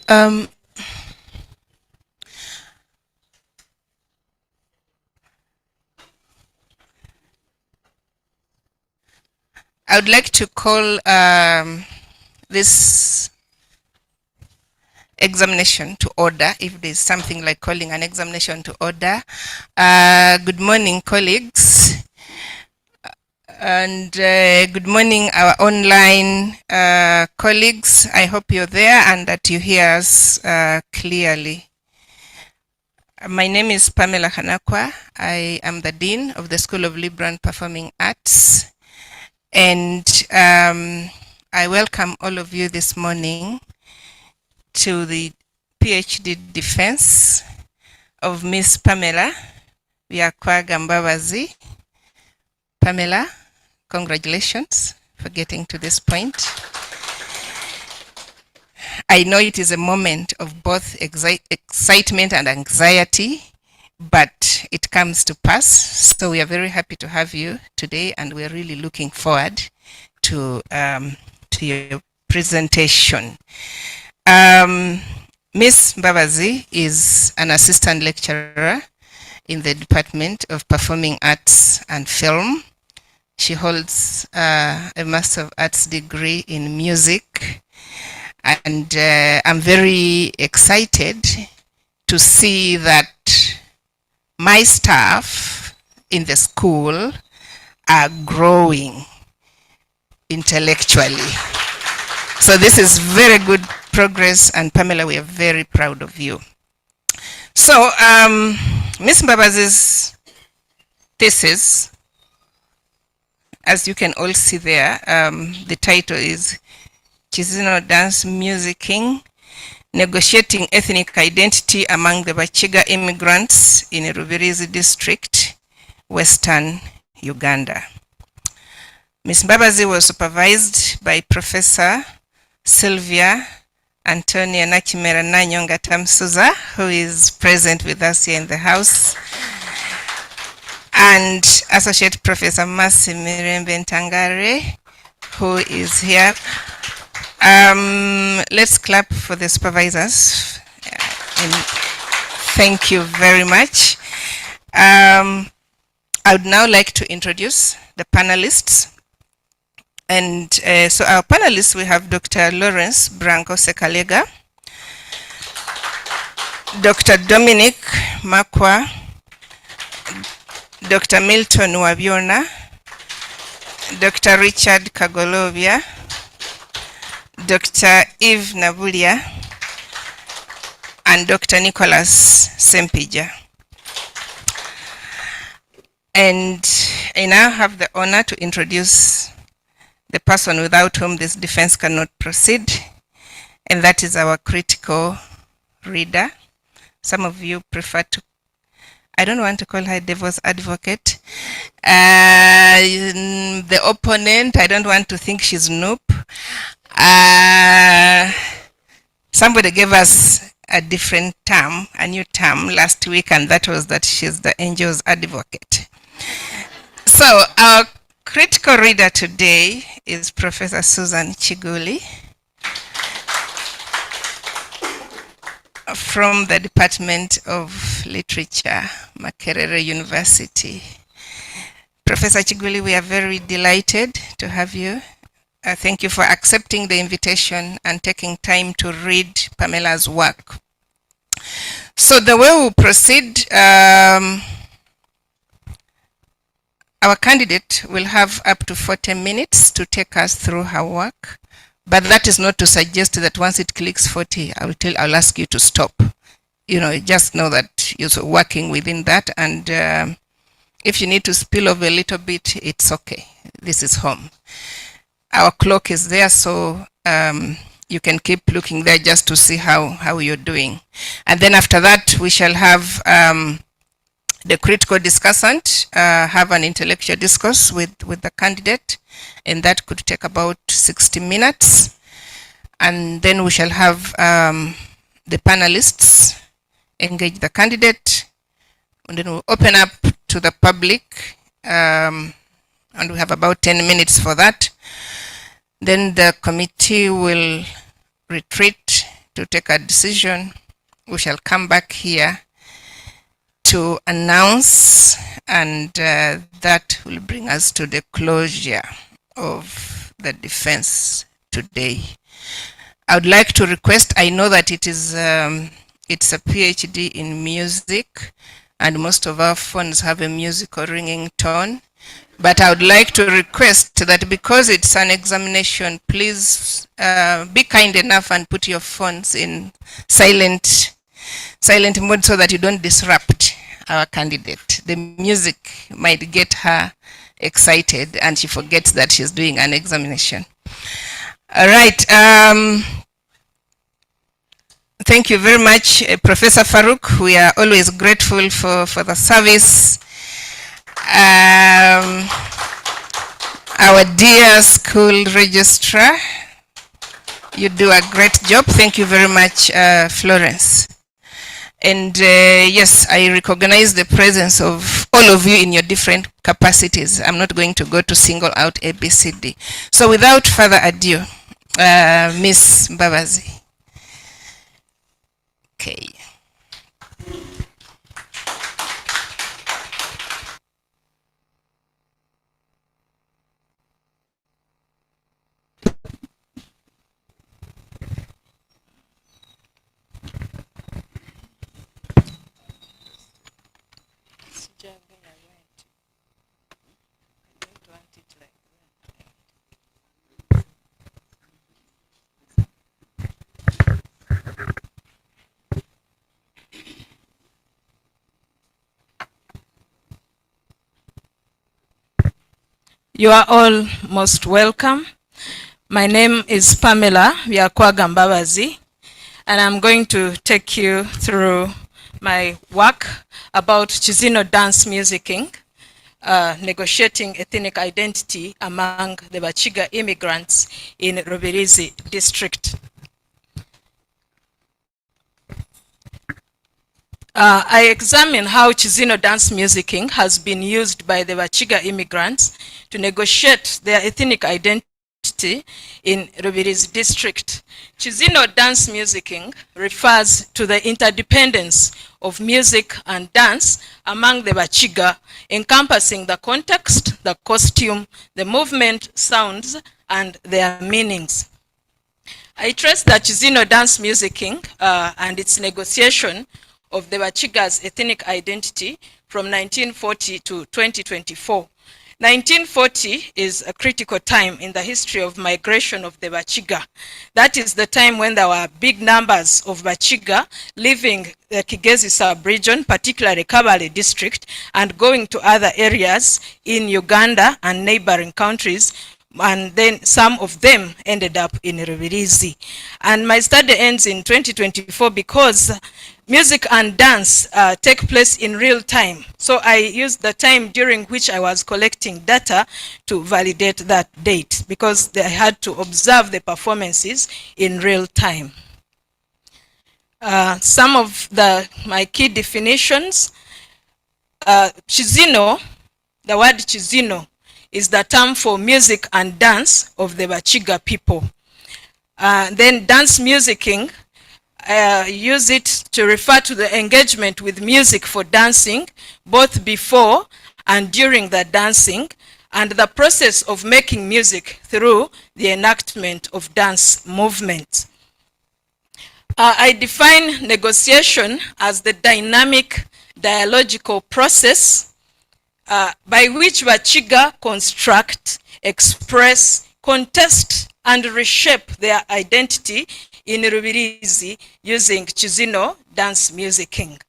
Um, I would like to call this examination to order, if there's something like calling an examination to order. Good morning, colleagues. And good morning, our online colleagues. I hope you're there and that you hear us clearly. My name is Pamela Hanakwa. I am the Dean of the School of Liberal and Performing Arts. And I welcome all of you this morning to the PhD defense of Miss Pamela Mbabazi. Pamela, congratulations for getting to this point. I know it is a moment of both excitement and anxiety, but it comes to pass. So we are very happy to have you today, and we're really looking forward to your presentation. Miss Mbabazi is an assistant lecturer in the Department of Performing Arts and Film. She holds a Master of Arts degree in music, and I'm very excited to see that my staff in the school are growing intellectually. So this is very good progress, and Pamela, we are very proud of you. So Ms. Mbabazi's thesis, as you can all see there, the title is Kizino Dance-Musicking, Negotiating Ethnic Identity Among the Bakiga Immigrants in Rubirizi District, Western Uganda. Ms. Mbabazi was supervised by Professor Sylvia, Antonia, Nakimera, Nannyonga-Tamusuza, who is present with us here in the house, and Associate Professor Mirembe Ntangaare, who is here. Let's clap for the supervisors. And thank you very much. I would now like to introduce the panelists. And so our panelists, we have Dr. Lawrence Branco Sekalega, Dr. Dominic Makwa, Dr. Milton Wabiona, Dr. Richard Kagolovia, Dr. Eve Nabulia, and Dr. Nicholas Sempija. And I now have the honor to introduce the person without whom this defense cannot proceed, and that is our critical reader. Some of you prefer to, I don't want to call her devil's advocate. The opponent, I don't want to think she's noob. Somebody gave us a different term, a new term last week, and that was that she's the angel's advocate. So our critical reader today is Professor Susan Kiguli from the Department of Literature, Makerere University. Professor Kiguli, we are very delighted to have you. Thank you for accepting the invitation and taking time to read Pamela's work. So the way we'll proceed, our candidate will have up to 40 minutes to take us through her work, but that is not to suggest that once it clicks 40, I'll ask you to stop. You know, just know that you're working within that, and if you need to spill over a little bit, it's okay. This is home. Our clock is there, so you can keep looking there just to see how you're doing. And then after that, we shall have the critical discussant have an intellectual discourse with the candidate, and that could take about 60 minutes. And then we shall have the panelists engage the candidate, and then we'll open up to the public, and we have about 10 minutes for that. Then the committee will retreat to take a decision, we shall come back here to announce, and that will bring us to the closure of the defense today. I would like to request, I know that it is it's a PhD in music, and most of our phones have a musical ringing tone, but I would like to request that because it's an examination, please be kind enough and put your phones in silent mode so that you don't disrupt our candidate. The music might get her excited and she forgets that she's doing an examination. All right. Thank you very much, Professor Farouk. We are always grateful for the service. Our dear school registrar, you do a great job. Thank you very much, Florence. And yes, I recognize the presence of all of you in your different capacities. I'm not going to go to single out ABCD. So without further ado, Miss Mbabazi. Okay. You are all most welcome. My name is Pamela Mbabazi, and I'm going to take you through my work about Kizino Dance-Musicking, negotiating ethnic identity among the Bakiga immigrants in Rubirizi district. I examine how Kizino dance-musicking has been used by the Bakiga immigrants to negotiate their ethnic identity in Rubirizi district. Kizino dance-musicking refers to the interdependence of music and dance among the Bakiga, encompassing the context, the costume, the movement, sounds, and their meanings. I trace the Kizino dance-musicking and its negotiation of the Bakiga's ethnic identity from 1940 to 2024. 1940 is a critical time in the history of migration of the Bakiga. That is the time when there were big numbers of Bakiga leaving the Kigezi sub-region, particularly Kabale district, and going to other areas in Uganda and neighboring countries, and then some of them ended up in Rubirizi. And my study ends in 2024 because music and dance take place in real time. So I used the time during which I was collecting data to validate that date, because I had to observe the performances in real time. Some of my key definitions. Kizino, the word Kizino is the term for music and dance of the Bakiga people. Then dance-musicking, use it to refer to the engagement with music for dancing, both before and during the dancing, and the process of making music through the enactment of dance movements. I define negotiation as the dynamic dialogical process by which Bakiga construct, express, contest, and reshape their identity in Rubirizi using Kizino dance-musicking.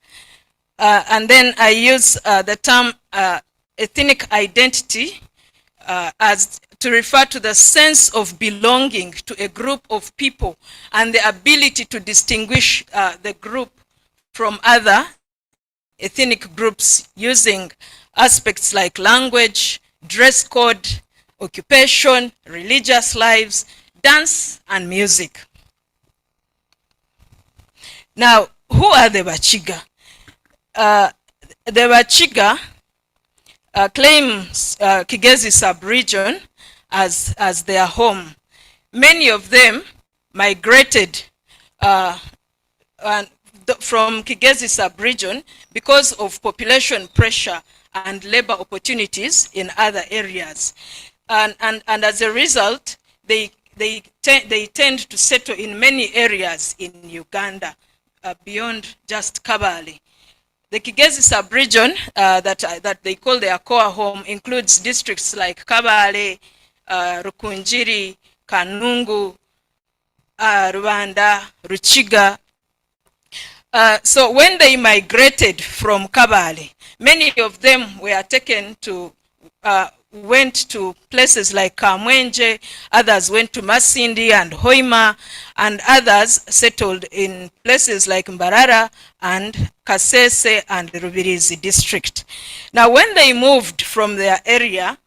And then I use the term ethnic identity as to refer to the sense of belonging to a group of people and the ability to distinguish the group from other ethnic groups using aspects like language, dress code, occupation, religious lives, dance, and music. Now, who are the Bakiga? The Bakiga claims Kigezi sub-region as their home. Many of them migrated and from Kigezi sub-region because of population pressure and labor opportunities in other areas. And as a result, they tend to settle in many areas in Uganda beyond just Kabale. The Kigezi sub-region that they call their core home includes districts like Kabale, Rukunjiri, Kanungu, Rwanda, Ruchiga. So when they migrated from Kabale, many of them were taken to, went to places like Kamwenje, others went to Masindi and Hoima, and others settled in places like Mbarara and Kasese and Rubirizi district. Now when they moved from their area,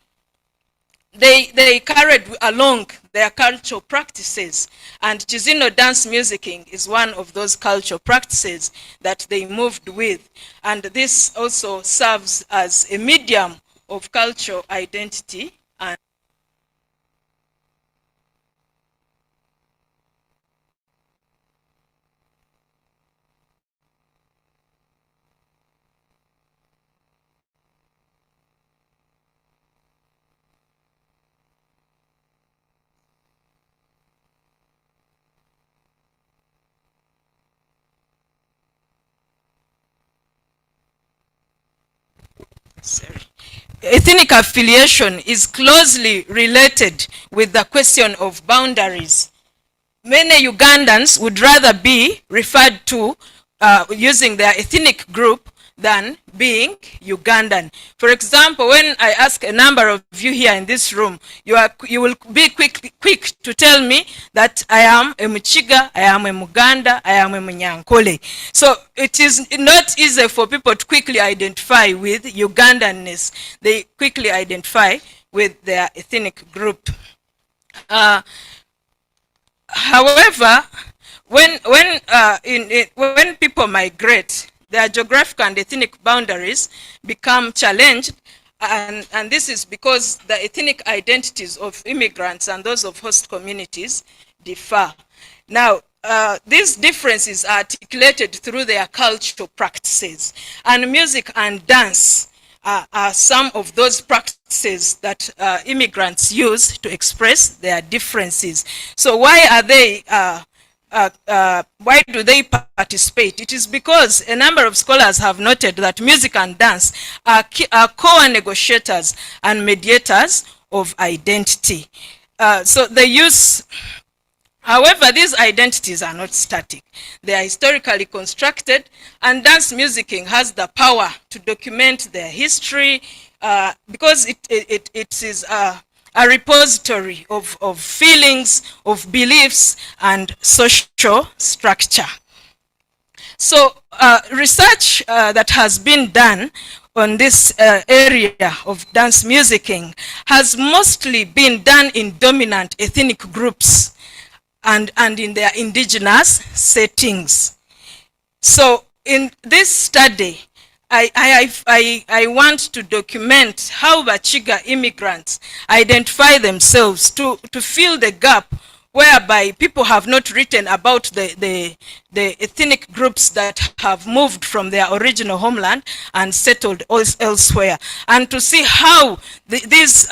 they carried along their cultural practices, and Kizino dance-musicking is one of those cultural practices that they moved with, and this also serves as a medium of cultural identity. And ethnic affiliation is closely related with the question of boundaries. Many Ugandans would rather be referred to using their ethnic group than being Ugandan. For example, when I ask a number of you here in this room, you will be quick to tell me that I am a Muchiga, I am a Muganda, I am a Munyankole. So it is not easy for people to quickly identify with Ugandanness. They quickly identify with their ethnic group. However, when people migrate, their geographical and ethnic boundaries become challenged, and this is because the ethnic identities of immigrants and those of host communities differ. Now, these differences are articulated through their cultural practices, and music and dance are some of those practices that immigrants use to express their differences. So why are they why do they participate? It is because a number of scholars have noted that music and dance are core negotiators and mediators of identity. So they use, however, these identities are not static. They are historically constructed, and dance-musicking has the power to document their history because it is a repository of feelings, of beliefs, and social structure. So research that has been done on this area of dance musicking has mostly been done in dominant ethnic groups and in their indigenous settings. So in this study, I want to document how Bakiga immigrants identify themselves to fill the gap whereby people have not written about the ethnic groups that have moved from their original homeland and settled elsewhere, and to see how these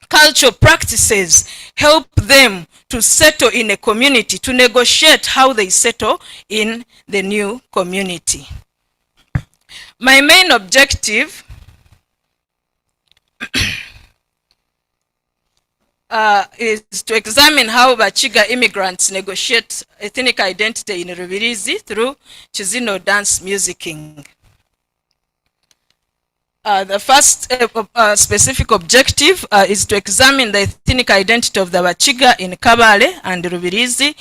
cultural practices help them to settle in a community, to negotiate how they settle in the new community. My main objective is to examine how Bakiga immigrants negotiate ethnic identity in Rubirizi through Kizino dance-musicking. The first specific objective is to examine the ethnic identity of the Bakiga in Kabale and Rubirizi,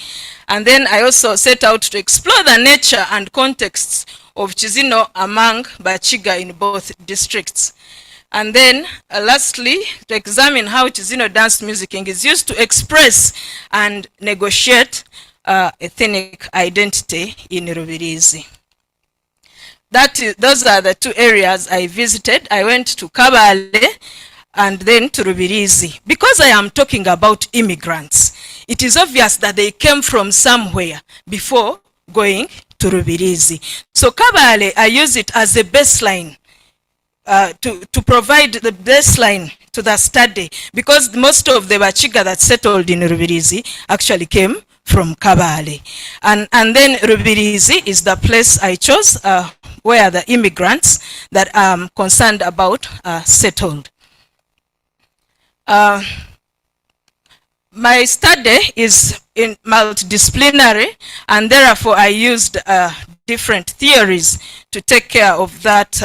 and then I also set out to explore the nature and contexts of Kizino among Bakiga in both districts. And then lastly, to examine how Kizino dance-musicking is used to express and negotiate ethnic identity in Rubirizi. Those are the two areas I visited. I went to Kabale and then to Rubirizi. Because I am talking about immigrants, it is obvious that they came from somewhere before going to Rubirizi. So Kabale, I use it as a baseline to provide the baseline to the study, because most of the Bakiga that settled in Rubirizi actually came from Kabale. And then Rubirizi is the place I chose where the immigrants that I'm concerned about settled. My study is in multidisciplinary, and therefore I used different theories to take care of that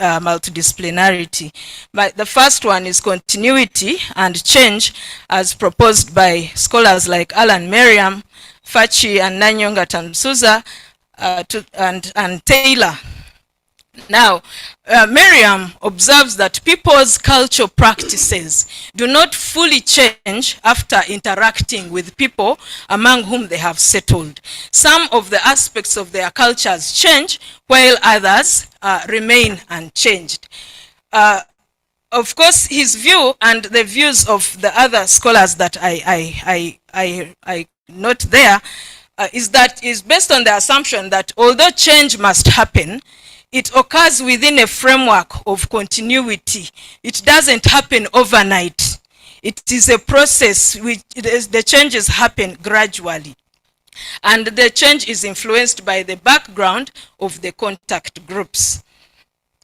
multidisciplinarity. But the first one is continuity and change, as proposed by scholars like Alan Merriam, Fachi, and Nannyonga-Tamusuza, and Taylor. Now, Merriam observes that people's cultural practices do not fully change after interacting with people among whom they have settled. Some of the aspects of their cultures change, while others remain unchanged. Of course, his view and the views of the other scholars that I note there is based on the assumption that although change must happen, it occurs within a framework of continuity. It doesn't happen overnight. It is a process which the changes happen gradually. And the change is influenced by the background of the contact groups.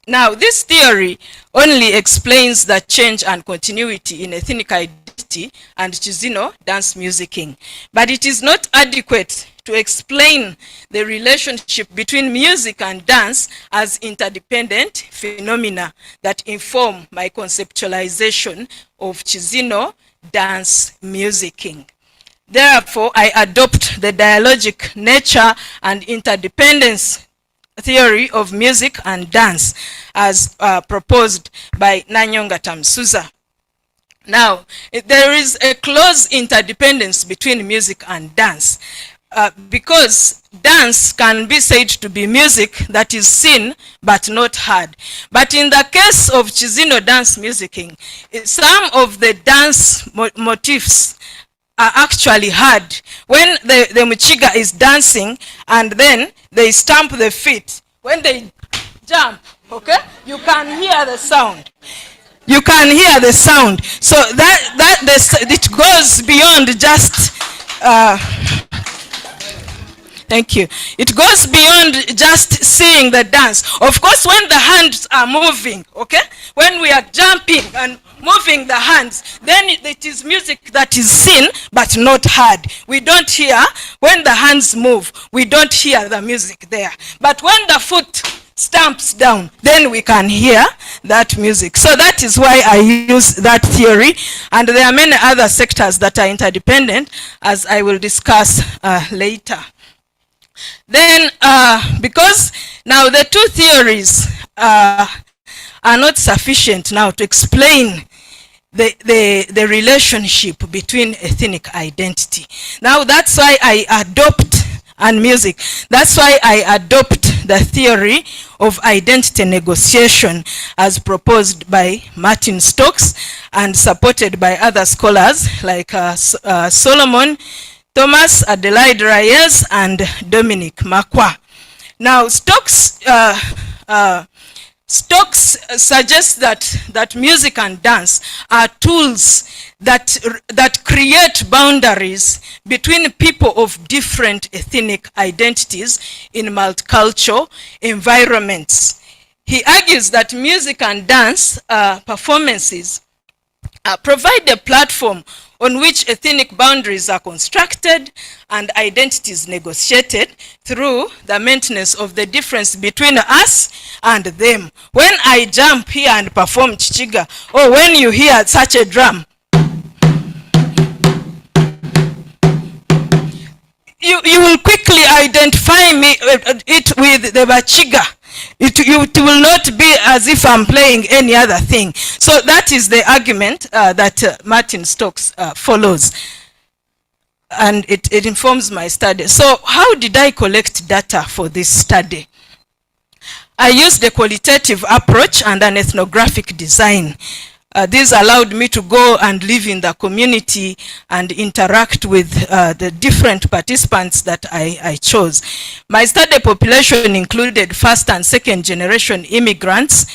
Now, this theory only explains the change and continuity in ethnic identity and Kizino dance-musicking, but it is not adequate to explain the relationship between music and dance as interdependent phenomena that inform my conceptualization of Kizino dance-musicking. Therefore, I adopt the dialogic nature and interdependence theory of music and dance as proposed by Nannyonga-Tamusuza. Now, there is a close interdependence between music and dance because dance can be said to be music that is seen but not heard. But in the case of Kizino dance-musicking, some of the dance motifs are actually heard. When the Muchiga is dancing and then they stamp the feet, when they jump, okay, you can hear the sound. You can hear the sound. So it goes beyond just thank you. It goes beyond just seeing the dance. Of course, when the hands are moving, okay, when we are jumping and moving the hands, then it is music that is seen but not heard. We don't hear, when the hands move, we don't hear the music there. But when the foot stamps down, then we can hear that music. So that is why I use that theory. And there are many other sectors that are interdependent, as I will discuss later. Then, because now the two theories are not sufficient now to explain the relationship between ethnic identity. Now that's why I adopt, and music, that's why I adopt the theory of identity negotiation as proposed by Martin Stokes and supported by other scholars like Solomon Thomas, Adelaide Reyes, and Dominic Makwa. Now, Stokes suggests that music and dance are tools that create boundaries between people of different ethnic identities in multicultural environments. He argues that music and dance performances provide a platform on which ethnic boundaries are constructed and identities negotiated through the maintenance of the difference between us and them. When I jump here and perform Chichiga, or when you hear such a drum, you will quickly identify it with the Bakiga. It will not be as if I'm playing any other thing. So that is the argument that Martin Stokes follows. And it informs my study. So how did I collect data for this study? I used a qualitative approach and an ethnographic design. This allowed me to go and live in the community and interact with the different participants that I chose. My study population included first and second generation immigrants,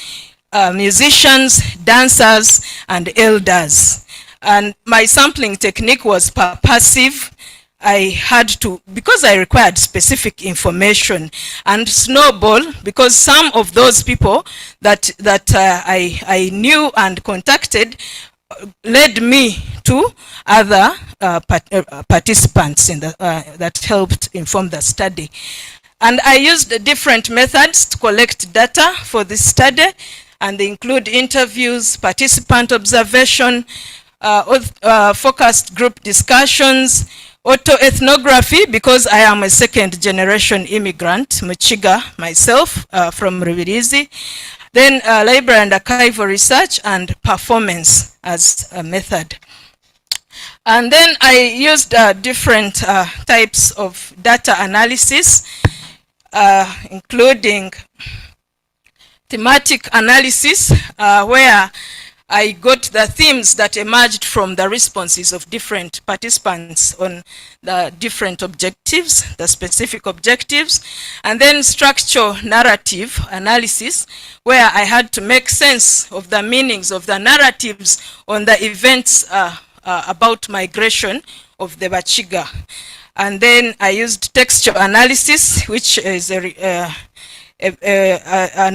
musicians, dancers, and elders. And my sampling technique was passive. I had to, because I required specific information, and snowball, because some of those people that I knew and contacted led me to other participants in the, that helped inform the study. And I used different methods to collect data for this study, and they include interviews, participant observation, focused group discussions, autoethnography, because I am a second generation immigrant, Muchiga myself, from Rubirizi. Then library and archival research and performance as a method. And then I used different types of data analysis, including thematic analysis, where I got the themes that emerged from the responses of different participants on the different objectives, the specific objectives, and then structural narrative analysis, where I had to make sense of the meanings of the narratives on the events about migration of the Bakiga. And then I used textual analysis, which is an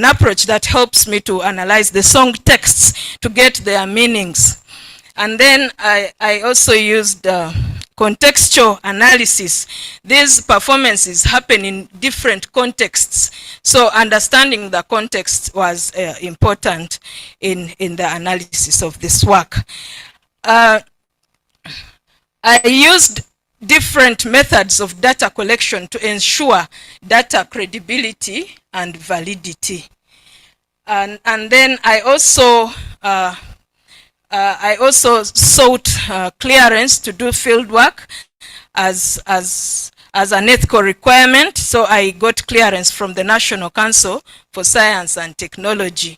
approach that helps me to analyze the song texts to get their meanings. And then I also used contextual analysis. These performances happen in different contexts, so understanding the context was important in the analysis of this work. I used different methods of data collection to ensure data credibility and validity. And then I also sought clearance to do field work as an ethical requirement. So I got clearance from the National Council for Science and Technology.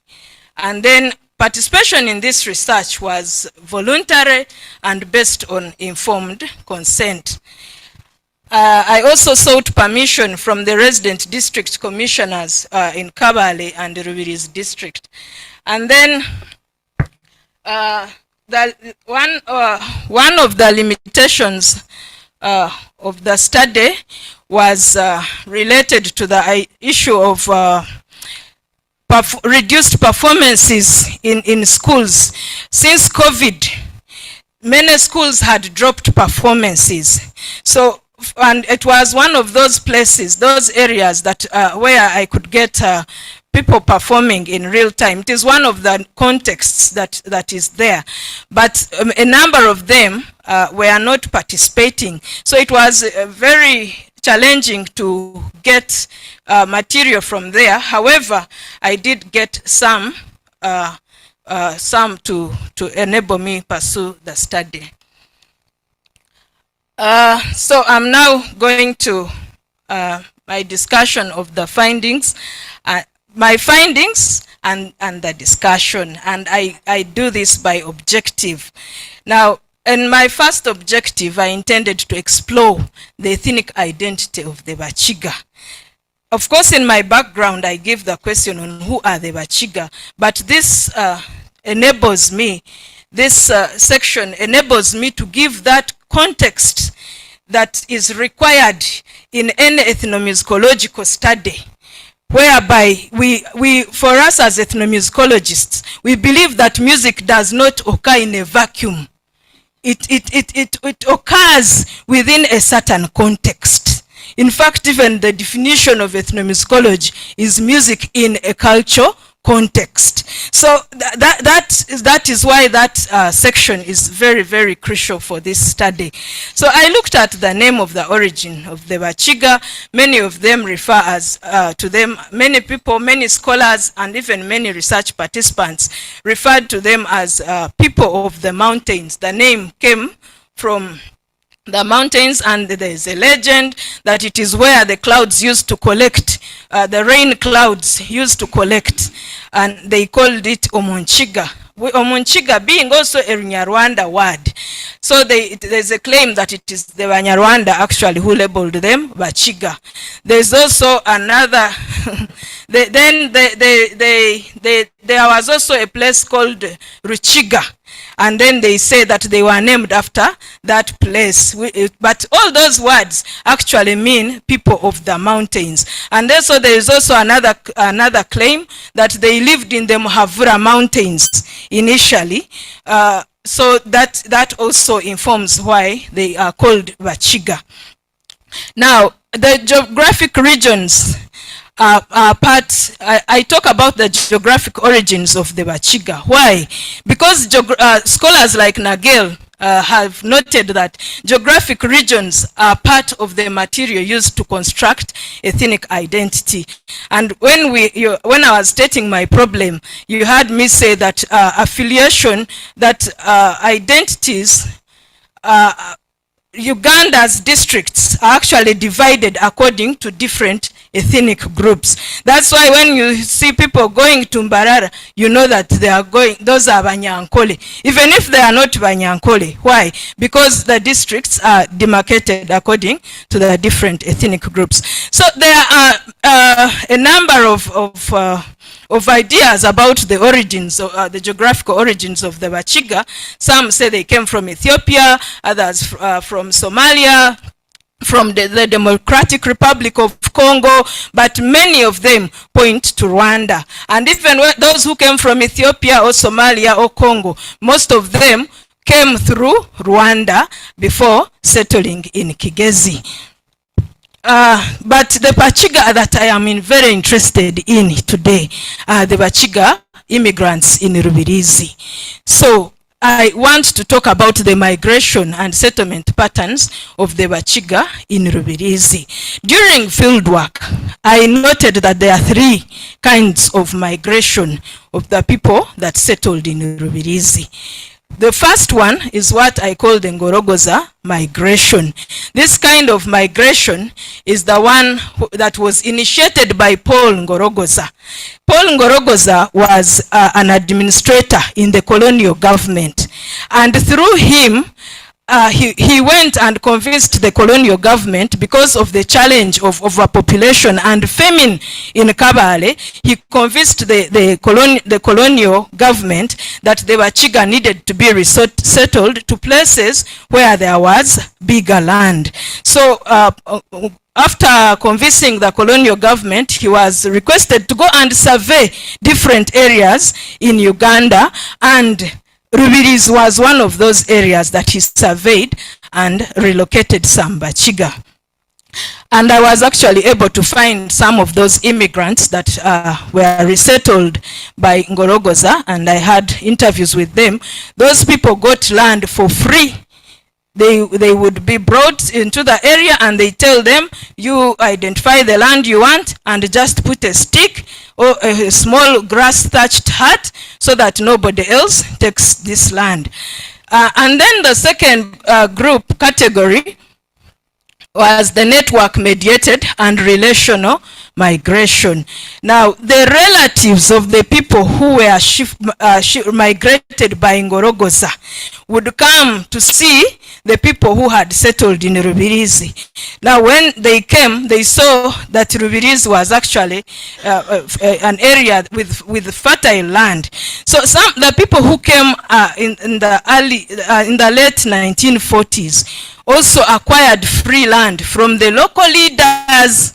And then participation in this research was voluntary and based on informed consent. I also sought permission from the resident district commissioners in Kabale and the Rubirizi district. And then one of the limitations of the study was related to the issue of reduced performances in schools. Since COVID, many schools had dropped performances. So, and it was one of those places, those areas that where I could get people performing in real time. It is one of the contexts that is there. But a number of them were not participating. So it was very challenging to get material from there. However, I did get some to enable me pursue the study. So I'm now going to my discussion of the findings, my findings and the discussion, and I do this by objective. Now, in my first objective, I intended to explore the ethnic identity of the Bakiga. Of course, in my background, I give the question on who are the Bakiga, but this enables me, this section enables me to give that context that is required in any ethnomusicological study, whereby for us as ethnomusicologists, we believe that music does not occur in a vacuum. It occurs within a certain context. In fact, even the definition of ethnomusicology is music in a culture context. So that is why that section is very, very crucial for this study. So I looked at the name of the origin of the Bakiga. Many of them refer as to them, many people, many scholars, and even many research participants referred to them as people of the mountains. The name came from the mountains, and there is a legend that it is where the clouds used to collect, the rain clouds used to collect, and they called it Omonchiga, Omunchiga being also a Nyarwanda word. So there's a claim that it is the Banyarwanda actually who labeled them Bakiga. There's also another, there was also a place called Ruchiga. And then they say that they were named after that place. But all those words actually mean people of the mountains. And also there is also another claim that they lived in the Muhavura mountains initially. So that also informs why they are called Bakiga. Now, the geographic regions I talk about the geographic origins of the Bakiga. Why? Because scholars like Nagel have noted that geographic regions are part of the material used to construct ethnic identity. And when I was stating my problem, you heard me say that affiliation, that identities, Uganda's districts are actually divided according to different ethnic groups. That's why when you see people going to Mbarara, you know that they are going, those are Banyankole, even if they are not Banyankole. Why? Because the districts are demarcated according to the different ethnic groups. So there are a number of ideas about the origins, the geographical origins of the Bakiga. Some say they came from Ethiopia, others from Somalia, from the Democratic Republic of Congo, but many of them point to Rwanda. And even those who came from Ethiopia or Somalia or Congo, most of them came through Rwanda before settling in Kigezi. But the Bakiga that I am very interested in today are the Bakiga immigrants in Rubirizi. So I want to talk about the migration and settlement patterns of the Bakiga in Rubirizi. During fieldwork, I noted that there are three kinds of migration of the people that settled in Rubirizi. The first one is what I call the Ngorogoza migration. This kind of migration is the one that was initiated by Paul Ngorogoza. Paul Ngorogoza was an administrator in the colonial government, and through him he went and convinced the colonial government, because of the challenge of overpopulation and famine in Kabale, he convinced the colonial government that the Bakiga needed to be resettled to places where there was bigger land. So after convincing the colonial government, he was requested to go and survey different areas in Uganda, and Rubirizi was one of those areas that he surveyed and relocated some Bakiga. And I was actually able to find some of those immigrants that were resettled by Ngorogoza, and I had interviews with them. Those people got land for free. They would be brought into the area and they tell them, you identify the land you want and just put a stick or a small grass thatched hut so that nobody else takes this land. And then the second group category was the network mediated and relational migration. Now, the relatives of the people who were migrated by Ngorogoza would come to see the people who had settled in Rubirizi. Now, when they came, they saw that Rubirizi was actually an area with fertile land. So the people who came in the late 1940s also acquired free land from the local leaders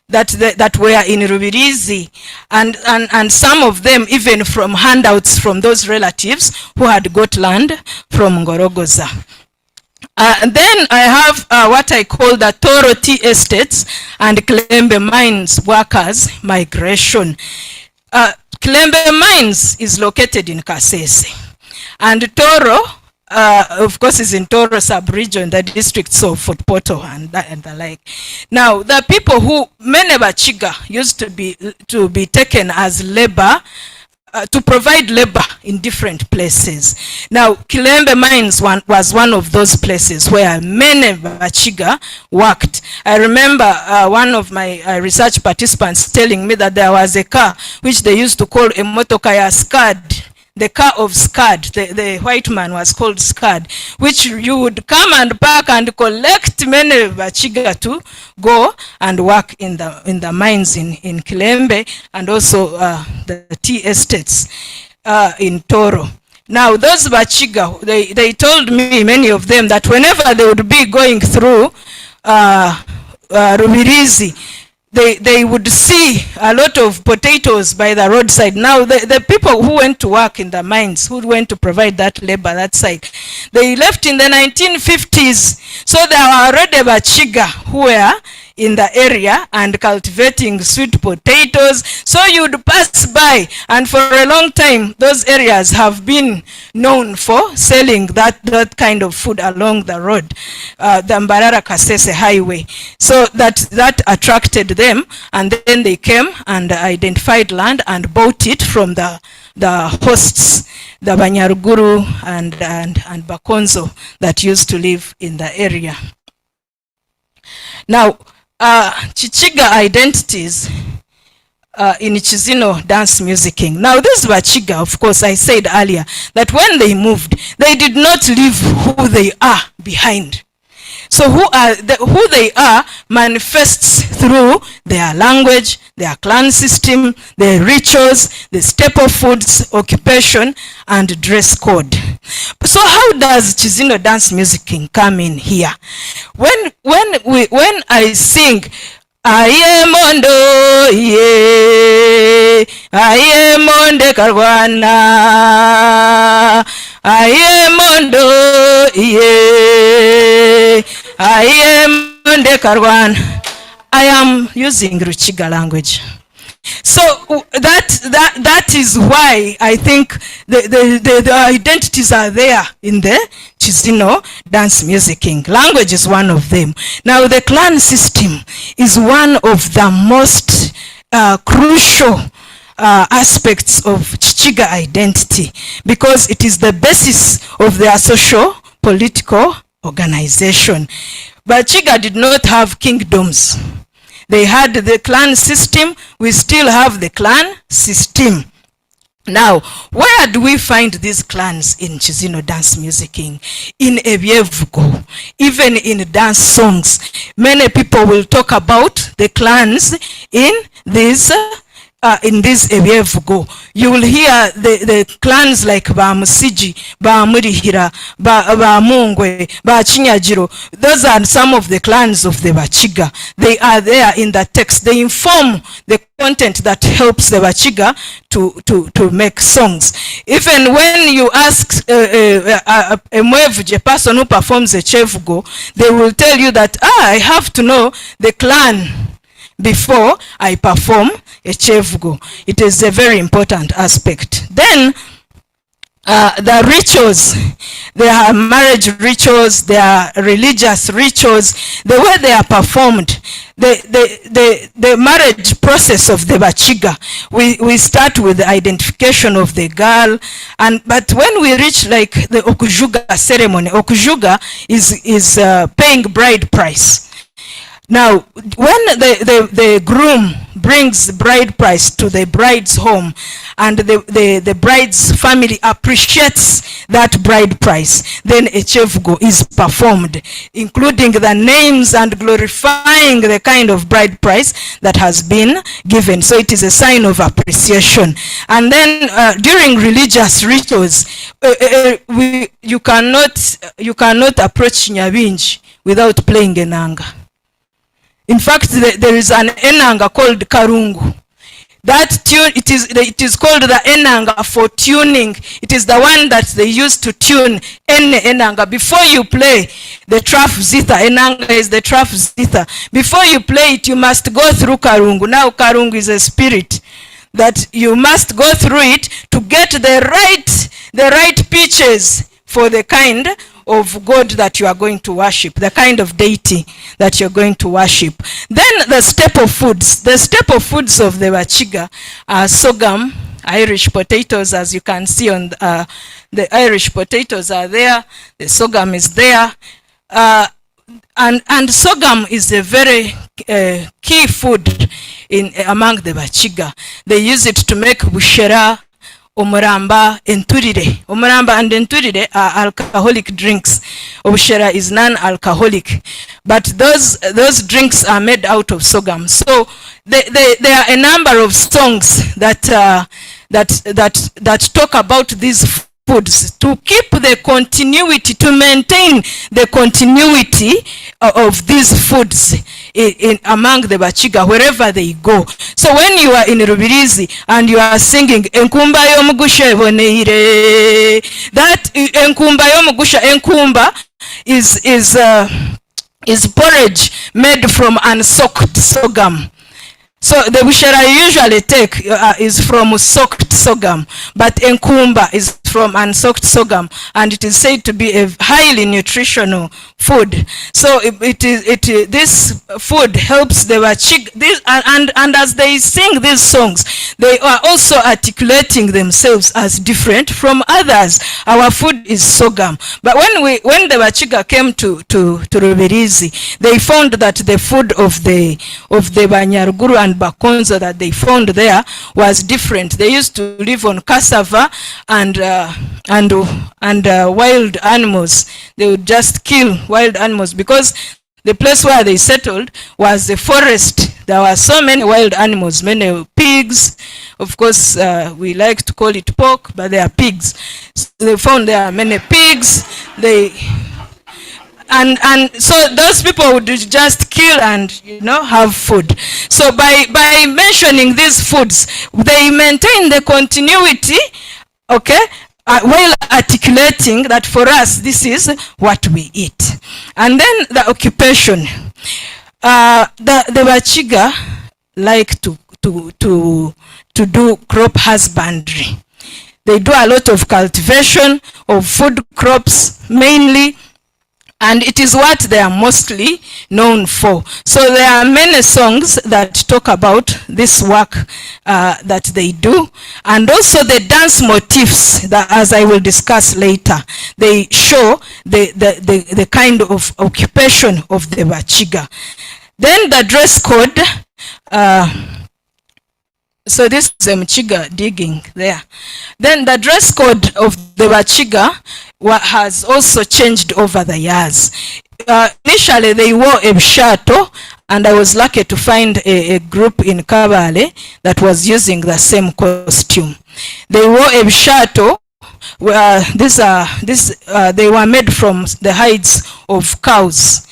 that were in Rubirizi, and some of them even from handouts from those relatives who had got land from Ngorogoza. Then I have what I call the Toro tea estates and Kilembe mines workers migration. Kilembe mines is located in Kasese, and Toro of course is in Toro sub-region, the districts of Fort Portal and the like. Now, the people who, many Bakiga used to be taken as labor, to provide labor in different places. Now, Kilembe mines was one of those places where many Bakiga worked. I remember one of my research participants telling me that there was a car which they used to call a motoka ya skad. the car of Scud. The white man was called Scud, which you would come and park and collect many Bakiga to go and work in the mines in Kilembe, and also the tea estates in Toro. Now those Bakiga, they told me, many of them, that whenever they would be going through Rubirizi, they would see a lot of potatoes by the roadside. Now the people who went to work in the mines, who went to provide that labor that side, they left in the 1950s. So there were already Bakiga who were in the area and cultivating sweet potatoes. So you'd pass by, and for a long time those areas have been known for selling that kind of food along the road, the Mbarara Kasese highway. So that attracted them, and then they came and identified land and bought it from the hosts, the Banyaruguru and Bakonzo that used to live in the area. Now Chichiga identities in Kizino Dance-Musicking. Now this Bakiga, of course, I said earlier that when they moved, they did not leave who they are behind. So who they are manifests through their language, their clan system, their rituals, the staple foods, occupation, and dress code. So how does Kizino Dance-Musicking come in here? When I sing, Aye mondo ye, aye monde karwana, aye mondo ye, aye monde karwana. I am using Ruchiga language. So that is why I think the identities are there in the Kizino Dance-Musicking. Language is one of them. Now the clan system is one of the most crucial aspects of Chichiga identity, because it is the basis of their social political organization. But Bakiga did not have kingdoms. They had the clan system. We still have the clan system. Now, where do we find these clans in Kizino Dance-Musicking? In ebyevugo, even in dance songs. Many people will talk about the clans in this ebyevugo. You will hear the clans like Ba Musiji, Ba Murihira, Ba Mungwe, Ba Chinyajiro. Those are some of the clans of the Bakiga. They are there in the text. They inform the content that helps the Bakiga to make songs. Even when you ask a Mwevuge, a person who performs a chevugo, they will tell you that I have to know the clan before I perform a chevugo. It is a very important aspect. Then the rituals, there are marriage rituals, there are religious rituals, the way they are performed, the marriage process of the Bakiga. We start with the identification of the girl, but when we reach like the Okujuga ceremony, Okujuga is paying bride price. Now, when the groom brings the bride price to the bride's home, and the bride's family appreciates that bride price, then a chevugo is performed, including the names and glorifying the kind of bride price that has been given. So it is a sign of appreciation. And then during religious rituals, you cannot approach Nyabingi without playing enanga. In fact, there is an enanga called karungu. That tune, it is called the enanga for tuning. It is the one that they use to tune any enanga. Before you play the traf zitha, enanga is the traf zitha. Before you play it, you must go through karungu. Now karungu is a spirit that you must go through it to get the right pitches for the kind of God that you are going to worship, the kind of deity that you're going to worship. Then the staple foods. The staple foods of the Bakiga are sorghum, Irish potatoes, as you can see on the Irish potatoes are there, the sorghum is there, and sorghum is a very key food among the Bakiga. They use it to make bushera omuramba, enturire. Omuramba and enturire are alcoholic drinks. Obushera is non-alcoholic. But those drinks are made out of sorghum. So there are a number of songs that talk about these foods to keep the continuity, to maintain the continuity of these foods in among the Bakiga wherever they go. So when you are in Rubirizi and you are singing enkumba y'omugusha eboneire, that enkumba y'omugusha, enkumba is porridge made from unsoaked sorghum. So the bushera I usually take is from soaked sorghum, but enkumba is from unsoaked sorghum, and it is said to be a highly nutritional food. So this food helps the Bakiga, and as they sing these songs, they are also articulating themselves as different from others. Our food is sorghum, but when the Bakiga came to Rubirizi, they found that the food of the Banyaruguru and Bakonzo that they found there was different. They used to live on cassava and wild animals. They would just kill wild animals because the place where they settled was the forest. There were so many wild animals, many pigs. Of course, we like to call it pork, but they are pigs. So they found there are many pigs. And so those people would just kill and have food. So by mentioning these foods, they maintain the continuity, okay, while articulating that for us this is what we eat. And then the occupation. The Bakiga like to do crop husbandry. They do a lot of cultivation of food crops mainly, and it is what they are mostly known for. So there are many songs that talk about this work that they do, and also the dance motifs that, as I will discuss later, they show the kind of occupation of the Bakiga. Then the dress code. So this is Bakiga digging there. Then the dress code of the Bakiga has also changed over the years. Initially they wore a bishato, and I was lucky to find a group in Kabale that was using the same costume. They wore a bishato. They were made from the hides of cows.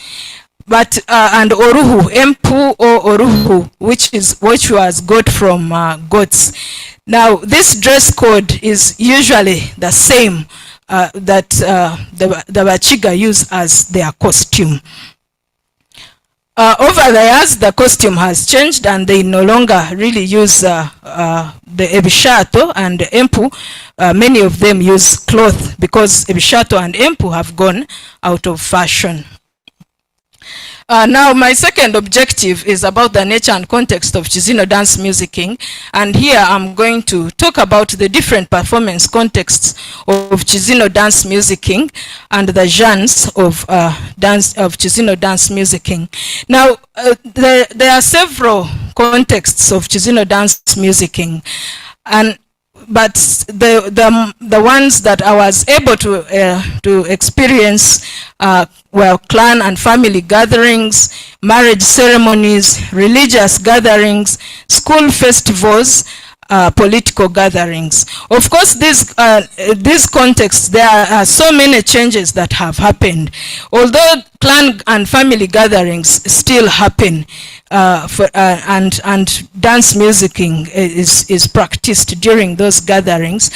But and oruhu, empu or oruhu, which was got from goats. Now this dress code is usually the same that the Bakiga use as their costume. Over the years, the costume has changed, and they no longer really use the ebishato and the empu. Many of them use cloth because ebishato and empu have gone out of fashion. Now my second objective is about the nature and context of Kizino dance-musicking, and here I'm going to talk about the different performance contexts of Kizino dance-musicking and the genres of Kizino dance-musicking. Now there are several contexts of Kizino dance-musicking, but the ones that I was able to experience were clan and family gatherings, marriage ceremonies, religious gatherings, school festivals, political gatherings. Of course, these contexts, there are so many changes that have happened. Although clan and family gatherings still happen, and dance-musicking is practiced during those gatherings,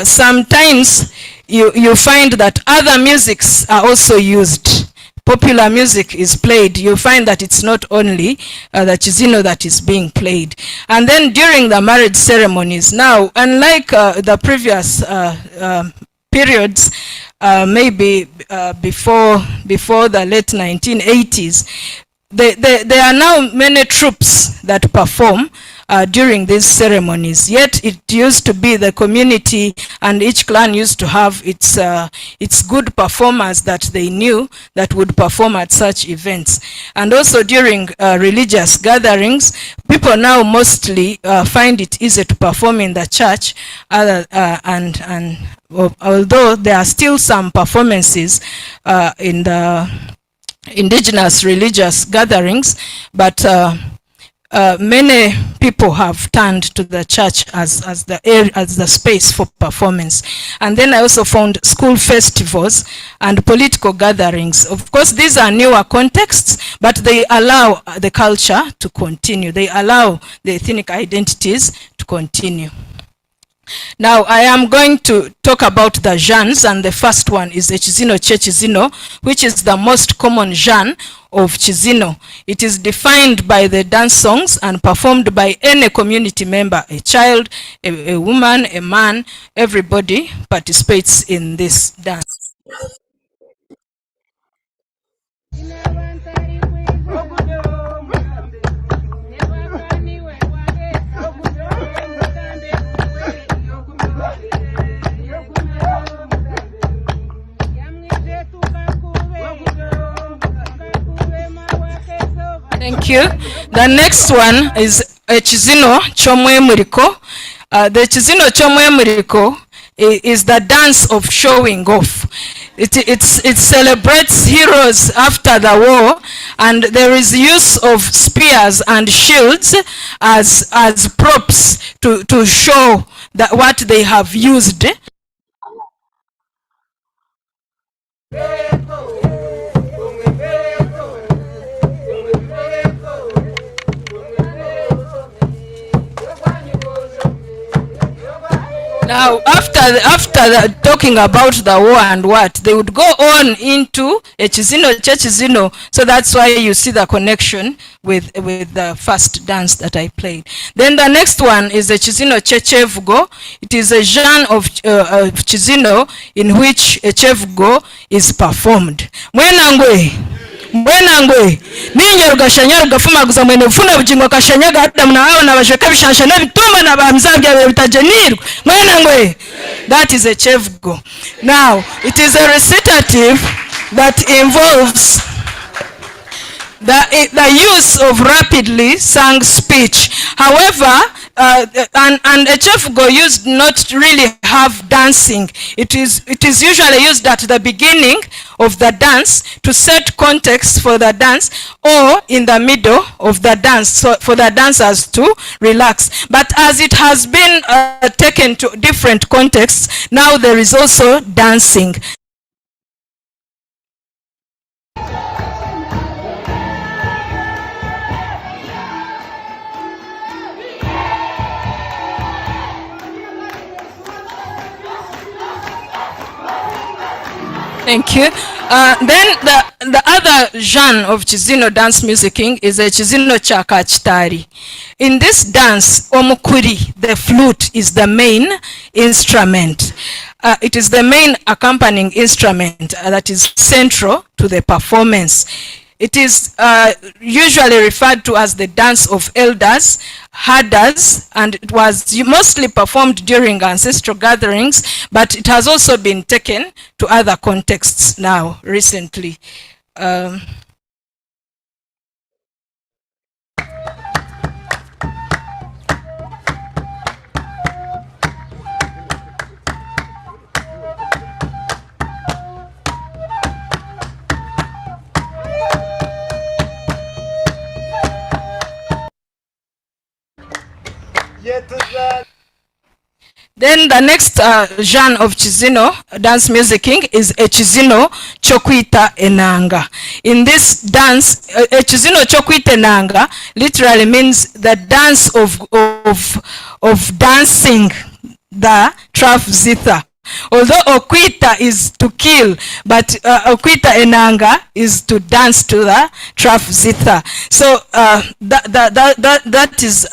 sometimes you find that other musics are also used. Popular music is played. You find that it's not only the Kizino that is being played. And then during the marriage ceremonies, now, unlike the previous periods, maybe before the late 1980s, there are now many troops that perform during these ceremonies. Yet it used to be the community, and each clan used to have its good performers that they knew that would perform at such events. And also during religious gatherings, people now mostly find it easy to perform in the church, and although there are still some performances in the indigenous religious gatherings, but many people have turned to the church as the space for performance. And then I also found school festivals and political gatherings. Of course, these are newer contexts, but they allow the culture to continue. They allow the ethnic identities to continue. Now, I am going to talk about the genres, and the first one is the Kizino che Kizino, which is the most common genre of Kizino. It is defined by the dance songs and performed by any community member, a child, a woman, a man. Everybody participates in this dance. Thank you. The next one is a Kizino chomwe muriko. The Kizino chomwe muriko is the dance of showing off. It celebrates heroes after the war, and there is use of spears and shields as props to show that what they have used. Now, after talking about the war and what, they would go on into a Kizino che Kizino. So that's why you see the connection with the first dance that I played. Then the next one is the Kizino che Chevugo. It is a genre of Kizino in which a Chevugo is performed. Mwenangwe. Mwenangwe ninyo rugashanya rugafumaguza mwene ufuna bugingo kashanya gada mnaao na bashaka bishansha na bituma na bamzabya bitajenirwa mwenangwe. That is a chevugo. Now it is a recitative that involves the use of rapidly sung speech. However, and a chevugo used not really have dancing. It is usually used at the beginning of the dance to set context for the dance, or in the middle of the dance, so for the dancers to relax. But as it has been taken to different contexts, now there is also dancing. Thank you. Then the other genre of Kizino dance musicking is a Kizino chaka chitari. In this dance, omukuri, the flute, is the main instrument. It is the main accompanying instrument that is central to the performance. It is usually referred to as the dance of elders, herders, and it was mostly performed during ancestral gatherings, but it has also been taken to other contexts now, recently. Then the next genre of Kizino dance musicking is a Kizino chokwita enanga. In this dance, a Kizino chokwita enanga literally means the dance of dancing the traf zitha. Although okwita is to kill, but okwita enanga is to dance to the traf zitha. So that is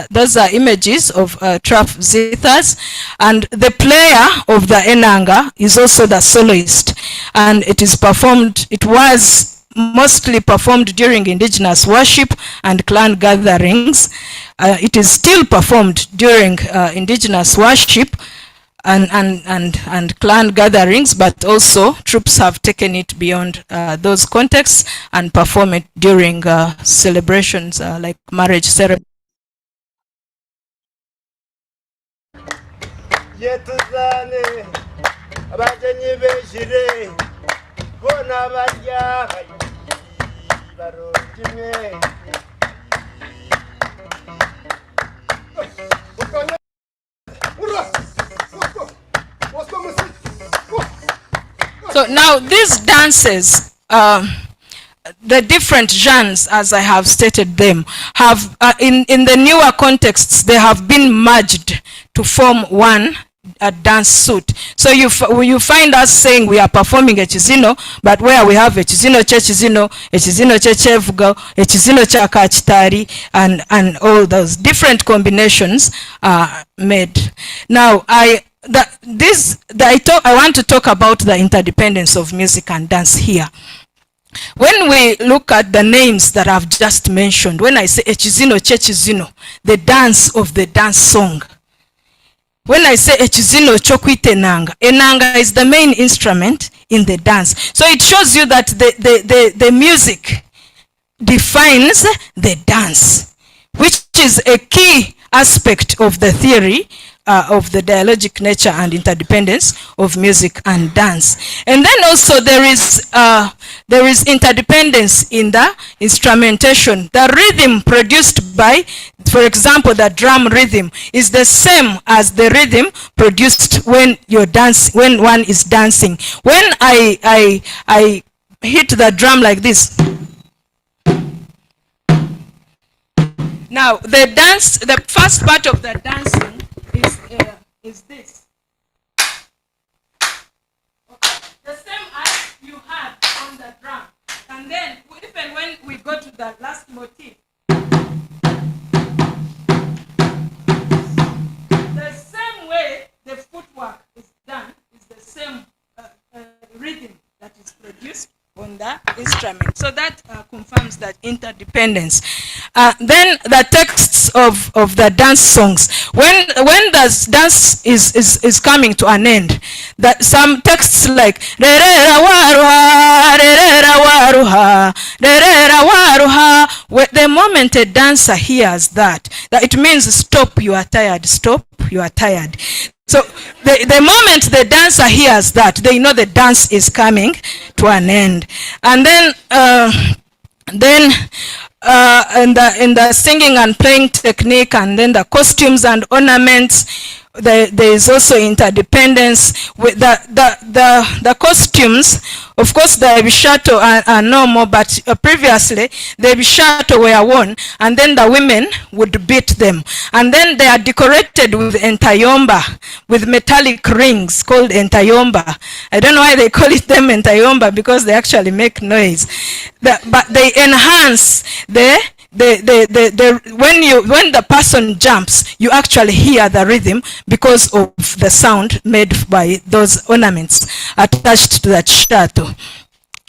those are images of traf zithas, and the player of the enanga is also the soloist, and it is performed. It was mostly performed during indigenous worship and clan gatherings. it is still performed during indigenous worship and clan gatherings, but also troops have taken it beyond those contexts and perform it during celebrations like marriage ceremony. So now these dances, the different genres, as I have stated them, have in the newer contexts, they have been merged to form one dance suit. So you find us saying we are performing a Kizino, but where we have a Kizino che Kizino, a Kizino che Chevugo, a Kizino cha Kachitari, and all those different combinations are made. Now I want to talk about the interdependence of music and dance here. When we look at the names that I've just mentioned, when I say Echizino che Kizino, the dance of the dance song. When I say Echizino chokwite nanga, enanga is the main instrument in the dance. So it shows you that the music defines the dance, which is a key aspect of the theory of the dialogic nature and interdependence of music and dance. And then also there is interdependence in the instrumentation. The rhythm produced by, for example, the drum rhythm is the same as the rhythm produced when when one is dancing. When I hit the drum like this, now the first part of the dancing is this. Okay. The same as you had on the drum. And then even when we go to the last motif, the same way the footwork is done is the same rhythm that is produced on the instrument. So that confirms that interdependence. Then the texts of the dance songs. When the dance is coming to an end, that some texts like the moment a dancer hears that it means stop, you are tired, stop, you are tired. So the moment the dancer hears that, they know the dance is coming to an end. And then in the singing and playing technique, and then the costumes and ornaments, there is also interdependence with the costumes. Of course, the bishato are normal, but previously the bishato were worn, and then the women would beat them, and then they are decorated with entayomba, with metallic rings called entayomba. I don't know why they call it them entayomba, because they actually make noise, but they enhance when the person jumps, you actually hear the rhythm because of the sound made by those ornaments attached to that shato.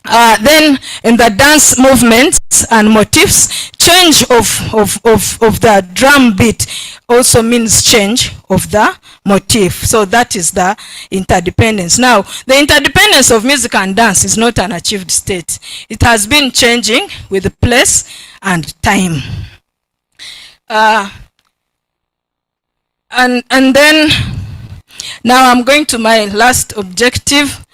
Then in the dance movements and motifs, change of the drum beat also means change of the motif. So that is the interdependence. Now, the interdependence of music and dance is not an achieved state. It has been changing with place and time. And then, now I'm going to my last objective.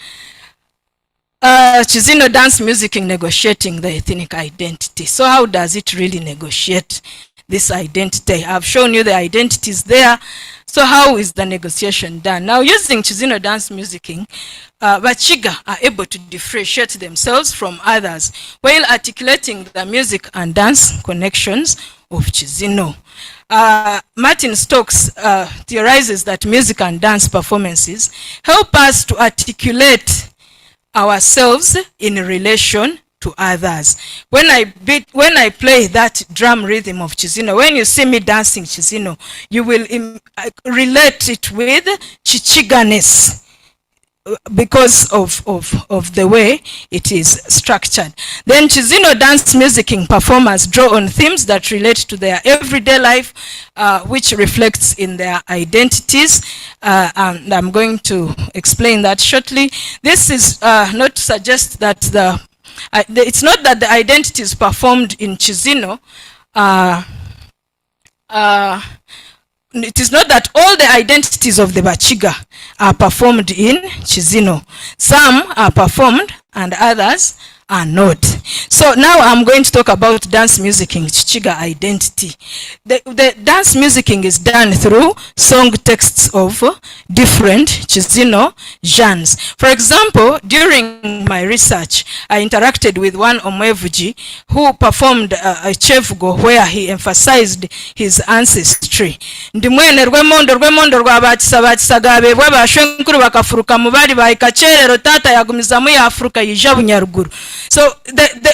Kizino Dance-Musicking, negotiating the ethnic identity. So how does it really negotiate this identity? I've shown you the identities there. So how is the negotiation done? Now, using Kizino Dance-Musicking, Bakiga are able to differentiate themselves from others while articulating the music and dance connections of Kizino. Martin Stokes theorizes that music and dance performances help us to articulate ourselves in relation to others. When I play that drum rhythm of Kizino, when you see me dancing Kizino, you will relate it with Chichiganess. because of the way it is structured. Then Kizino dance-musicking performers draw on themes that relate to their everyday life, which reflects in their identities, and I'm going to explain that shortly. This is not to suggest that it's not that the identities performed in Kizino it is not that all the identities of the Bakiga are performed in Kizino. Some are performed and others are not. So now I'm going to talk about dance-musicking, Bakiga identity. The dance-musicking is done through song texts of different Kizino genres. For example, during my research, I interacted with one Omwevugi who performed a chevugo where he emphasized his ancestry. Ndimwene rwemondo rwa bakisa gabebwa bashwenkuru bakafuruka mubari bayikacherero tata yagumizamu ya Afrika yija bunyaruguru. So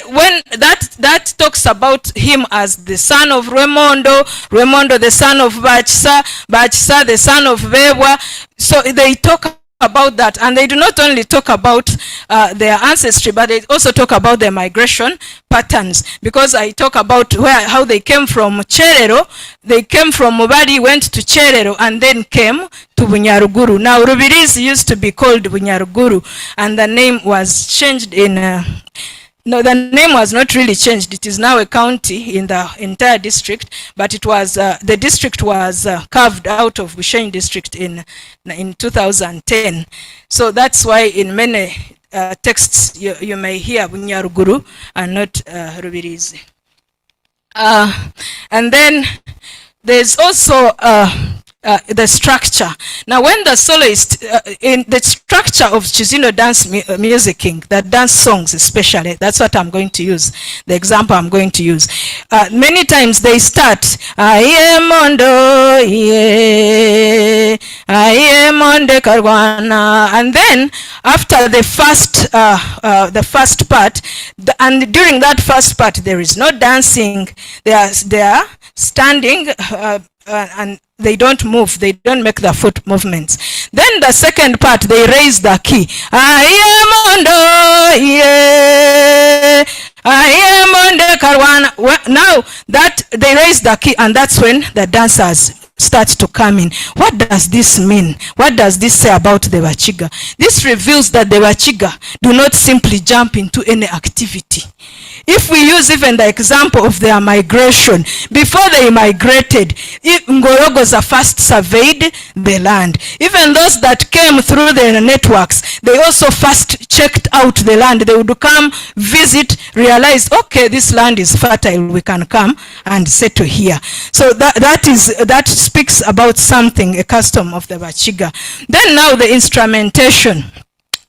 when that talks about him as the son of Rwemondo, Rwemondo the son of Bakisa, Bakisa the son of Bebwa. So they talk about that, and they do not only talk about their ancestry, but they also talk about their migration patterns, because I talk about how they came from Cherero. They came from Mubari, went to Cherero, and then came to Bunyaruguru. Now Rubirizi used to be called Bunyaruguru, and the name was changed in no, the name was not really changed. It is now a county in the entire district, but it was the district was carved out of Bushenyi district in 2010. So that's why in many texts you may hear Bunyaruguru and not Rubirizi. And then there's also the structure. Now when the soloist, in the structure of Kizino dance-musicking, the dance songs especially, that's what I'm going to use, the example I'm going to use. Many times they start, I am Mondo, yeah, I am Monde Karwana, and then after the first part, and during that first part there is no dancing, they are standing and they don't move, they don't make the foot movements. Then the second part, they raise the key. I am on the, yeah, I am on the Karwana. Well, now that they raise the key, and that's when the dancers start to come in. What does this mean? What does this say about the Bakiga? This reveals that the Bakiga do not simply jump into any activity. If we use even the example of their migration, before they migrated, Ngorogoza first surveyed the land. Even those that came through the networks, they also first checked out the land. They would come, visit, realize, okay, this land is fertile, we can come and settle here. So that speaks about something, a custom of the Bakiga. Then now the instrumentation.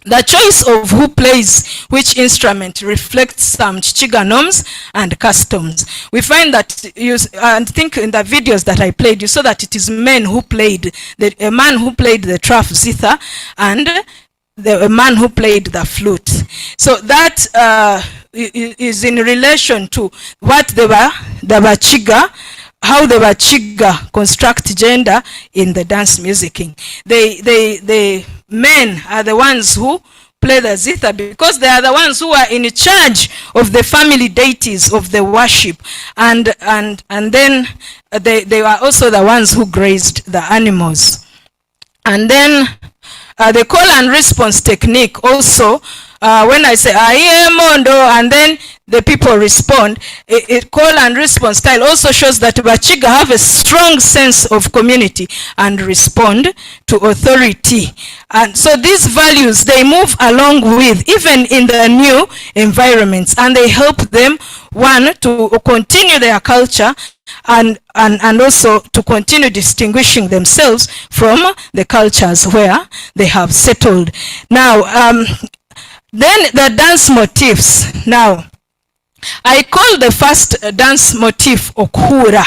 The choice of who plays which instrument reflects some Bakiga norms and customs. We find that, I think in the videos that I played, you saw that it is men who played, a man who played the traf zither and a man who played the flute. So that is in relation to what the Bakiga, how the Bakiga construct gender in the dance-musicking. The men are the ones who play the zither because they are the ones who are in charge of the family deities of the worship, and then they were also the ones who grazed the animals. And then the call and response technique also, when I say I am Mondo and then the people respond, call and response style also shows that Bakiga have a strong sense of community and respond to authority. And so these values, they move along with, even in the new environments, and they help them, one, to continue their culture, and also to continue distinguishing themselves from the cultures where they have settled. Now, then the dance motifs. Now, I call the first dance motif Okhura.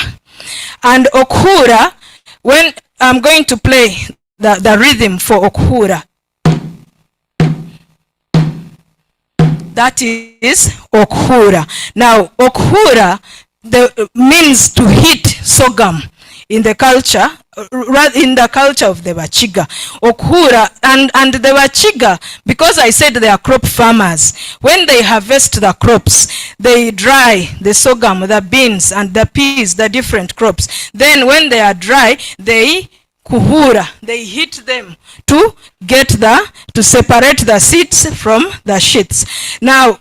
And Okhura, when I'm going to play the rhythm for Okhura, that is Okhura. Now, Okhura means to hit sorghum in the culture in the culture of the Bakiga, okuhura, and the Bakiga, because I said they are crop farmers, when they harvest the crops, they dry the sorghum, the beans, and the peas, the different crops. Then when they are dry, they kuhura, they heat them to separate the seeds from the sheaths. Now,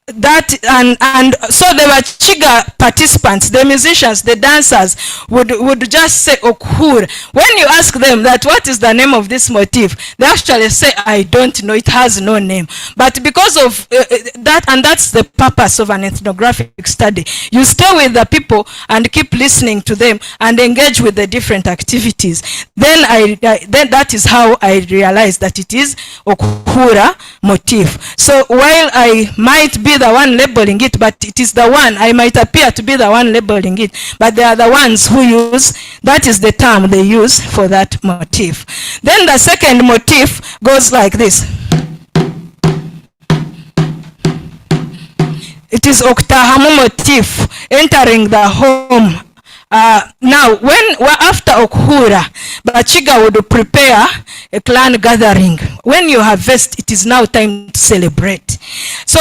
that and so the Bakiga participants, the musicians, the dancers would just say okuhura. When you ask them that what is the name of this motif, they actually say, I don't know, it has no name. But because of that, and that's the purpose of an ethnographic study, you stay with the people and keep listening to them and engage with the different activities. Then then that is how I realized that it is okuhura motif. So while I might be the one labeling it, but it is the one, I might appear to be the one labeling it, but they are the ones who use, that is the term they use for that motif. Then the second motif goes like this. It is Oktahamu motif, entering the home. Now, after okuhura, Bakiga would prepare a clan gathering. When you harvest, it is now time to celebrate. So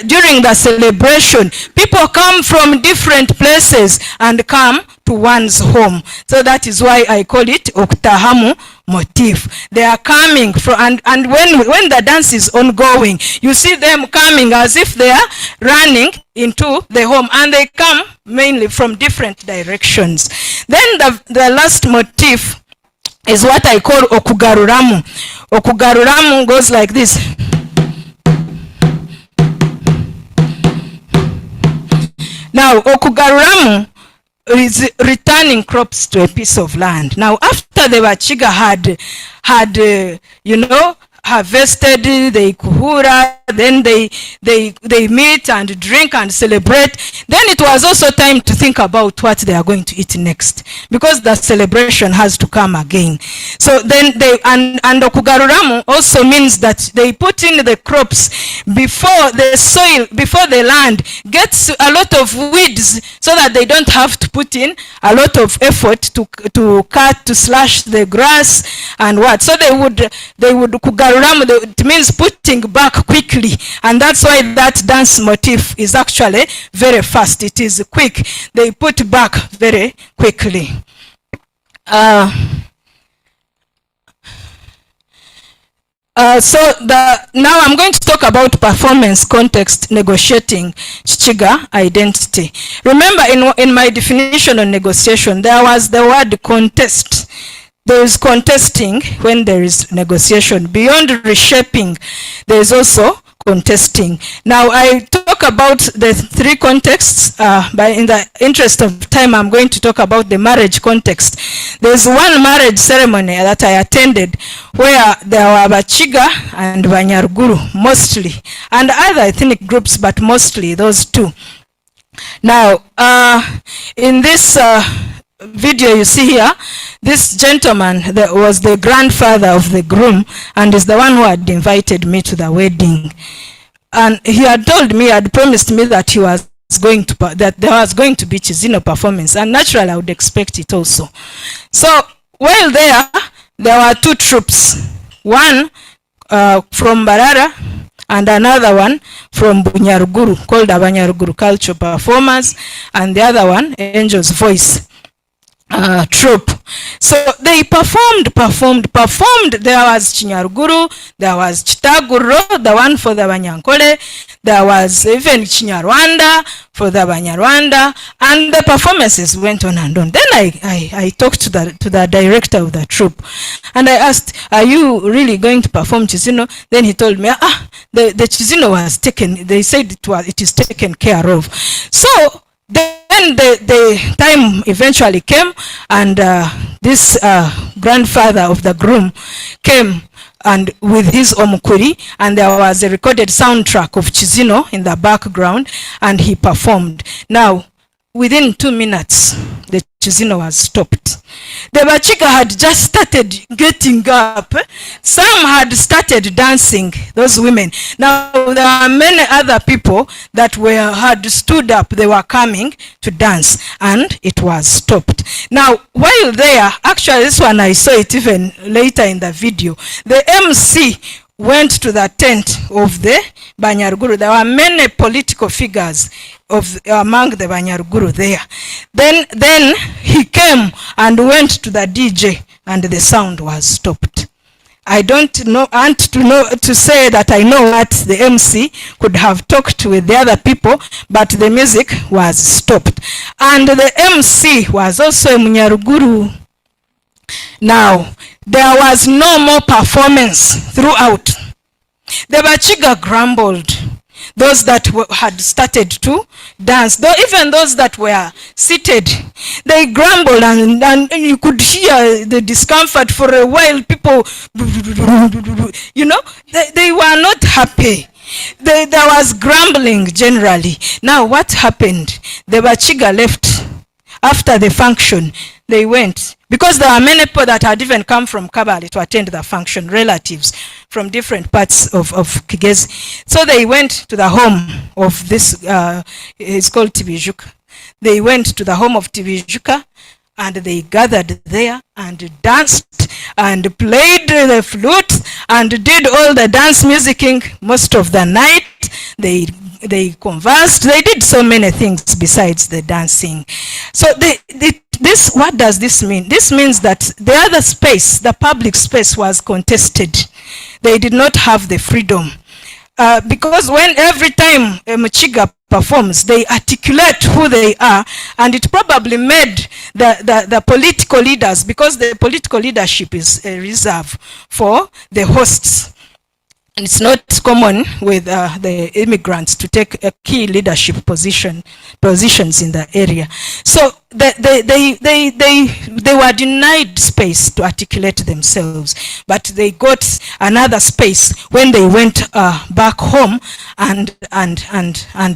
during the celebration, people come from different places and come to one's home. So that is why I call it Oktahamu motif. They are coming from, and when the dance is ongoing, you see them coming as if they are running into the home, and they come mainly from different directions. Then the last motif is what I call okugaruramu. Okugaruramu goes like this. Now, okugaruramu is returning crops to a piece of land. Now, after the Bakiga had harvested, they kuhura, then they meet and drink and celebrate. Then it was also time to think about what they are going to eat next, because the celebration has to come again. So then and okugaruramu also means that they put in the crops before the soil, before the land gets a lot of weeds, so that they don't have to put in a lot of effort to cut, to slash the grass and what. So they would kugaruramu, it means putting back quickly, and that's why that dance motif is actually very fast. It is quick. They put back very quickly. Now I'm going to talk about performance context negotiating Bakiga identity. Remember, in my definition on negotiation, there was the word contest. There is contesting when there is negotiation. Beyond reshaping, there is also contesting. Now, I talk about the three contexts, but in the interest of time, I'm going to talk about the marriage context. There's one marriage ceremony that I attended where there were Bakiga and Banyaruguru, mostly, and other ethnic groups, but mostly those two. Now, in this video you see here, this gentleman that was the grandfather of the groom and is the one who had invited me to the wedding, and he had told me, had promised me that he was going to, that there was going to be Kizino performance, and naturally I would expect it also. So while there were two troops, one from Barara and another one from Bunyaruguru, called the Banyaruguru Cultural Performers, and the other one, Angel's Voice troop. So they performed. There was Chinyaruguru, there was Chitaguro, the one for the Banyankole, there was even Chinyarwanda for the Banyarwanda, and the performances went on and on. Then I talked to the director of the troop, and I asked, are you really going to perform Kizino? Then he told me, the Kizino was taken, they said it is taken care of. So then the time eventually came, and this grandfather of the groom came and with his omukuri, and there was a recorded soundtrack of Kizino in the background, and he performed. Now, within 2 minutes, the Kizino was stopped. The Bakiga had just started getting up. Some had started dancing, those women. Now, there are many other people that had stood up. They were coming to dance, and it was stopped. Now, while there, actually, this one I saw it even later in the video. The MC went to the tent of the Banyaruguru. There were many political figures among the Banyaruguru there. Then he came and went to the DJ, and the sound was stopped. I don't know, and to say that I know what the MC could have talked with the other people, but the music was stopped. And the MC was also a Munyaruguru. Now, there was no more performance throughout. The Bakiga grumbled. Those that had started to dance, though even those that were seated, they grumbled, and you could hear the discomfort for a while. People, you know, they were not happy. There was grumbling generally. Now, what happened? The Bakiga left after the function. They went, because there are many people that had even come from Kabale to attend the function, relatives from different parts of Kigezi. So they went to the home of this, it's called Tibijuka. They went to the home of Tibijuka, and they gathered there and danced and played the flute and did all the dance musicking most of the night. They conversed. They did so many things besides the dancing. So this, what does this mean? This means that the other space, the public space, was contested. They did not have the freedom. Because when every time a Bakiga performs, they articulate who they are, and it probably made the political leaders, because the political leadership is a reserve for the hosts. And it's not common with the immigrants to take a key leadership positions in the area. So they were denied space to articulate themselves, but they got another space when they went back home and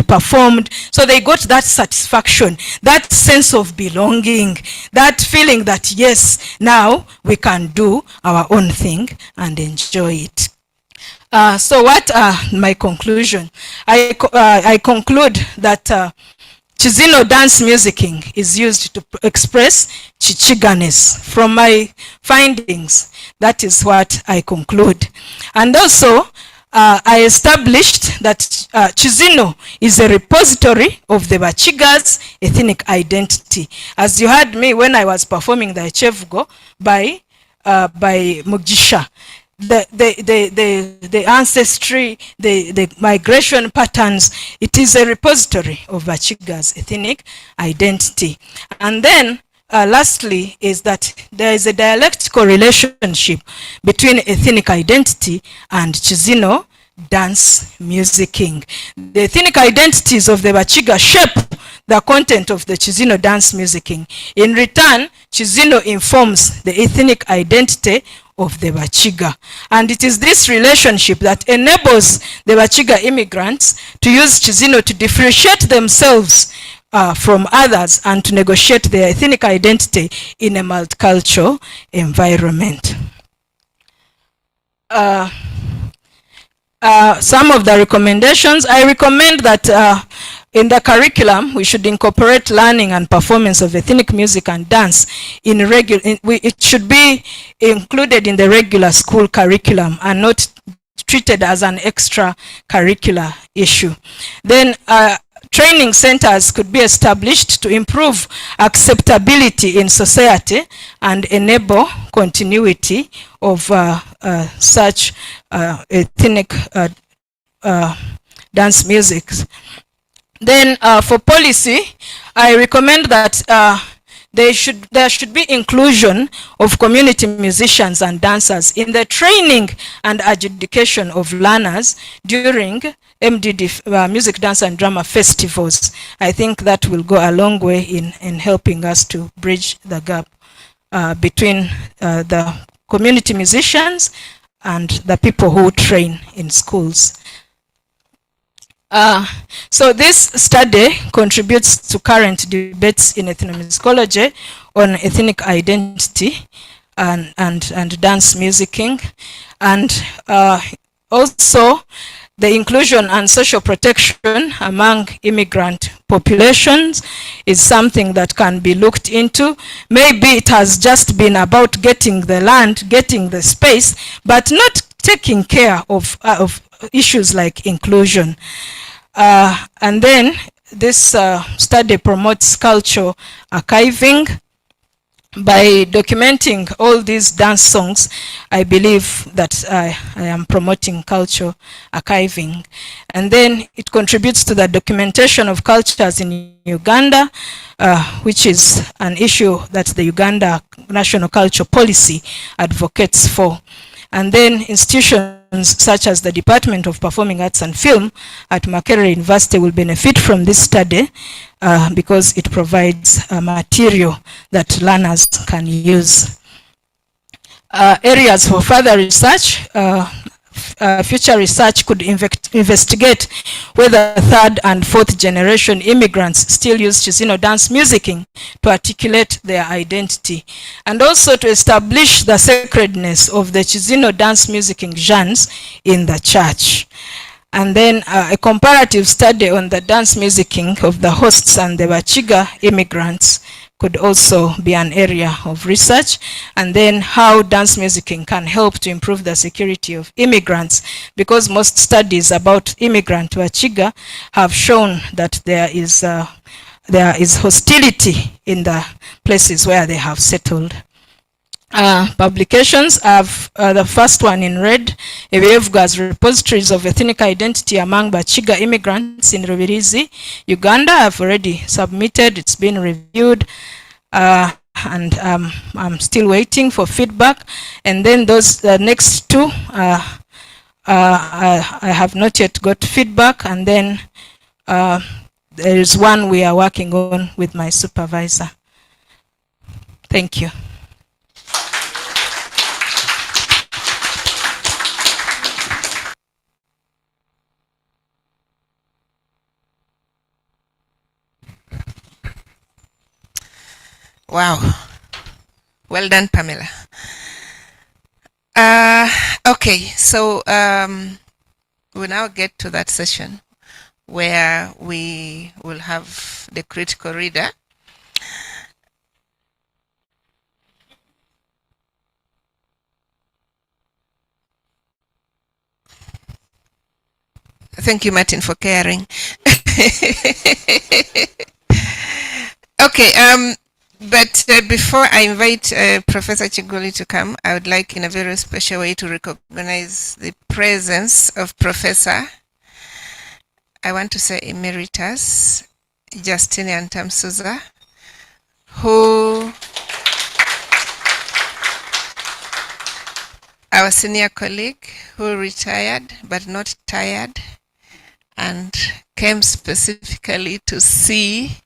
performed. So they got that satisfaction, that sense of belonging, that feeling that yes, now we can do our own thing and enjoy it. So what are my conclusion? I conclude that Kizino dance musicking is used to express Chichiganess. From my findings, that is what I conclude. And also, I established that Kizino is a repository of the Bakiga's ethnic identity. As you heard me when I was performing the Echevugo by Mugisha. The ancestry, the migration patterns, it is a repository of Bakiga's ethnic identity. And then lastly is that there is a dialectical relationship between ethnic identity and Kizino dance musicking. The ethnic identities of the Bakiga shape the content of the Kizino dance musicking. In return, Kizino informs the ethnic identity of the Bakiga. And it is this relationship that enables the Bakiga immigrants to use Kizino to differentiate themselves from others and to negotiate their ethnic identity in a multicultural environment. Some of the recommendations, I recommend that in the curriculum, we should incorporate learning and performance of ethnic music and dance it should be included in the regular school curriculum and not treated as an extra curricular issue. Then training centers could be established to improve acceptability in society and enable continuity of such ethnic dance music. Then for policy, I recommend that there should be inclusion of community musicians and dancers in the training and adjudication of learners during MDD music, dance and drama festivals. I think that will go a long way in helping us to bridge the gap between the community musicians and the people who train in schools. So this study contributes to current debates in ethnomusicology on ethnic identity and dance musicking, and also the inclusion and social protection among immigrant populations is something that can be looked into. Maybe it has just been about getting the land, getting the space, but not taking care of issues like inclusion. And then this study promotes cultural archiving. By documenting all these dance songs, I believe that I am promoting cultural archiving. And then it contributes to the documentation of cultures in Uganda, which is an issue that the Uganda National Culture Policy advocates for. And then institutions such as the Department of Performing Arts and Film at Makerere University will benefit from this study because it provides material that learners can use. Areas for further research, future research could investigate whether third and fourth generation immigrants still use Kizino dance musicking to articulate their identity, and also to establish the sacredness of the Kizino dance musicking genres in the church. And then a comparative study on the dance musicking of the hosts and the Bakiga immigrants could also be an area of research, and then how dance musicking can help to improve the security of immigrants, because most studies about immigrant Bakiga have shown that there is hostility in the places where they have settled. Publications have the first one in red, Ebyevugwa's Repositories of Ethnic Identity Among Bakiga Immigrants in Rubirizi, Uganda. I've already submitted, it's been reviewed, and I'm still waiting for feedback. And then those next two, I have not yet got feedback, and then there is one we are working on with my supervisor. Thank you. Wow. Well done, Pamela. Okay, so we'll now get to that session where we will have the critical reader. Thank you, Martin, for caring. Okay, but before I invite Professor Kiguli to come, I would like in a very special way to recognize the presence of Professor, I want to say Emeritus, Nannyonga-Tamusuza, who, our senior colleague who retired but not tired and came specifically to see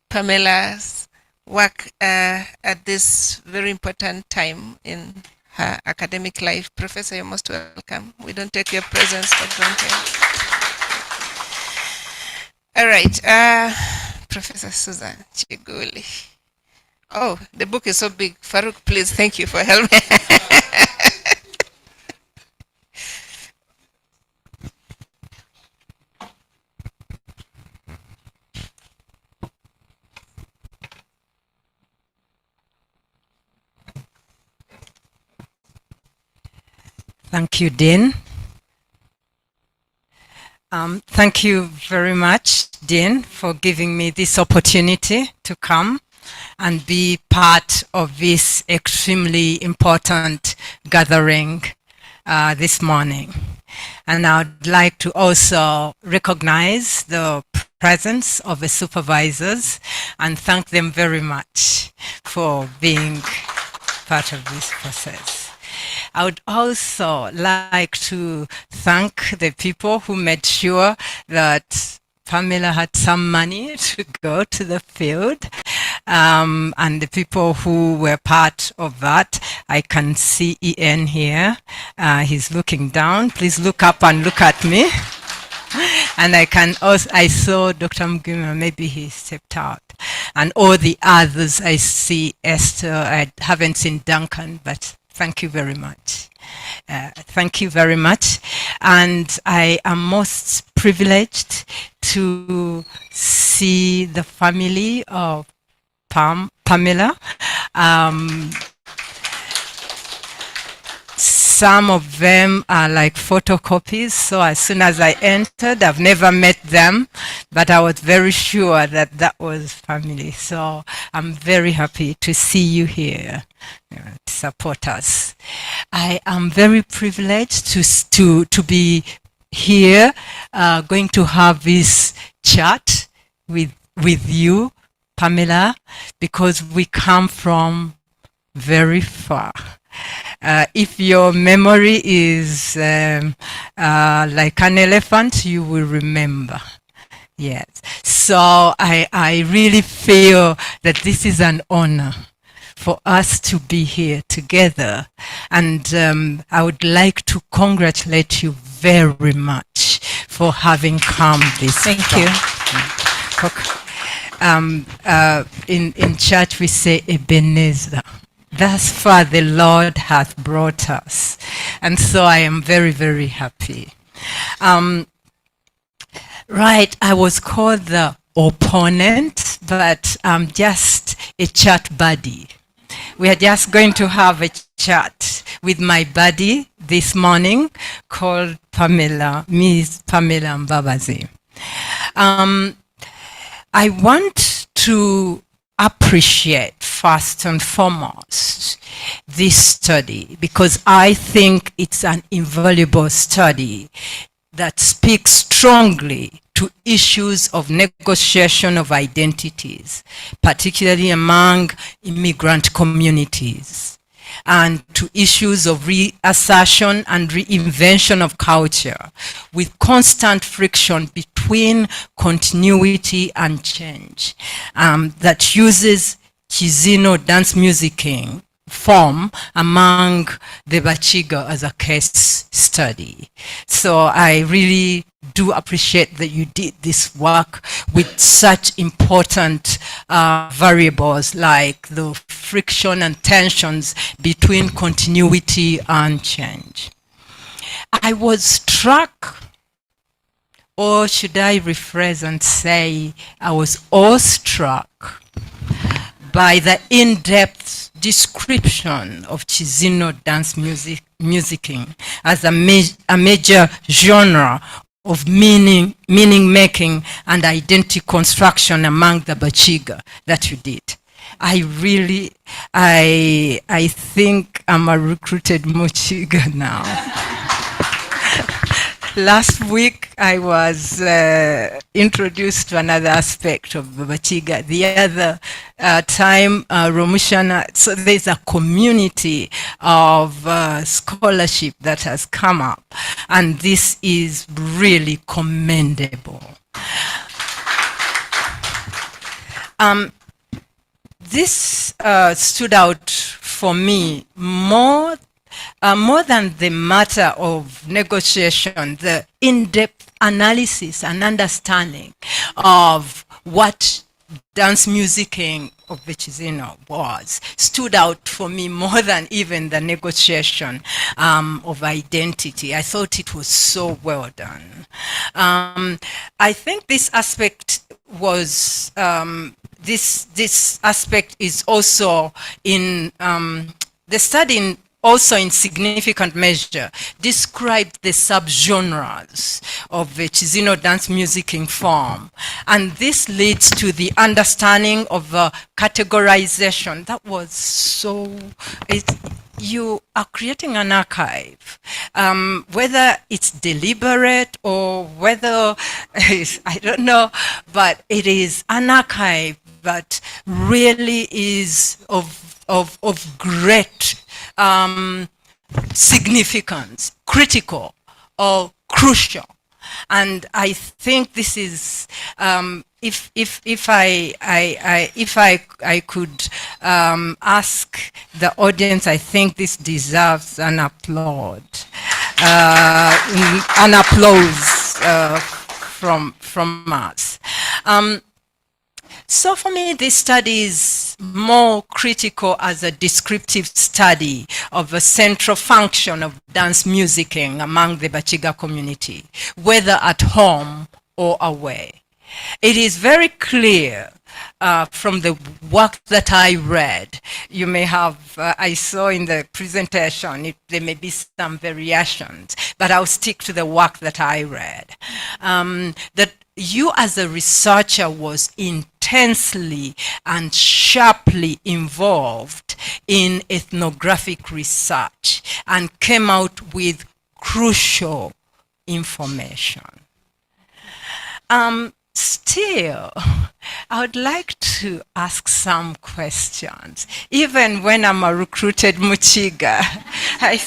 Pamela's work at this very important time in her academic life. Professor, you're most welcome. We don't take your presence for granted. All right, Professor Susan Kiguli. Oh, the book is so big. Farouk, please, thank you for helping. Thank you, Dean. Thank you very much, Dean, for giving me this opportunity to come and be part of this extremely important gathering this morning. And I would like to also recognize the presence of the supervisors and thank them very much for being part of this process. I would also like to thank the people who made sure that Pamela had some money to go to the field, and the people who were part of that. I can see Ian here. He's looking down. Please look up and look at me. And I saw Dr. Mugima, maybe he stepped out. And all the others, I see Esther, I haven't seen Duncan, but thank you very much. Thank you very much. And I am most privileged to see the family of Pamela. Some of them are like photocopies, so as soon as I entered, I've never met them, but I was very sure that that was family. So I'm very happy to see you here, to support us. I am very privileged to be here, going to have this chat with you, Pamela, because we come from very far. If your memory is like an elephant, you will remember. Yes. So I really feel that this is an honor for us to be here together. And I would like to congratulate you very much for having come this far. Thank you. In church we say Ebenezer. Thus far the Lord hath brought us. And so I am very, very happy. Right, I was called the opponent, but I'm just a chat buddy. We are just going to have a chat with my buddy this morning called Pamela, Ms. Pamela Mbabazi. I want to appreciate first and foremost this study because I think it's an invaluable study that speaks strongly to issues of negotiation of identities, particularly among immigrant communities, and to issues of reassertion and reinvention of culture with constant friction between continuity and change, that uses Kizino dance-musicking form among the Bakiga as a case study. So I really do appreciate that you did this work with such important variables like the friction and tensions between continuity and change. I was struck, or should I rephrase and say I was awestruck by the in-depth description of Kizino dance-musicking as a major genre of meaning-making and identity construction among the Bakiga that you did. I think I'm a recruited Mochiga now. Last week, I was introduced to another aspect of Bakiga. The other time, Romushana, so there's a community of scholarship that has come up, and this is really commendable. This stood out for me more than the matter of negotiation, the in-depth analysis and understanding of what dance-musicking of the Kizino was stood out for me more than even the negotiation of identity. I thought it was so well done. I think this aspect was, this aspect is also in the study also in significant measure described the subgenres of the Kizino dance-musicking form. And this leads to the understanding of categorization. That was so, you are creating an archive, whether it's deliberate or whether, I don't know, but it is an archive that really is of great significance, critical or crucial. And I think this is, if I could ask the audience, I think this deserves an applause from us. So for me, this study is more critical as a descriptive study of a central function of dance musicking among the Bakiga community, whether at home or away. It is very clear from the work that I read. You may have, I saw in the presentation, there may be some variations, but I'll stick to the work that I read. That you as a researcher was intensely and sharply involved in ethnographic research and came out with crucial information. Still, I would like to ask some questions. Even when I'm a recruited Muchiga, I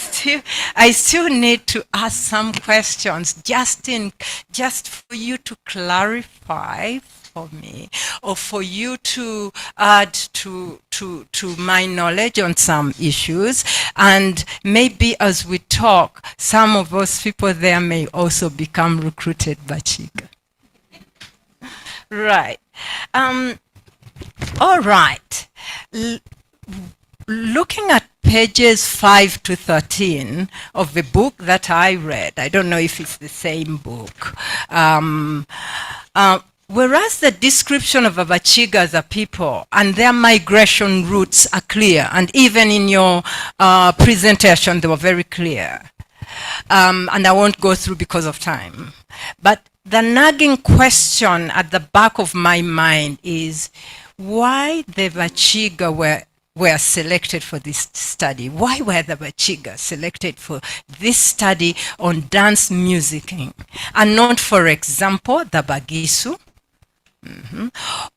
still need to ask some questions just for you to clarify for me, or for you to add to my knowledge on some issues. And maybe as we talk, some of those people there may also become recruited Bakiga. Right. All right. Looking at pages 5 to 13 of the book that I read, I don't know if it's the same book, whereas the description of Bakiga as a people and their migration routes are clear, and even in your presentation they were very clear, and I won't go through because of time. But the nagging question at the back of my mind is why the Bakiga were selected for this study. Why were the Bakiga selected for this study on dance musicking, and not, for example, the Bagisu,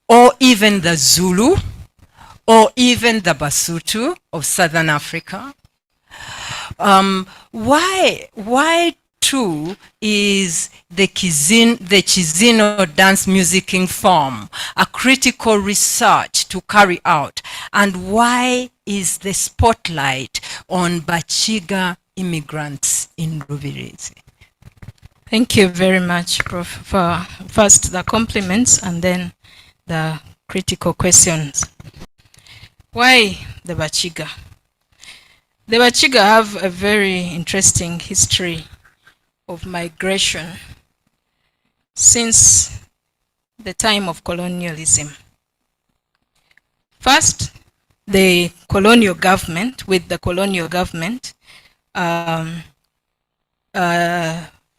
or even the Zulu, or even the Basutu of Southern Africa? Why too is the Kizino dance musicking form a critical research to carry out, and why is the spotlight on Bakiga immigrants in Rubirizi? Thank you very much, Prof, for first the compliments and then the critical questions. Why the Bakiga? The Bakiga have a very interesting history of migration since the time of colonialism. First, the colonial government,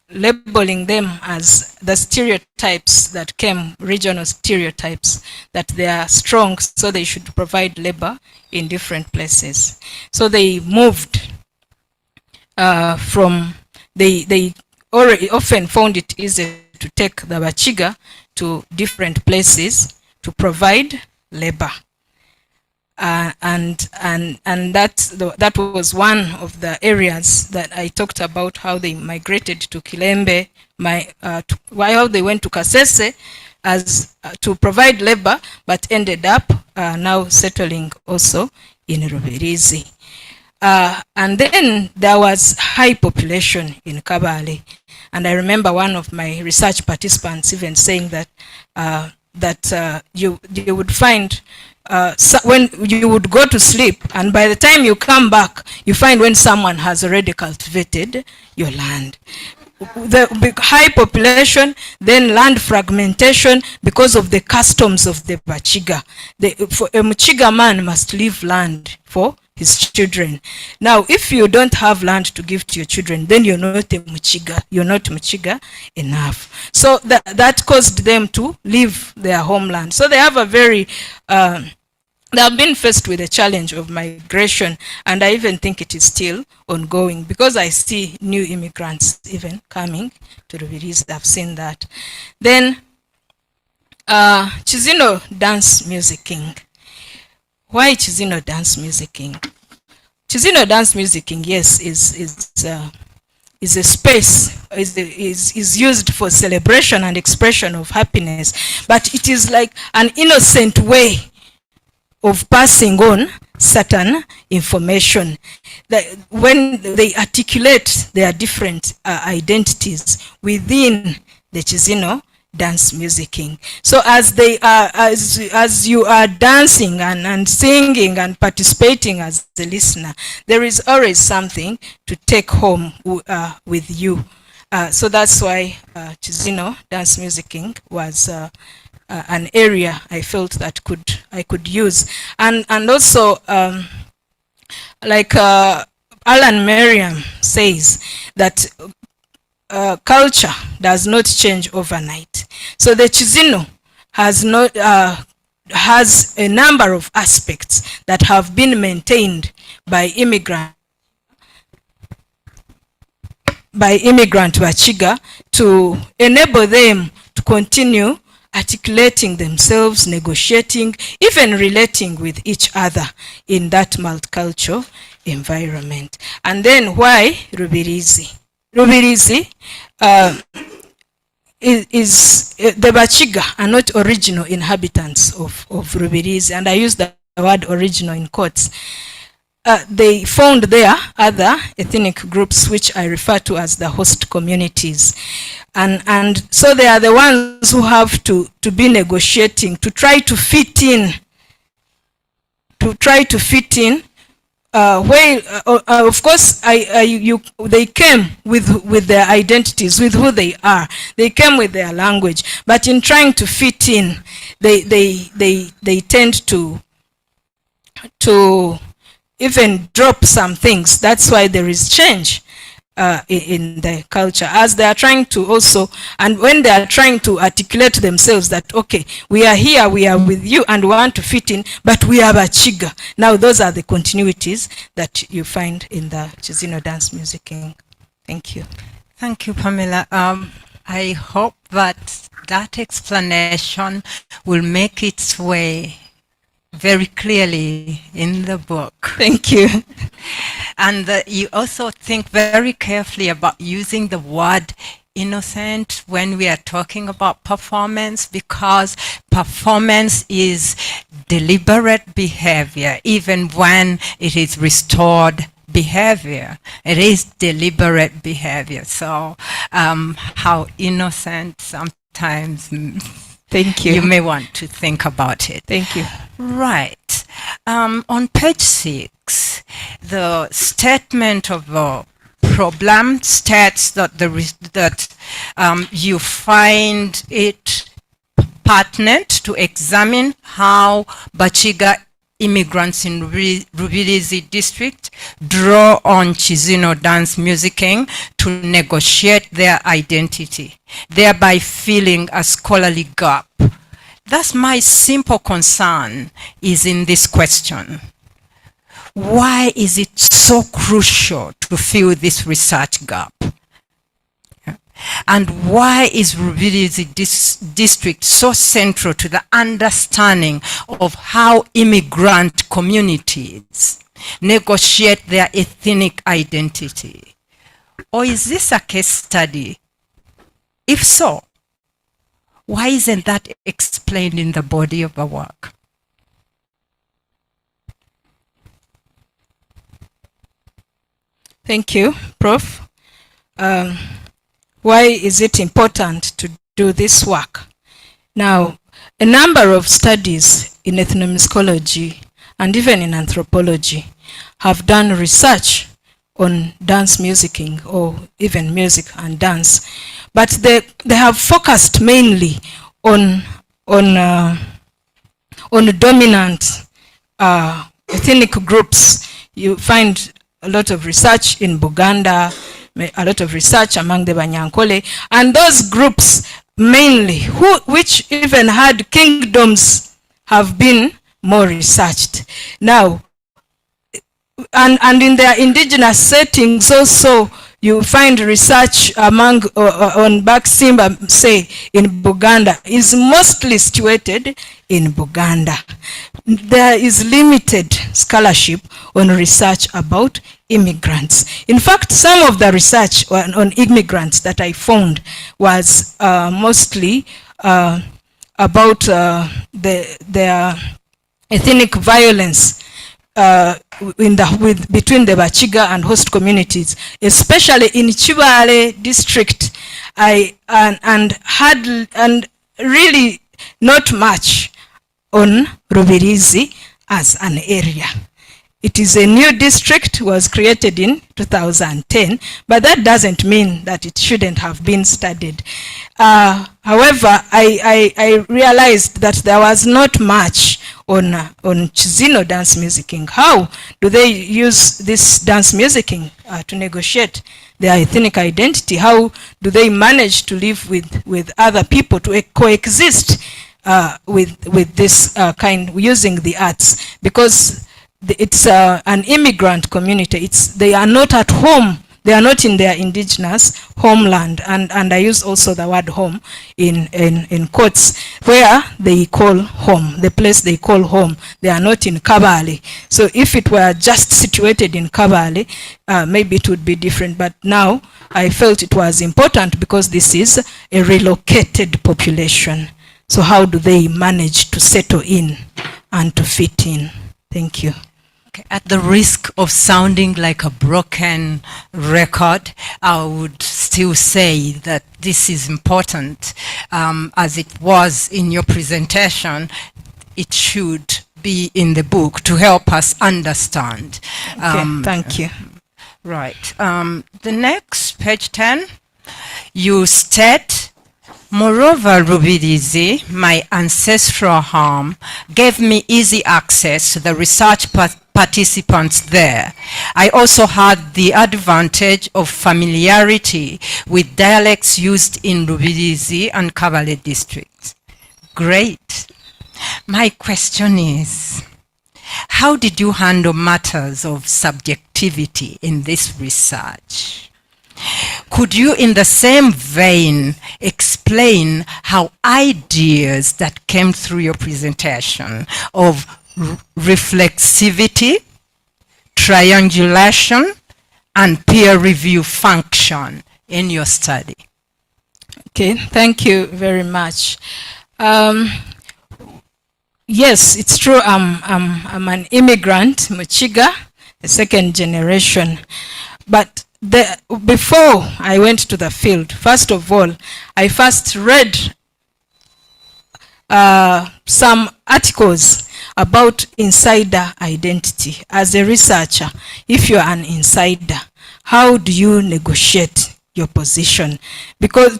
labeling them as the stereotypes that came, regional stereotypes, that they are strong, so they should provide labor in different places. So they moved they already often found it easy to take the Bakiga to different places to provide labor. And that was one of the areas that I talked about, how they migrated to Kilembe, how they went to Kasese as to provide labor, but ended up now settling also in Rubirizi. And then there was high population in Kabale, and I remember one of my research participants even saying that you would find when you would go to sleep, and by the time you come back, you find when someone has already cultivated your land. The big high population, then land fragmentation because of the customs of the Bakiga. For a Muchiga man must leave land for his children. Now, if you don't have land to give to your children, then you're not a Muchiga. You're not Muchiga enough. So that caused them to leave their homeland. So they have a very they have been faced with the challenge of migration, and I even think it is still ongoing because I see new immigrants even coming to Rubirizi. I've seen that. Then Kizino Dance-Musicking. Why Kizino Dance-Musicking? Kizino Dance-Musicking, yes, is a space, is used for celebration and expression of happiness, but it is like an innocent way of passing on certain information. That when they articulate their different identities within the Kizino dance-musicking. So as they are, as you are dancing and singing and participating as the listener, there is always something to take home with you. So that's why Kizino dance-musicking was an area I felt that I could use, and also like Alan Merriam says that culture does not change overnight. So the Kizino has a number of aspects that have been maintained by immigrant Bakiga to enable them to continue articulating themselves, negotiating, even relating with each other in that multicultural environment. And then why Rubirizi? Rubirizi is the Bakiga are not original inhabitants of Rubirizi, and I use the word original in quotes. They found there other ethnic groups which I refer to as the host communities. And so they are the ones who have to be negotiating, to try to fit in, of course, they came with their identities, with who they are. They came with their language, but in trying to fit in, they tend to even drop some things. That's why there is change in the culture, as they are trying to also, and when they are trying to articulate themselves that, okay, we are here, we are with you, and we want to fit in, but we are Bakiga. Now those are the continuities that you find in the Kizino dance-musicking. Thank you. Thank you, Pamela. I hope that explanation will make its way very clearly in the book. Thank you. And you also think very carefully about using the word innocent when we are talking about performance, because performance is deliberate behavior, even when it is restored behavior. It is deliberate behavior. So how innocent sometimes. Thank you. You may want to think about it. Thank you. Right. On page 6, the statement of the problem states that you find it pertinent to examine how Bakiga immigrants in Rubirizi district draw on Kizino dance-musicking to negotiate their identity, thereby filling a scholarly gap. That's my simple concern is in this question. Why is it so crucial to fill this research gap? And why is Rubirizi district so central to the understanding of how immigrant communities negotiate their ethnic identity? Or is this a case study? If so, why isn't that explained in the body of the work? Thank you, Prof. Why is it important to do this work? Now, a number of studies in ethnomusicology and even in anthropology have done research on dance-musicking or even music and dance, but they have focused mainly on dominant ethnic groups. You find a lot of research in Buganda, a lot of research among the Banyankole, and those groups mainly, which even had kingdoms, have been more researched. Now, and in their indigenous settings also, you find research among on Baksimba, say in Buganda, is mostly situated in Buganda. There is limited scholarship on research about immigrants. In fact, some of the research on immigrants that I found was mostly about their ethnic violence between the Bakiga and host communities, especially in Chibale district, and really not much on Rubirizi as an area. It is a new district, was created in 2010, but that doesn't mean that it shouldn't have been studied. However, I realized that there was not much on Kizino dance-musicking. How do they use this dance-musicking to negotiate their ethnic identity? How do they manage to live with other people, to coexist with this kind, using the arts? Because it's an immigrant community. They are not at home. They are not in their indigenous homeland. And I use also the word home in quotes, where they call home, the place they call home. They are not in Kabale. So if it were just situated in Kabale, maybe it would be different. But now I felt it was important because this is a relocated population. So how do they manage to settle in and to fit in? Thank you. At the risk of sounding like a broken record, I would still say that this is important. As it was in your presentation, it should be in the book to help us understand. Okay, thank you. Right. The next, page 10, you state, moreover, Rubirizi, my ancestral home, gave me easy access to the research participants there. I also had the advantage of familiarity with dialects used in Rubirizi and Kabale districts. Great. My question is, how did you handle matters of subjectivity in this research? Could you, in the same vein, explain how ideas that came through your presentation of reflexivity, triangulation, and peer review function in your study? Okay, thank you very much. Yes, it's true. I'm an immigrant, Bakiga, the second generation. But before I went to the field, first of all, I first read some articles about insider identity. As a researcher, if you're an insider, how do you negotiate your position? Because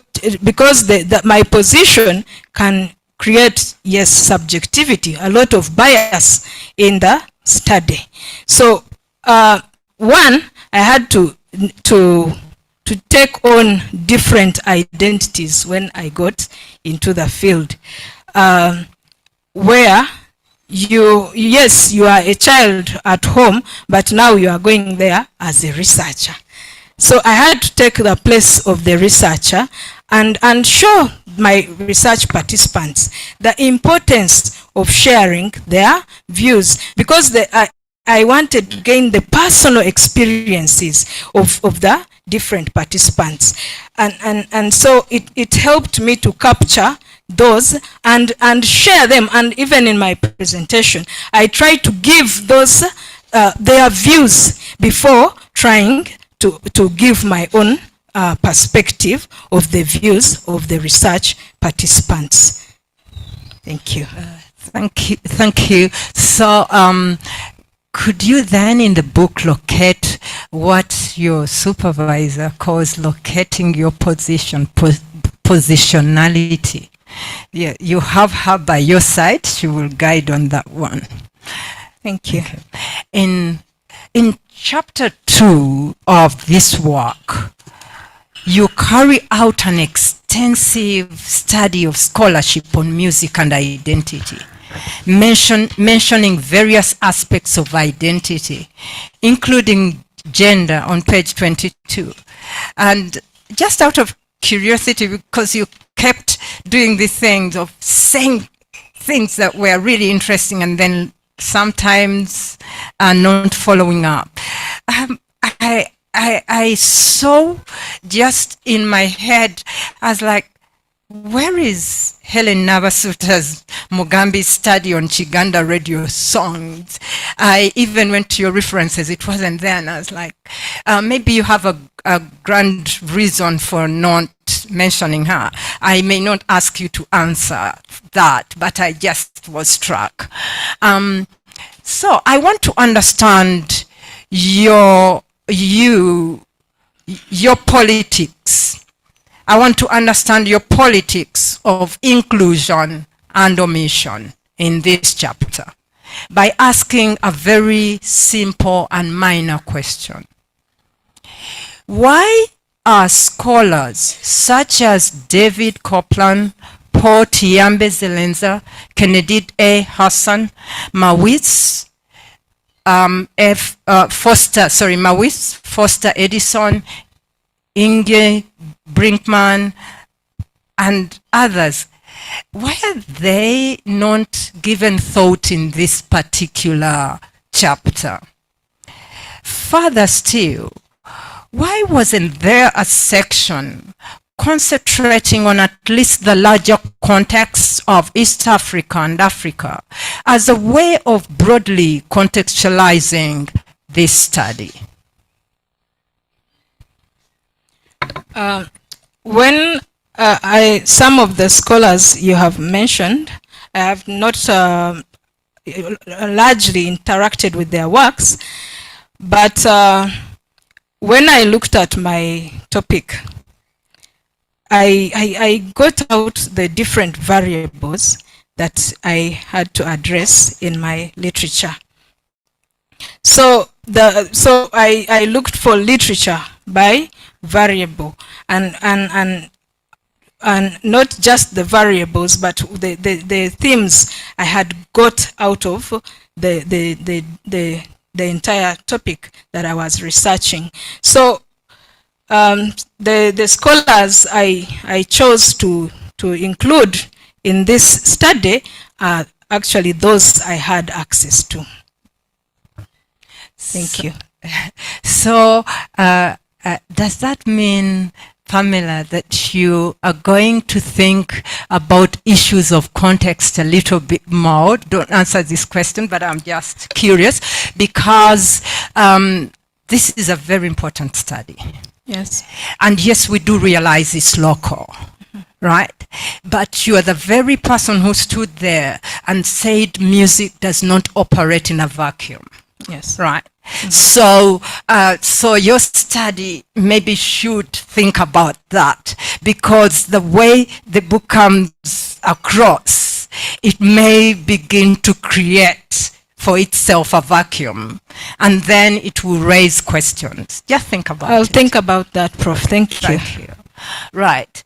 my position can create, yes, subjectivity, a lot of bias in the study. So one, I had to take on different identities when I got into the field, where you are a child at home, but now you are going there as a researcher. So I had to take the place of the researcher and show my research participants the importance of sharing their views, because I wanted to gain the personal experiences of the different participants. And so it helped me to capture those and share them. And even in my presentation, I try to give those their views before trying to give my own perspective of the views of the research participants. Thank you. Thank you. So could you then in the book locate what your supervisor calls locating your positionality? Yeah, you have her by your side. She will guide on that one. Thank you. Okay. In chapter 2 of this work, you carry out an extensive study of scholarship on music and identity, mentioning various aspects of identity, including gender on page 22. And just out of curiosity, because you kept doing these things of saying things that were really interesting and then sometimes not following up. I saw just in my head, I was like, where is Helen Nabasuta's Mugambi study on Chiganda radio songs? I even went to your references, it wasn't there, and I was like, maybe you have a grand reason for not mentioning her. I may not ask you to answer that, but I just was struck. So I want to understand your politics. I want to understand your politics of inclusion and omission in this chapter by asking a very simple and minor question. Why are scholars such as David Copeland, Paul Tiambe Zelenza, Kennedy A. Hassan, Mawis, Foster Edison, Inge Brinkman, and others, why are they not given thought in this particular chapter? Further still, why wasn't there a section concentrating on at least the larger context of East Africa and Africa as a way of broadly contextualizing this study? When some of the scholars you have mentioned, I have not largely interacted with their works, but when I looked at my topic, I got out the different variables that I had to address in my literature. So I looked for literature by variable and not just the variables, but the themes I had got out of the entire topic that I was researching. So the scholars I chose to include in this study are actually those I had access to. Thank you. So does that mean, Pamela, that you are going to think about issues of context a little bit more? Don't answer this question, but I'm just curious, because this is a very important study. Yes. And yes, we do realize it's local, right? But you are the very person who stood there and said music does not operate in a vacuum. Yes. Right. So your study maybe should think about that, because the way the book comes across, it may begin to create for itself a vacuum, and then it will raise questions. Just think about it. I'll think about that, Prof. Thank you. Thank you. Right.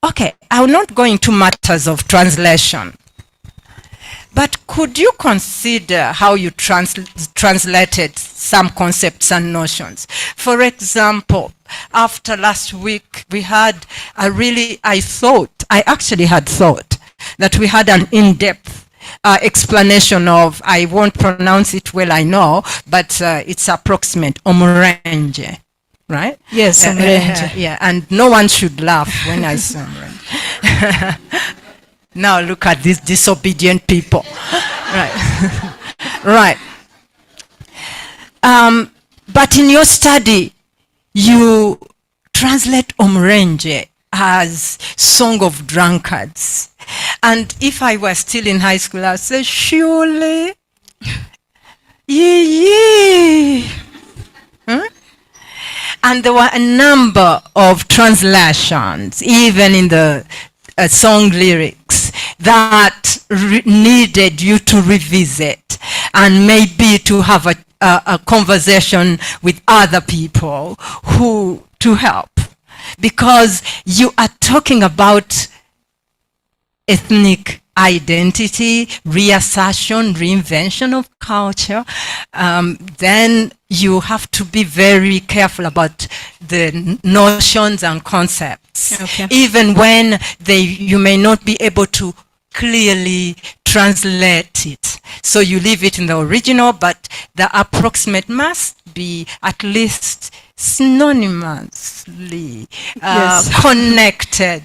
Okay, I'm not going to matters of translation, but could you consider how you translated some concepts and notions? For example, after last week, we had I actually had thought that we had an in-depth explanation of, I won't pronounce it well, I know, but it's approximate, Omurenje, right? Yes, Omurenje. Yeah, and no one should laugh when I say Omurenje. Now look at these disobedient people. Right. Right. But in your study, you translate Omurenje as Song of Drunkards. And if I were still in high school, I'd say, surely, yee. Huh? And there were a number of translations, even in the song lyrics, that needed you to revisit and maybe to have a conversation with other people to help. Because you are talking about ethnic identity, reassertion, reinvention of culture, then you have to be very careful about the notions and concepts. Okay. Even when you may not be able to clearly translate it. So you leave it in the original, but the approximate be at least synonymously Yes. connected.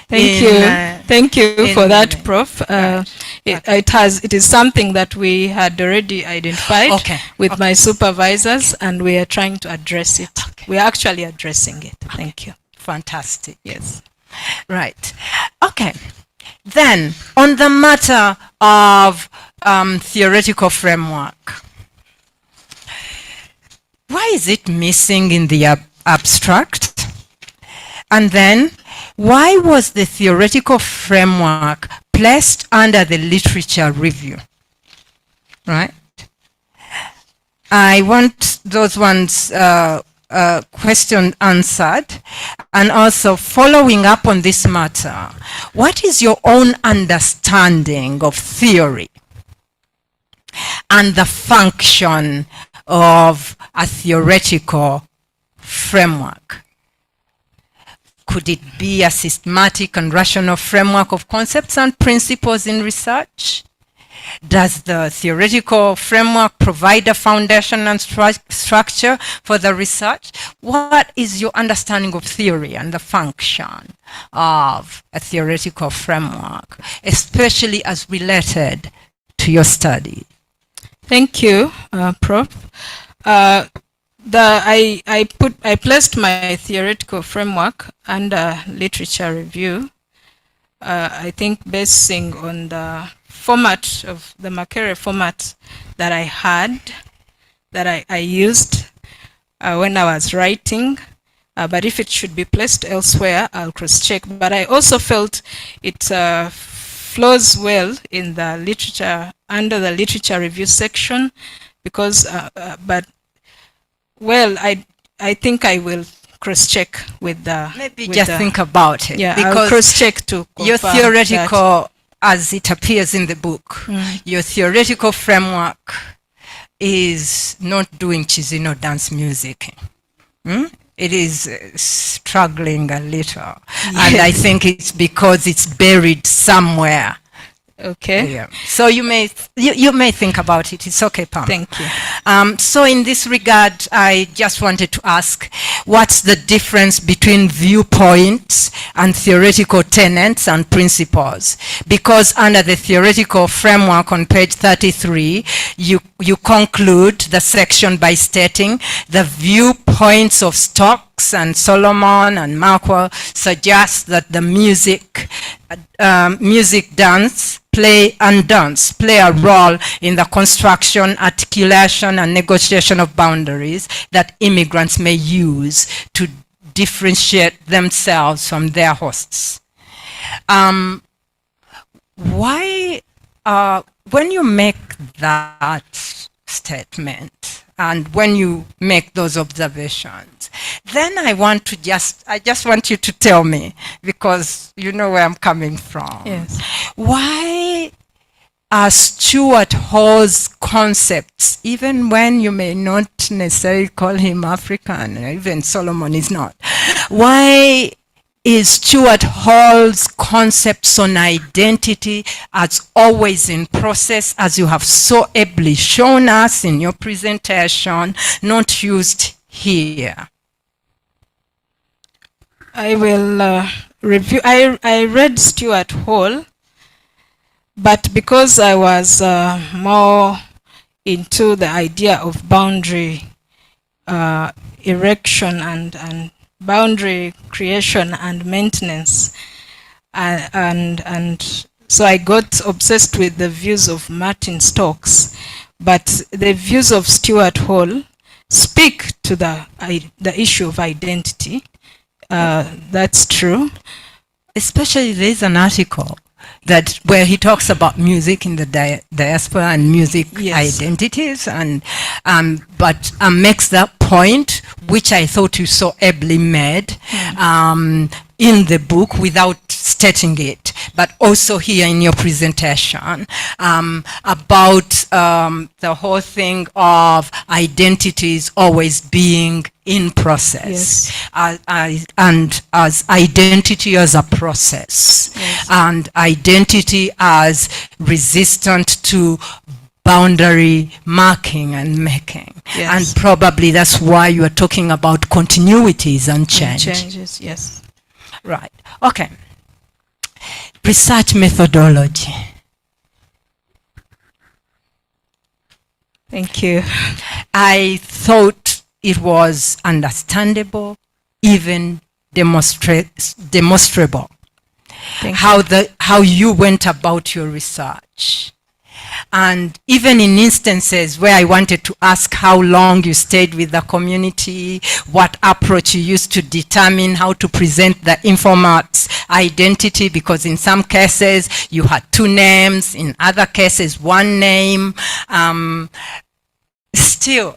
Thank you for that, Prof. Right. It is something that we had already identified with my supervisors, and we are trying to address it. We are actually addressing it. Thank you. Fantastic. Yes. Right. Okay. Then, on the matter of theoretical framework, why is it missing in the abstract? And then, why was the theoretical framework placed under the literature review? Right? I want those ones question answered. And also, following up on this matter, what is your own understanding of theory and the function of a theoretical framework? Could it be a systematic and rational framework of concepts and principles in research? Does the theoretical framework provide a foundation and structure for the research? What is your understanding of theory and the function of a theoretical framework, especially as related to your study? Thank you, Prof. I placed my theoretical framework under literature review. I think basing on the format of the Nakimera format that I had, that I used when I was writing. But if it should be placed elsewhere, I'll cross-check. But I also felt it flows well in the literature, under the literature review section, because, well, I think I will cross-check with the... Maybe just think about it. Yeah, because I'll cross-check to confirm your theoretical, that. as it appears in the book, your theoretical framework is not doing Kizino dance music. It is struggling a little. Yes. And I think it's because it's buried somewhere. Okay. Yeah. So you may think about it. It's okay, Pam. Thank you. So in this regard, I just wanted to ask, what's the difference between viewpoints and theoretical tenets and principles? Because under the theoretical framework on page 33, you conclude the section by stating the viewpoints of Stokes and Solomon and Markwell suggest that the music, dance, play a role in the construction, articulation, and negotiation of boundaries that immigrants may use to differentiate themselves from their hosts. Why, when you make that statement and when you make those observations, then I just want you to tell me, because you know where I'm coming from. Yes. Why are Stuart Hall's concepts, even when you may not necessarily call him African, even Solomon is not, why is Stuart Hall's concepts on identity as always in process, as you have so ably shown us in your presentation, not used here? I will review. I read Stuart Hall, but because I was more into the idea of boundary erection and boundary creation and maintenance, and so I got obsessed with the views of Martin Stokes, but the views of Stuart Hall speak to the issue of identity. That's true. Especially there's an article where he talks about music in the diaspora and music identities, and but makes that point, which I thought you so ably made in the book without stating it, but also here in your presentation, about the whole thing of identities always being in process, and as identity as a process, and identity as resistant to boundary marking and making. Yes. And probably that's why you are talking about continuities and change. Changes, yes. Right. Okay. Research methodology. Thank you. I thought it was understandable, even demonstrable. How you went about your research. And even in instances where I wanted to ask how long you stayed with the community, what approach you used to determine how to present the informat's identity, because in some cases you had 2 names, in other cases 1 name. Still,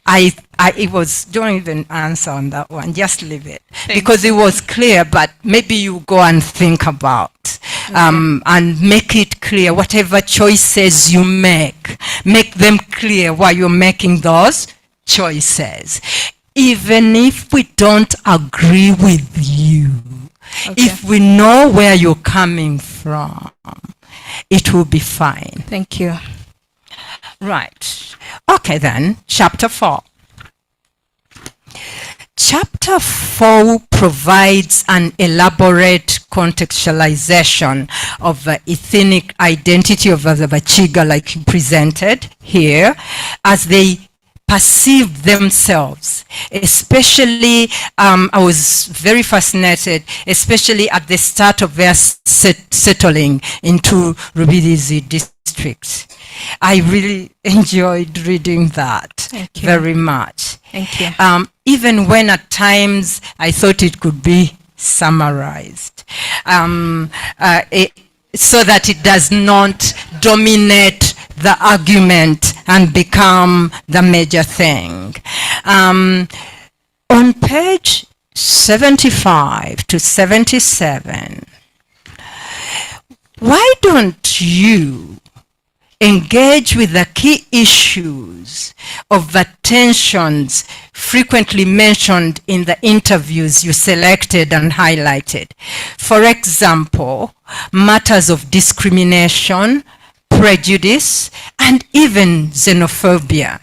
it was, don't even answer on that one, just leave it. Because it was clear, but maybe you go and think about and make it clear. Whatever choices you make them clear why you're making those choices. Even if we don't agree with you, if we know where you're coming from, it will be fine. Thank you. Right. Okay then, chapter 4. Chapter 4 provides an elaborate contextualization of the ethnic identity of the Bakiga, like you presented here, as they perceive themselves. Especially, I was very fascinated, especially at the start of their settling into Rubirizi district. I really enjoyed reading that very much. Thank you. Even when at times I thought it could be summarized, so that it does not dominate the argument and become the major thing. On page 75 to 77, why don't you engage with the key issues of the tensions frequently mentioned in the interviews you selected and highlighted? For example, matters of discrimination, prejudice, and even xenophobia.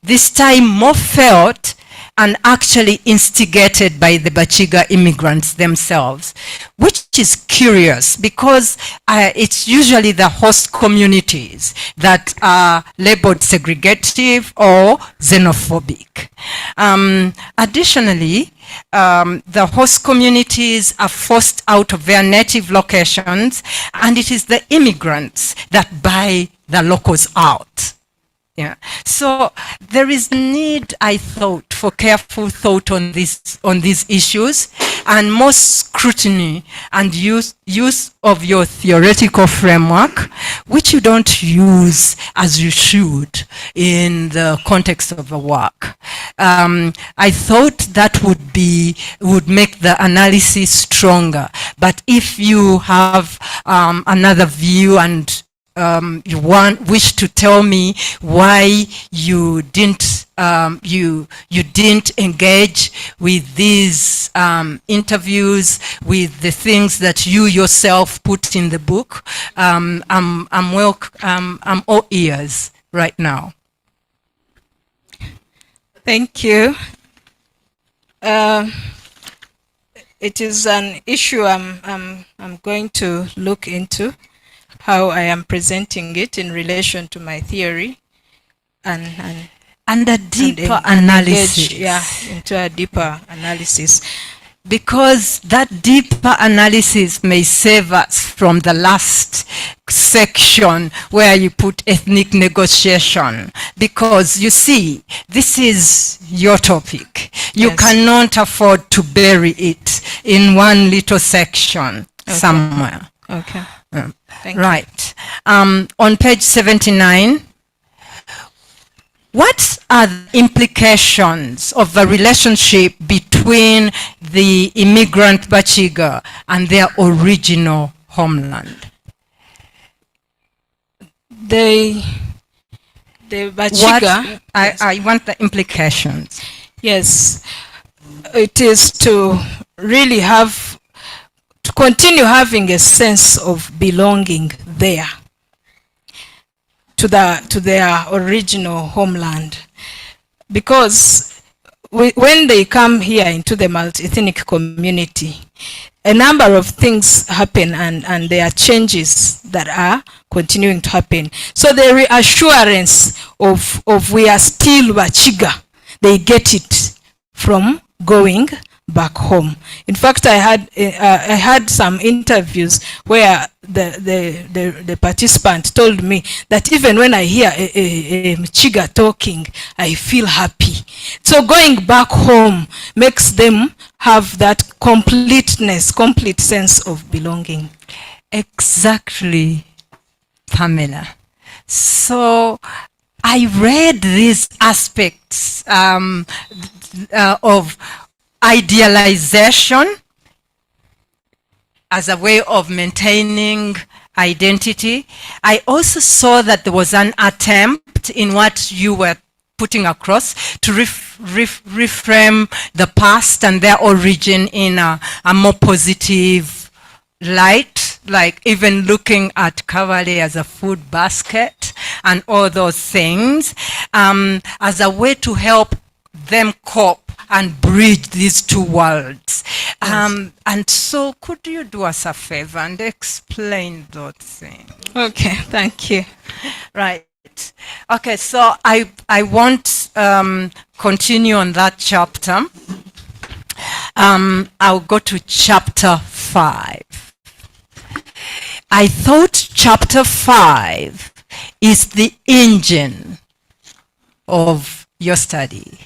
This time more felt and actually instigated by the Bakiga immigrants themselves, which is curious because it's usually the host communities that are labeled segregative or xenophobic. Additionally, the host communities are forced out of their native locations, and it is the immigrants that buy the locals out. Yeah. So there is need, I thought, for careful thought on these issues, and more scrutiny and use of your theoretical framework, which you don't use as you should in the context of the work. I thought that would make the analysis stronger. But if you have another view and you wish to tell me why you didn't engage with these interviews, with the things that you yourself put in the book, I'm all ears right now. Thank you. It is an issue I'm going to look into, how I am presenting it in relation to my theory, and a deeper analysis. Into a deeper analysis. Because that deeper analysis may save us from the last section where you put ethnic negotiation. Because you see, this is your topic. You cannot afford to bury it in one little section somewhere. Okay. Thank right. On page 79, what are the implications of the relationship between the immigrant Bakiga and their original homeland? The Bakiga... I want the implications. Yes. It is to really continue having a sense of belonging there. to their original homeland, because when they come here into the multi-ethnic community, a number of things happen, and there are changes that are continuing to happen. So the reassurance of we are still Bakiga, they get it from going back home. In fact, I had some interviews where the participant told me that even when I hear a Chiga talking, I feel happy. So going back home makes them have that complete sense of belonging. Exactly, Pamela. So I read these aspects of idealization as a way of maintaining identity. I also saw that there was an attempt in what you were putting across to reframe the past and their origin in a more positive light, like even looking at Kavale as a food basket and all those things, as a way to help them cope and bridge these two worlds. Yes. And so could you do us a favor and explain those things? Okay, thank you. Right. Okay, so I won't continue on that chapter. I'll go to chapter 5. I thought chapter 5 is the engine of your study.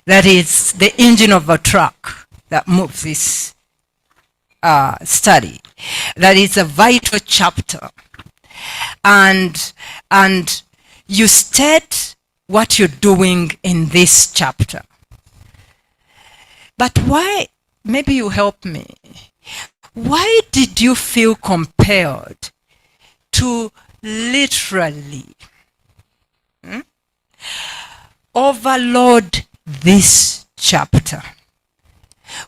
That is the engine of a truck that moves this study. That is a vital chapter. And you state what you're doing in this chapter. But why, maybe you help me, why did you feel compelled to literally overload this chapter?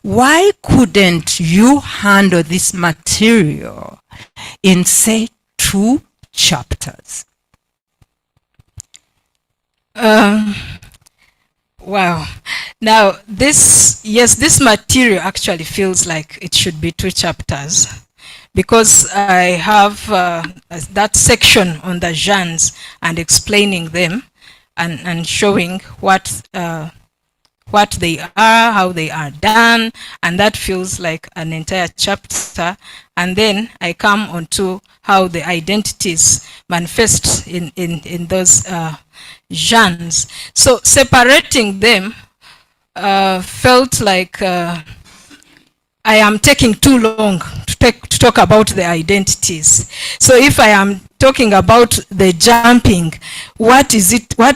Why couldn't you handle this material in, say, 2 chapters? Wow. Now, this material actually feels like it should be 2 chapters, because I have that section on the genres and explaining them and showing what they are, how they are done, and that feels like an entire chapter. And then I come on to how the identities manifest in those genres. So separating them felt like I am taking too long to talk about the identities. So if I am talking about the jumping, what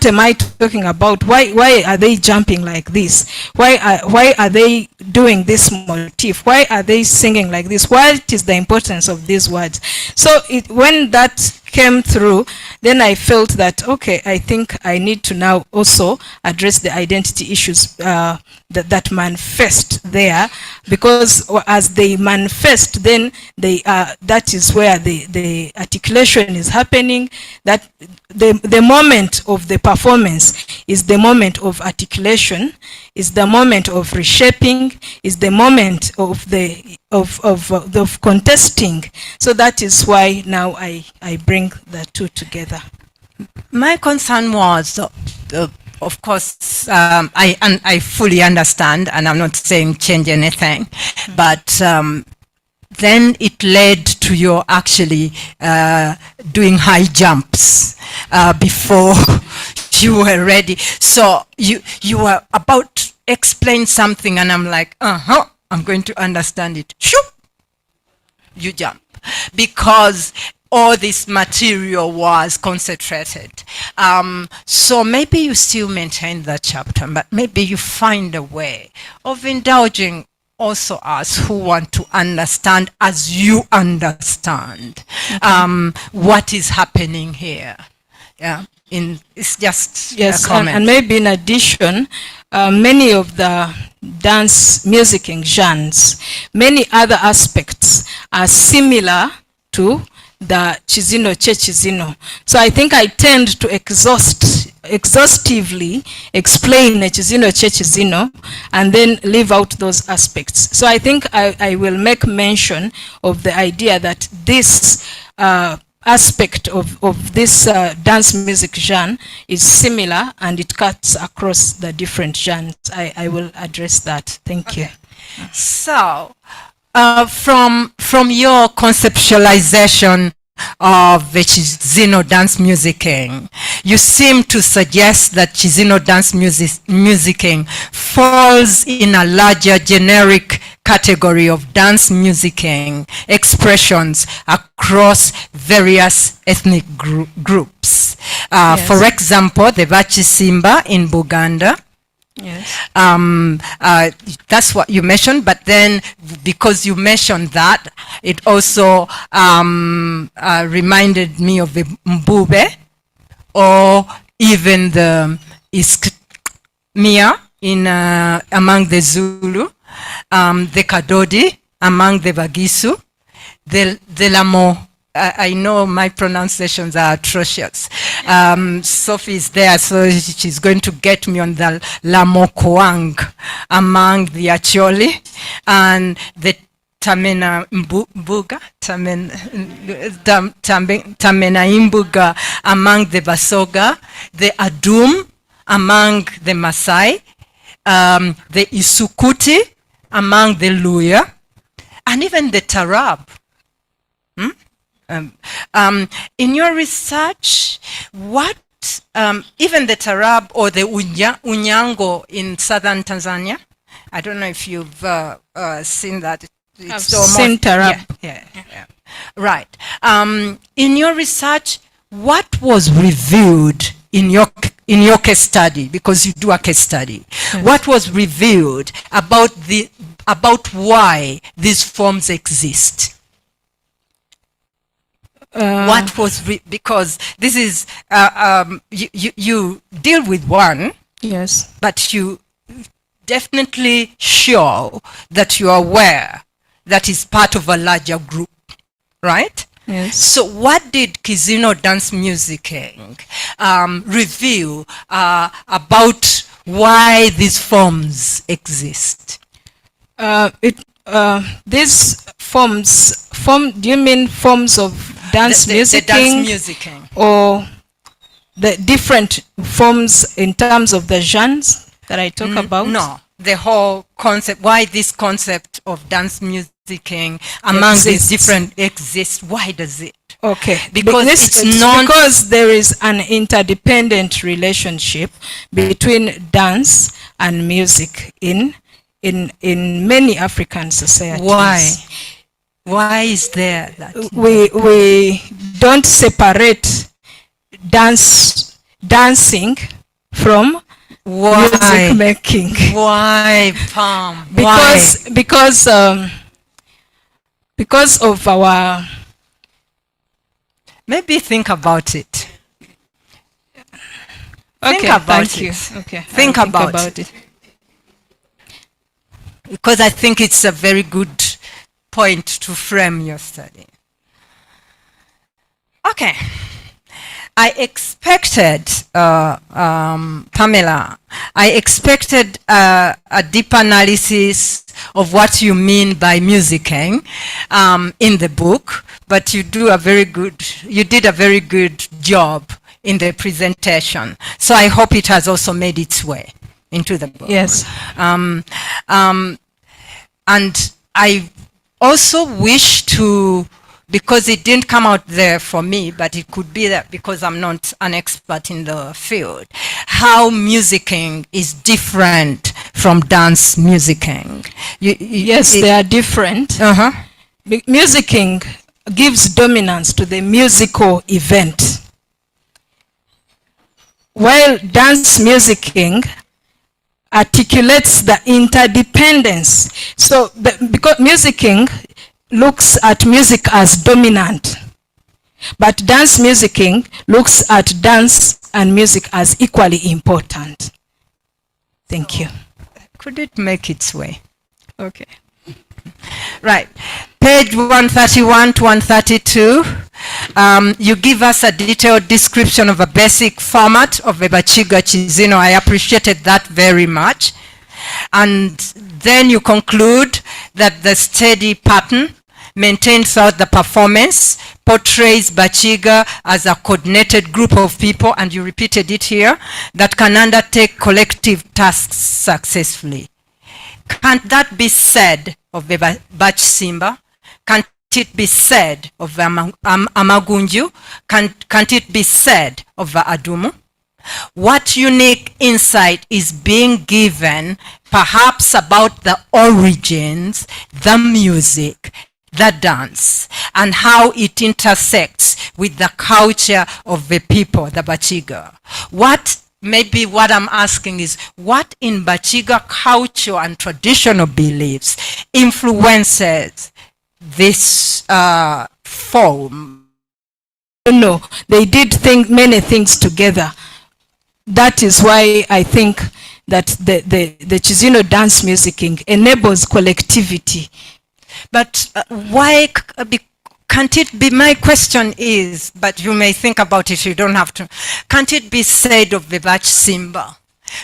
am I talking about? Why are they jumping like this? Why are they doing this motif? Why are they singing like this? What is the importance of these words? So when that came through, then I felt that, okay, I think I need to now also address the identity issues that manifest there, because as they manifest, then that is where the articulation is happening. That the moment of the performance is the moment of articulation, is the moment of reshaping, is the moment of of contesting. So that is why now I bring the two together. My concern was, of course, I fully understand, and I'm not saying change anything, but then it led to your actually doing high jumps before you were ready. So you were about to explain something, and I'm like, I'm going to understand it. Shoop! You jump. Because all this material was concentrated. So maybe you still maintain that chapter, but maybe you find a way of indulging also us who want to understand as you understand what is happening here. Yeah, it's just yes, a comment. And maybe in addition, many of the dance-musicking genres, many other aspects are similar to the Kizino che Kizino. So I think I tend to exhaustively explain the Kizino che Kizino and then leave out those aspects. So I think I will make mention of the idea that this aspect of this dance music genre is similar and it cuts across the different genres. I will address that. Thank you. So, from your conceptualization of the Kizino dance musicking, you seem to suggest that Kizino dance musicking falls in a larger generic category of dance musicking expressions across various ethnic groups. Yes. For example, the Bachisimba in Buganda. Yes. That's what you mentioned, but then because you mentioned that, it also reminded me of the Mbube, or even the Iskmia in among the Zulu, the Kadodi among the Bagisu, the Lamo. I know my pronunciations are atrocious. Sophie is there, so she's going to get me on the Lamokoang among the Acholi, and the Tamena Imbuga, Tamena Imbuga among the Basoga, the Adum among the Masai, the Isukuti among the Luya, and even the Tarab. In your research, what even the Tarab or the Unyango in southern Tanzania, I don't know if you've seen that. I've seen Tarab. Yeah. Right. In your research, what was revealed in your case study, because you do a case study? Yes. What was revealed about why these forms exist? What was because this is you deal with one, yes, but you definitely sure that you are aware that is part of a larger group, right? Yes. So what did Kizino dance musicking reveal about why these forms exist? These forms, do you mean forms of dance musicking? The dance musicking. Or the different forms in terms of the genres that I talk about? No, the whole concept, why this concept of dance musicking among these different exists, why does it? Okay, because because there is an interdependent relationship between dance and music in many African societies. Why is there that? We don't separate dancing from music making. Why, Pam? Because of our. Maybe think about it. Okay, think about thank it. You. Okay, think about it. Because I think it's a very good point to frame your study. Okay. I expected, Pamela, I expected a deep analysis of what you mean by musicking in the book, but you did a very good job in the presentation. So I hope it has also made its way into the book. Yes. And I also wish to, because it didn't come out there for me, but it could be that because I'm not an expert in the field, how musicking is different from dance musicking. Yes, they are different. Musicking gives dominance to the musical event, while dance musicking articulates the interdependence. So because musicking looks at music as dominant, but dance musicking looks at dance and music as equally important. Thank you. Could it make its way? Okay. Right. Page 131 to 132. You give us a detailed description of a basic format of the Bakiga Kizino. I appreciated that very much. And then you conclude that the steady pattern maintained throughout the performance portrays Bakiga as a coordinated group of people, and you repeated it here, that can undertake collective tasks successfully. Can't that be said of the Bach Simba? Can't it be said of the Amagunju? Can't it be said of the Adumu? What unique insight is being given, perhaps about the origins, the music, the dance, and how it intersects with the culture of the people, the Bakiga? Maybe what I'm asking is, what in Bakiga culture and traditional beliefs influences this form? No, they did many things together. That is why I think that the Kizino dance musicking enables collectivity. But why can't it be, my question is, but you may think about it, you don't have to, can't it be said of the Bach Simba?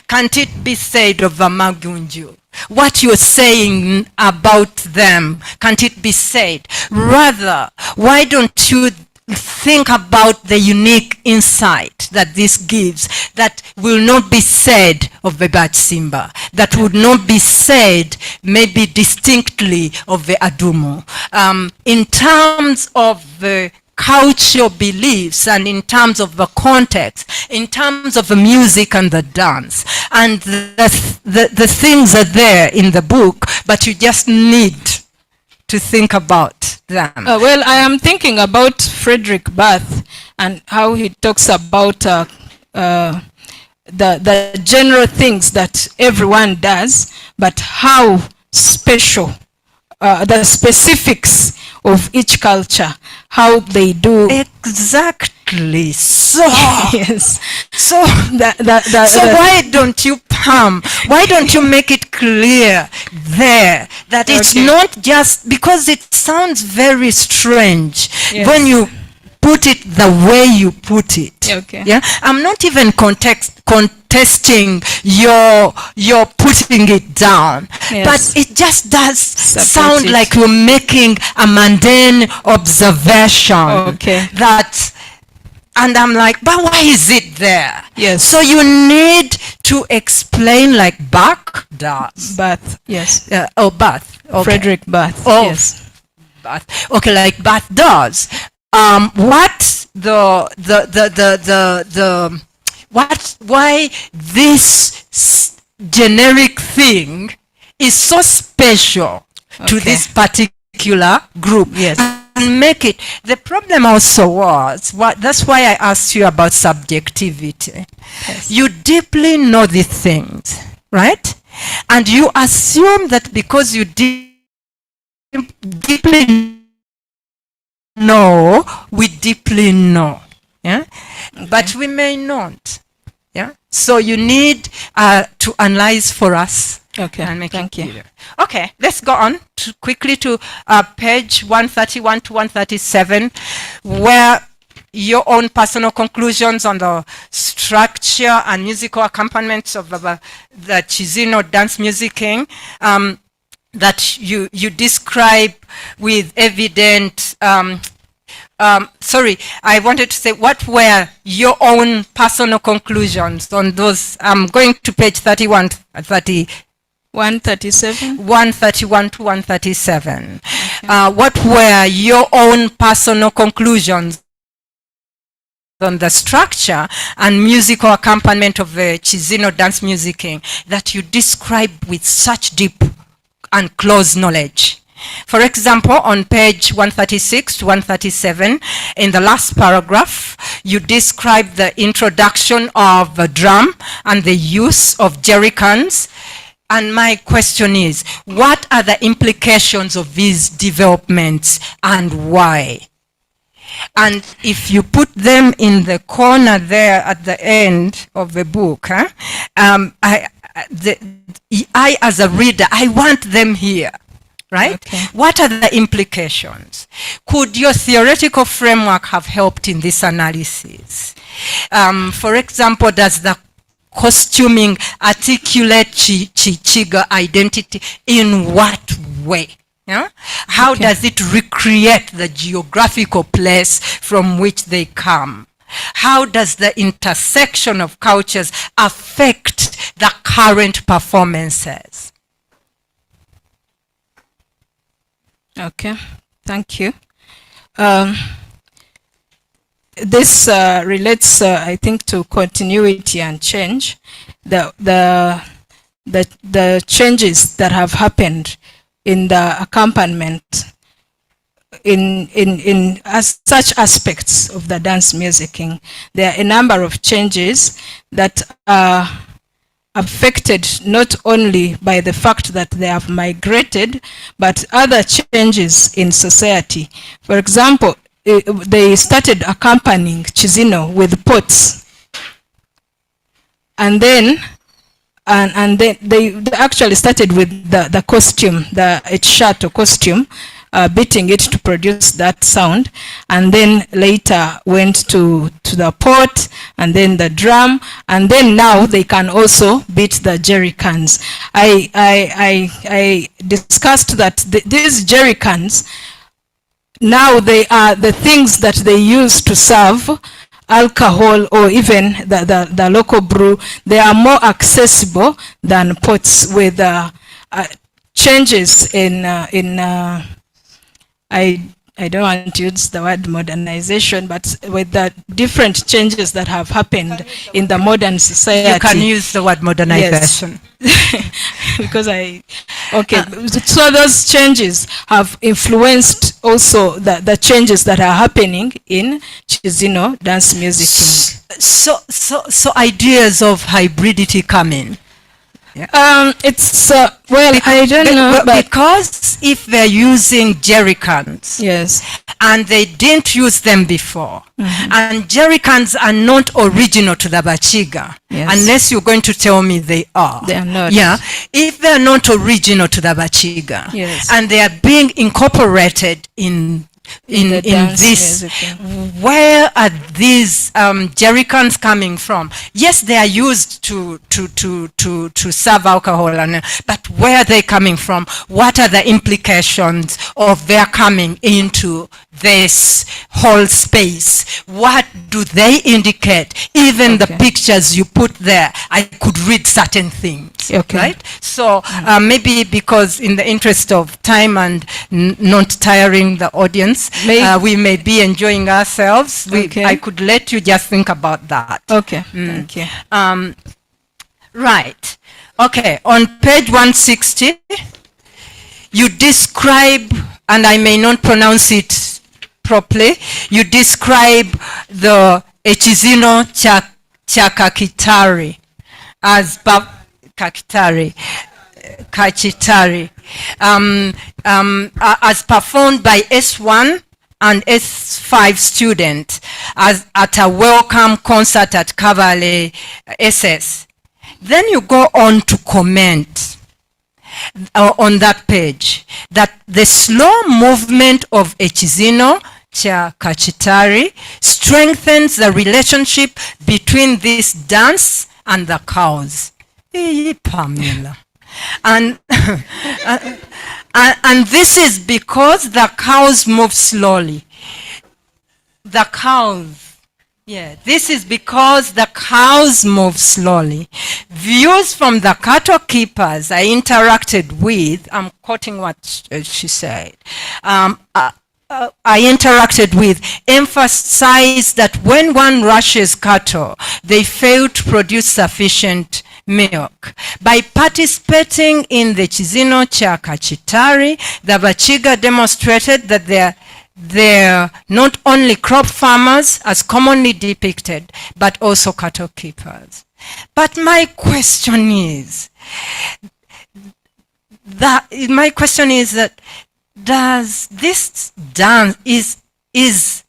Can't it be said of the Magunju? What you're saying about them, can't it be said? Rather, why don't you think about the unique insight that this gives that will not be said of the Bach Simba, that would not be said maybe distinctly of the Adumu, in terms of the cultural beliefs and in terms of the context, in terms of the music and the dance, and the things are there in the book, but you just need to think about them. Well, I am thinking about Frederick Bath and how he talks about the general things that everyone does, but how special, the specifics of each culture, how they do. Exactly. So, yes. So, so why don't you, Pam, why don't you make it clear there that it's not just, because it sounds very strange when you put it the way you put it. Okay. Yeah, I'm not even contesting your putting it down, but it just does sound like you're making a mundane observation that, and I'm like, but why is it there? Yes. So you need to explain, like Bach does. Bath, yes. Bath. Okay. Frederick Bath. Oh, yes. Bath. Okay, like Bath does. Why this generic thing is so special to this particular group? Yes. And make it, the problem also was, that's why I asked you about subjectivity. Yes. You deeply know these things, right? And you assume that because you deeply know, we deeply know. Yeah? Okay. But we may not. Yeah? So you need to analyze for us. Okay, and make thank it you. clear. Okay, let's go on quickly to page 131 to 137, where your own personal conclusions on the structure and musical accompaniments of the Kizino dance-musicking, that you describe with evident, sorry, I wanted to say, what were your own personal conclusions on those? I'm going to page 137? 131 to 137. Okay. What were your own personal conclusions on the structure and musical accompaniment of the Kizino dance-musicking that you describe with such deep and close knowledge? For example, on page 136 to 137, in the last paragraph, you describe the introduction of the drum and the use of jerrycans. And my question is, what are the implications of these developments and why? And if you put them in the corner there at the end of the book, I as a reader, I want them here. right? Okay. What are the implications? Could your theoretical framework have helped in this analysis? For example, does the costuming articulate Chichiga identity in what way? Yeah? How does it recreate the geographical place from which they come? How does the intersection of cultures affect the current performances? Okay, thank you. This relates, I think, to continuity and change. The changes that have happened in the accompaniment in such aspects of the dance musicking. There are a number of changes that are affected not only by the fact that they have migrated, but other changes in society. For example, they started accompanying Kizino with pots, and then they actually started with the costume, the shirt or costume, beating it to produce that sound, and then later went to the pot, and then the drum, and then now they can also beat the jerry cans. I discussed that these jerry cans, now they are the things that they use to serve alcohol or even the local brew. They are more accessible than pots, with changes in I don't want to use the word modernization, but with the different changes that have happened in the modern society. You can use the word modernization. Yes. Because okay. So those changes have influenced also the changes that are happening in Kizino dance music. So ideas of hybridity come in. Yeah. It's well, I don't know, but because if they're using jerry cans, yes, and they didn't use them before, and jerry cans are not original to the Bakiga, yes, unless you're going to tell me they are. They are not. Yeah, if they're not original to the Bakiga, yes, and they are being incorporated in this, where are these jerry cans coming from? Yes, they are used to serve alcohol, but where are they coming from? What are the implications of their coming into this whole space? What do they indicate? Even the pictures you put there, I could read certain things, right? So maybe, because in the interest of time and not tiring the audience, we may be enjoying ourselves. I could let you just think about that. Okay, thank you. Right. Okay, on page 160, you describe, and I may not pronounce it properly, you describe the Kizino Kachitari as Kachitari, as performed by S1 and S5 students at a welcome concert at Kavale SS. Then you go on to comment on that page that the slow movement of Kizino Kachitari strengthens the relationship between this dance and the cows. Pamela. And and this is because the cows move slowly. The cows, this is because the cows move slowly. Views from the cattle keepers I interacted with, I'm quoting what she said, I interacted with, emphasize that when one rushes cattle, they fail to produce sufficient milk. By participating in the Kizino Kachitari, the Bakiga demonstrated that they're not only crop farmers as commonly depicted, but also cattle keepers. But my question is that does this dance is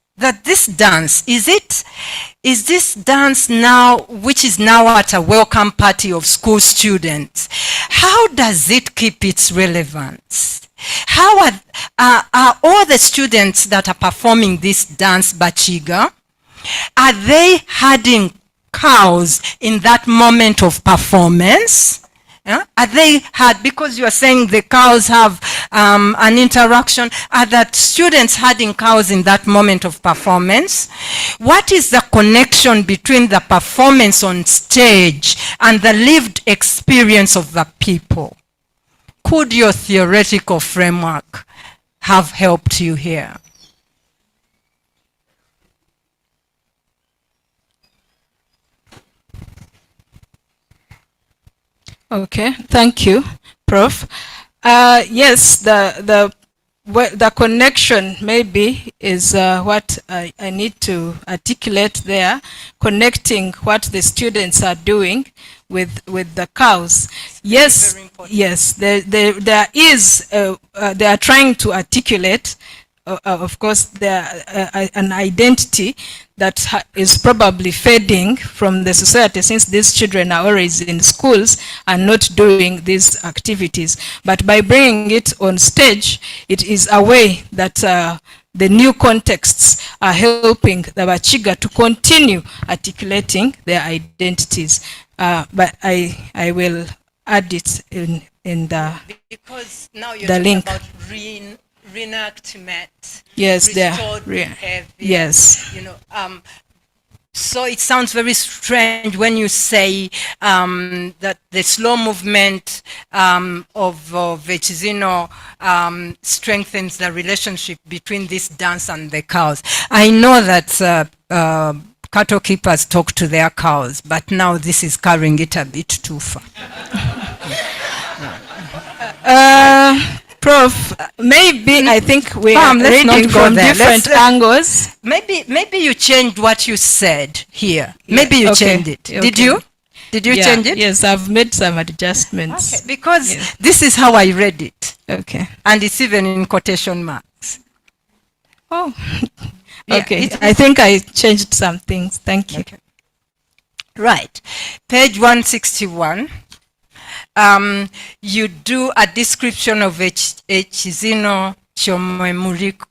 this dance now, which is now at a welcome party of school students, how does it keep its relevance? How are all the students that are performing this dance Bakiga, are they herding cows in that moment of performance? Are they herd, because you are saying the cows have an interaction, are the students herding cows in that moment of performance? What is the connection between the performance on stage and the lived experience of the people? Could your theoretical framework have helped you here? Okay, thank you, Prof. Yes, the connection maybe is what I need to articulate there, connecting what the students are doing with the cows. Yes, yes, there is, they are trying to articulate, of course, an identity that is probably fading from the society, since these children are always in schools and not doing these activities. But by bringing it on stage, it is a way that the new contexts are helping the Bakiga to continue articulating their identities. But I will add it in the because now you're the talking link about reenactment. Yes, restored behavior, yes. You know, so it sounds very strange when you say that the slow movement of Kizino strengthens the relationship between this dance and the cows. I know that cattle keepers talk to their cows, but now this is carrying it a bit too far. Prof, maybe I think we are let's not reading go from there. different angles. Maybe you changed what you said here. Maybe you changed it. Okay. Did you? Did you change it? Yes, I've made some adjustments. Okay, because this is how I read it. Okay. And it's even in quotation marks. Oh, Yeah, okay. I think I changed some things. Thank you. Okay. Right. Page 161. You do a description of Kizino Chomemuriko.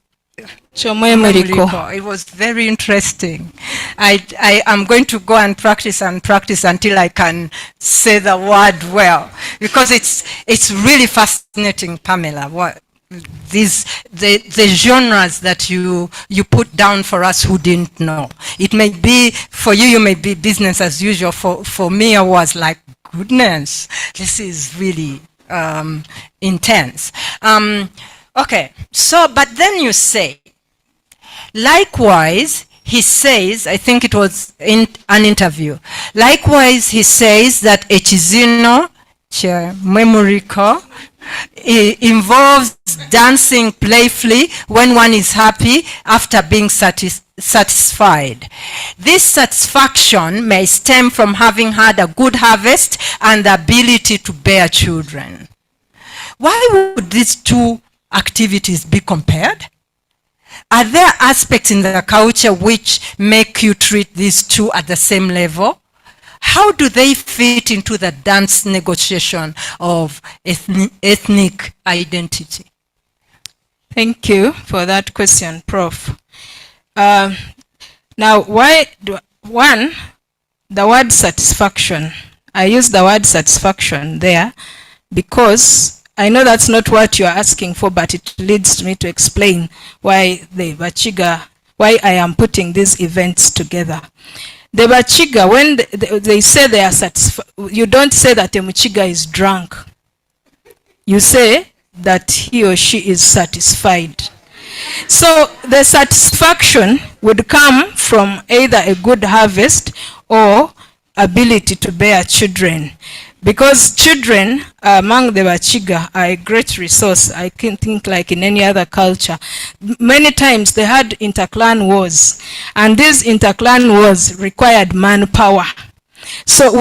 It was very interesting. I am going to go and practice until I can say the word well, because it's really fascinating, Pamela. What the genres that you put down for us who didn't know. It may be for you, you may be business as usual. For me, I was like, goodness, this is really intense. Okay, so but then you say, likewise, he says, I think it was in an interview, likewise he says that Kizino Memoriko involves dancing playfully when one is happy after being satisfied. This satisfaction may stem from having had a good harvest and the ability to bear children. Why would these two activities be compared? Are there aspects in the culture which make you treat these two at the same level? How do they fit into the dance negotiation of ethnic identity? Thank you for that question, Prof. Now, the word satisfaction, I use the word satisfaction there because I know that's not what you're asking for, but it leads me to explain why the Bakiga, why I am putting these events together. The Bakiga, when they say they are satisfied, you don't say that a Mukiga is drunk. You say that he or she is satisfied. So the satisfaction would come from either a good harvest or ability to bear children. Because children among the Bakiga are a great resource. I can think like in any other culture. Many times they had interclan wars, and these interclan wars required manpower. So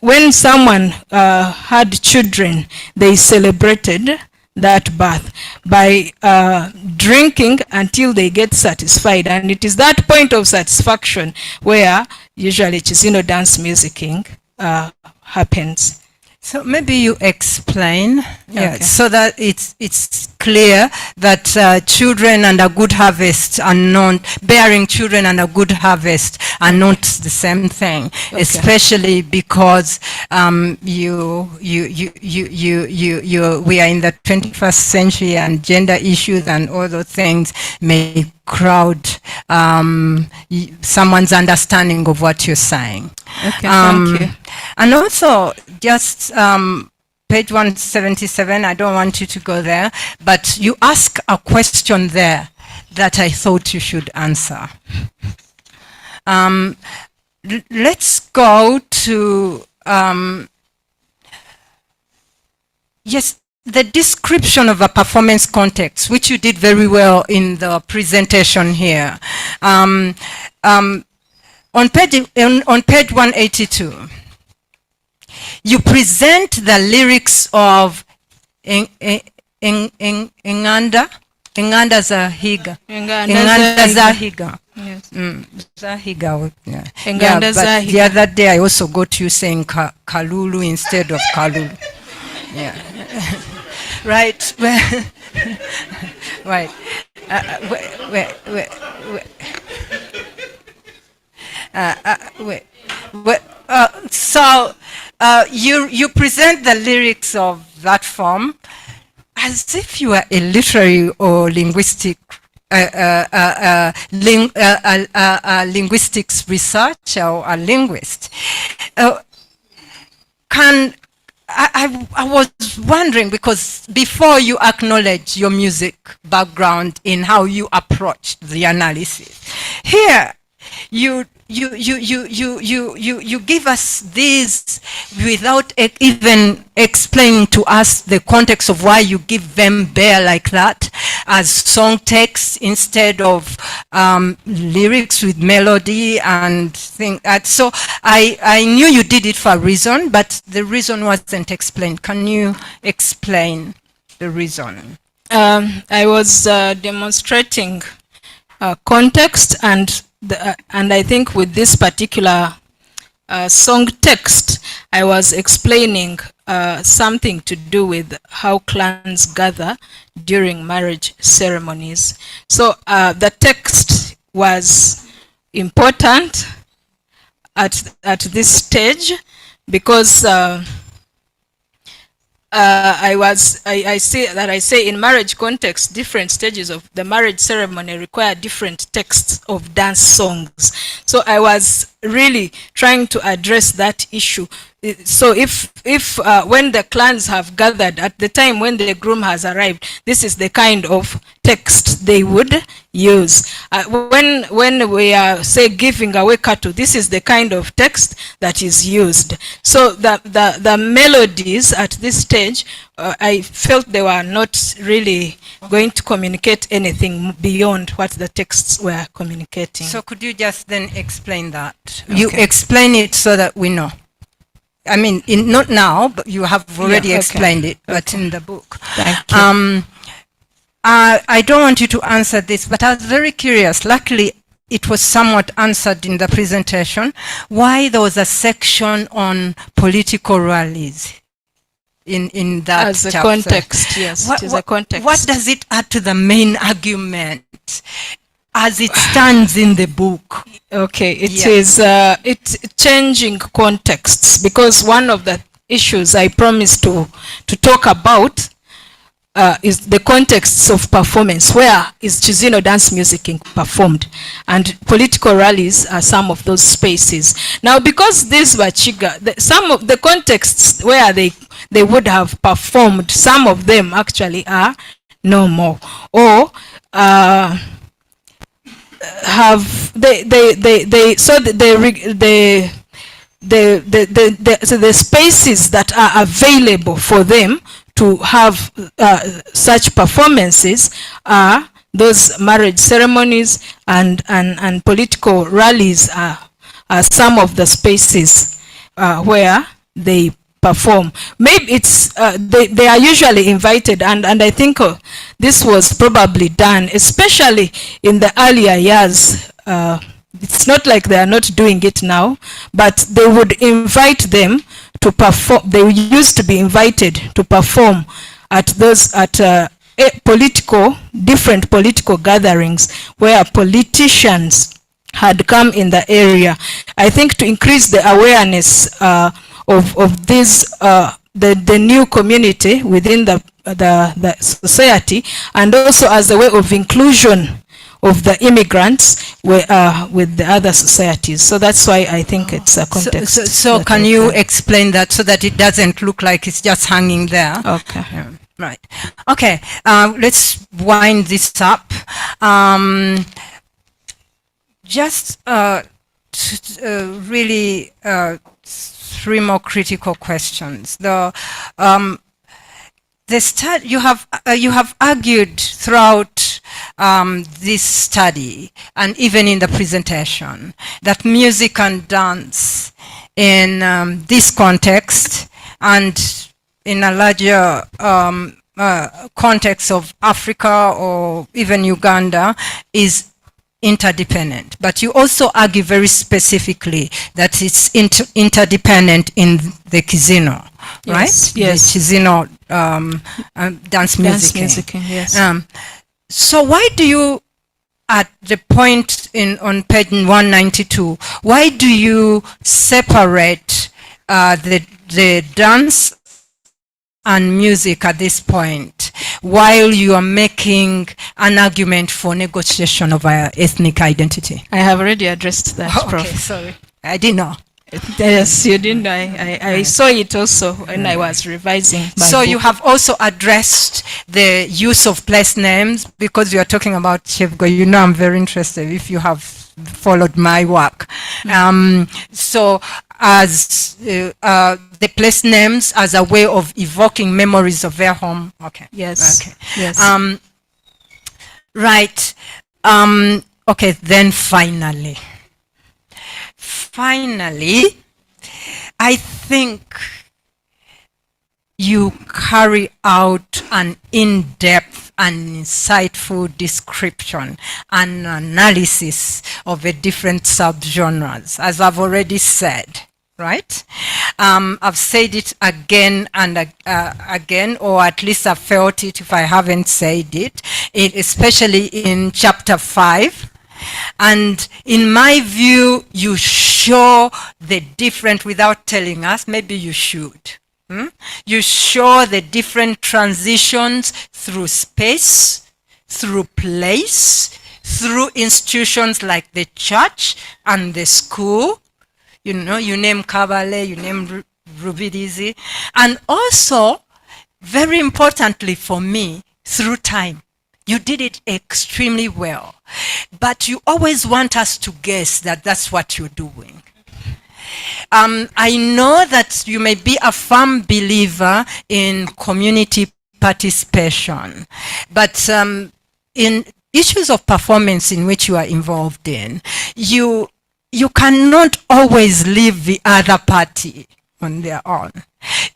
when someone had children, they celebrated that birth by drinking until they get satisfied, and it is that point of satisfaction where usually Kizino dance musicking happens. So maybe you explain Yeah, so that it's clear that children and a good harvest are not, bearing children and a good harvest are not the same thing, especially because we are in the 21st century and gender issues and all those things may crowd someone's understanding of what you're saying. Okay, thank you. And also, just page 177, I don't want you to go there, but you ask a question there that I thought you should answer. Let's go to, yes, the description of a performance context, which you did very well in the presentation here. On page 182, you present the lyrics of Nanyanonga-Tamusuza. Nanyanonga-Tamusuza. Yes. Zahiga. Yeah. But The other day I also got you saying Kalulu instead of Kalulu. Yeah. Right. Right. So you present the lyrics of that form as if you are a literary or linguistic linguistics researcher or a linguist. I was wondering, because before you acknowledge your music background in how you approached the analysis, here you give us these without even explaining to us the context of why you give them bare like that as song text instead of lyrics with melody and things. So I knew you did it for a reason, but the reason wasn't explained. Can you explain the reason? I was demonstrating context, and I think with this particular song text, I was explaining something to do with how clans gather during marriage ceremonies. So the text was important at this stage because I say in marriage context, different stages of the marriage ceremony require different texts of dance songs. So I was really trying to address that issue. So if when the clans have gathered at the time when the groom has arrived, this is the kind of text they would use. When we are, say, giving away cattle, this is the kind of text that is used. So the melodies at this stage, I felt they were not really going to communicate anything beyond what the texts were communicating. So could you just then explain that? Okay. You explain it so that we know. I mean, not now, but you have already explained it, but in the book. Thank you. I don't want you to answer this, but I was very curious. Luckily, it was somewhat answered in the presentation, why there was a section on political rallies in that as a chapter. Context, yes, it is a context. What does it add to the main argument as it stands in the book? Okay, it is it's changing contexts, because one of the issues I promised to talk about is the contexts of performance. Where is Kizino Dance-Musicking performed? And political rallies are some of those spaces. Now, because these Bakiga, some of the contexts where they would have performed, some of them actually are no more, or have so the spaces that are available for them to have such performances are those marriage ceremonies, and political rallies are some of the spaces where they perform. Maybe it's they are usually invited, and I think this was probably done, especially in the earlier years. It's not like they are not doing it now, but they would invite them to perform. They used to be invited to perform at different political gatherings where politicians had come in the area. I think to increase the awareness of this, the new community within the society, and also as a way of inclusion of the immigrants with the other societies. So that's why I think it's a context. So can you explain that so that it doesn't look like it's just hanging there? Okay. Yeah. Right. Okay. Let's wind this up. Just really three more critical questions. You have argued throughout this study and even in the presentation that music and dance in this context and in a larger context of Africa or even Uganda is interdependent. But you also argue very specifically that it's interdependent in the Kizino, right? Yes. The Kizino dance-musicking. Yes. So why do you, at the point on page 192, why do you separate the dance and music at this point while you are making an argument for negotiation of our ethnic identity? I have already addressed that, Prof. Okay, sorry. I didn't know. Yes, you didn't. I saw it also when I was revising my So book. you have also addressed the use of place names, because you are talking about Chevgo. You know I'm very interested if you have followed my work. So as the place names as a way of evoking memories of their home. Okay. Yes. Okay. Yes. Right. Okay, then finally, I think you carry out an in-depth and insightful description and analysis of the different subgenres, as I've already said, right? I've said it again and again, or at least I felt it if I haven't said it, especially in chapter 5. And in my view, you show the different, without telling us, maybe you should. You show the different transitions through space, through place, through institutions like the church and the school. You know, you name Kabale, you name Rubirizi, and also, very importantly for me, through time. You did it extremely well, but you always want us to guess that that's what you're doing. I know that you may be a firm believer in community participation, but in issues of performance in which you are involved in, you cannot always leave the other party on their own.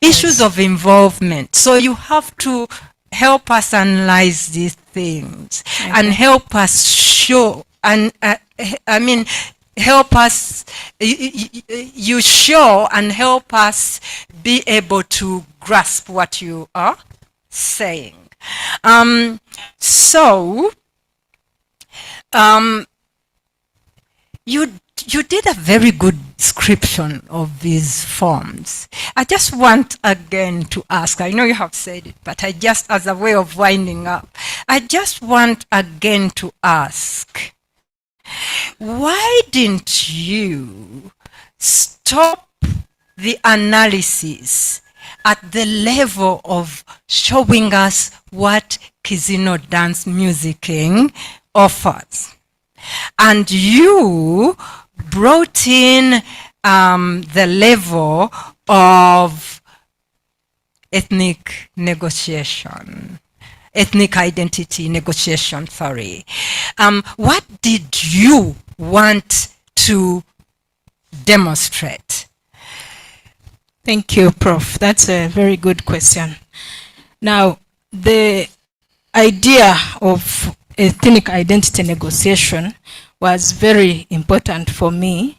Issues of involvement. So you have to help us analyze these things and help us show, and help us, you show and help us be able to grasp what you are saying. You did a very good description of these forms. I just want again to ask, I know you have said it, but I just, as a way of winding up, I just want again to ask, why didn't you stop the analysis at the level of showing us what Kizino Dance-Musicking offers? And you brought in the level of ethnic negotiation, ethnic identity negotiation, sorry. What did you want to demonstrate? Thank you, Prof. That's a very good question. Now, the idea of ethnic identity negotiation was very important for me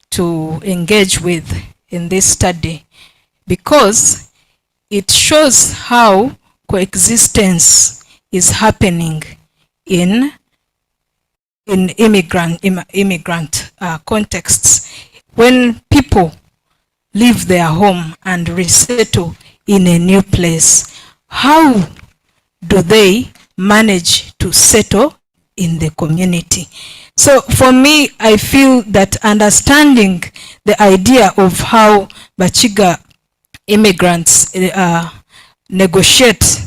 to engage with in this study, because it shows how coexistence is happening in immigrant contexts. When people leave their home and resettle in a new place, how do they manage to settle in the community? So for me, I feel that understanding the idea of how Bakiga immigrants negotiate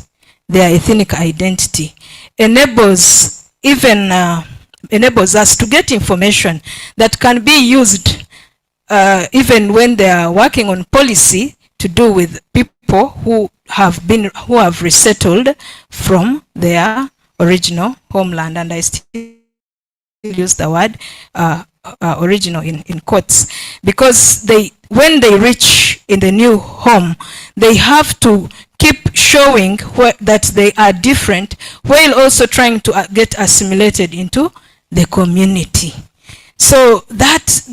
their ethnic identity enables us to get information that can be used even when they are working on policy to do with people who have resettled from their original homeland. And I still use the word original in quotes, because when they reach in the new home, they have to keep showing that they are different while also trying to get assimilated into the community. So that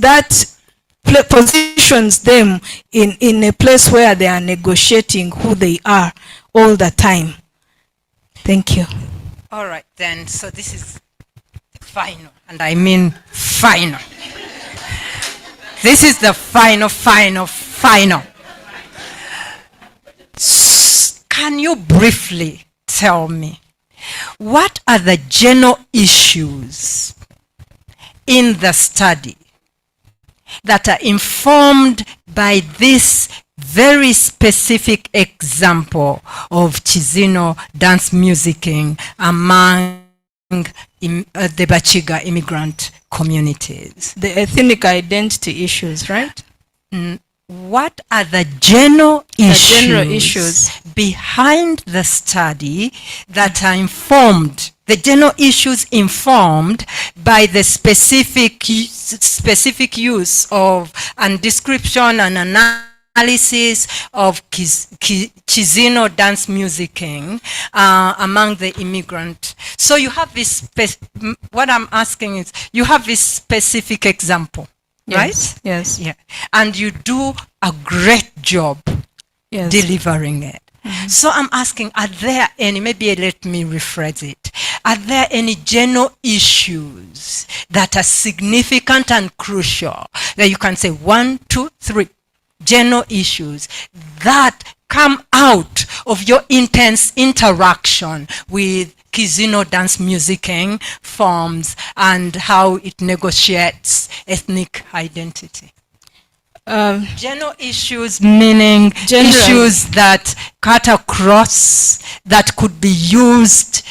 positions them in a place where they are negotiating who they are all the time. Thank you. All right, then, so this is the final, and I mean final. This is the final. Can you briefly tell me, what are the general issues in the study that are informed by this very specific example of Kizino dance-musicking among the Bakiga immigrant communities? The ethnic identity issues, right? What are the general issues behind the study that are informed, the general issues informed by the specific use of and description and analysis of Kizino dance-musicking among the immigrant? So you have this, what I'm asking is, you have this specific example. Yes, right? Yes. Yeah. And you do a great job delivering it. So I'm asking, are there any, maybe let me rephrase it, are there any general issues that are significant and crucial that you can say 1, 2, 3 general issues that come out of your intense interaction with Kizino dance-musicking forms and how it negotiates ethnic identity? General issues, meaning issues that cut across, that could be used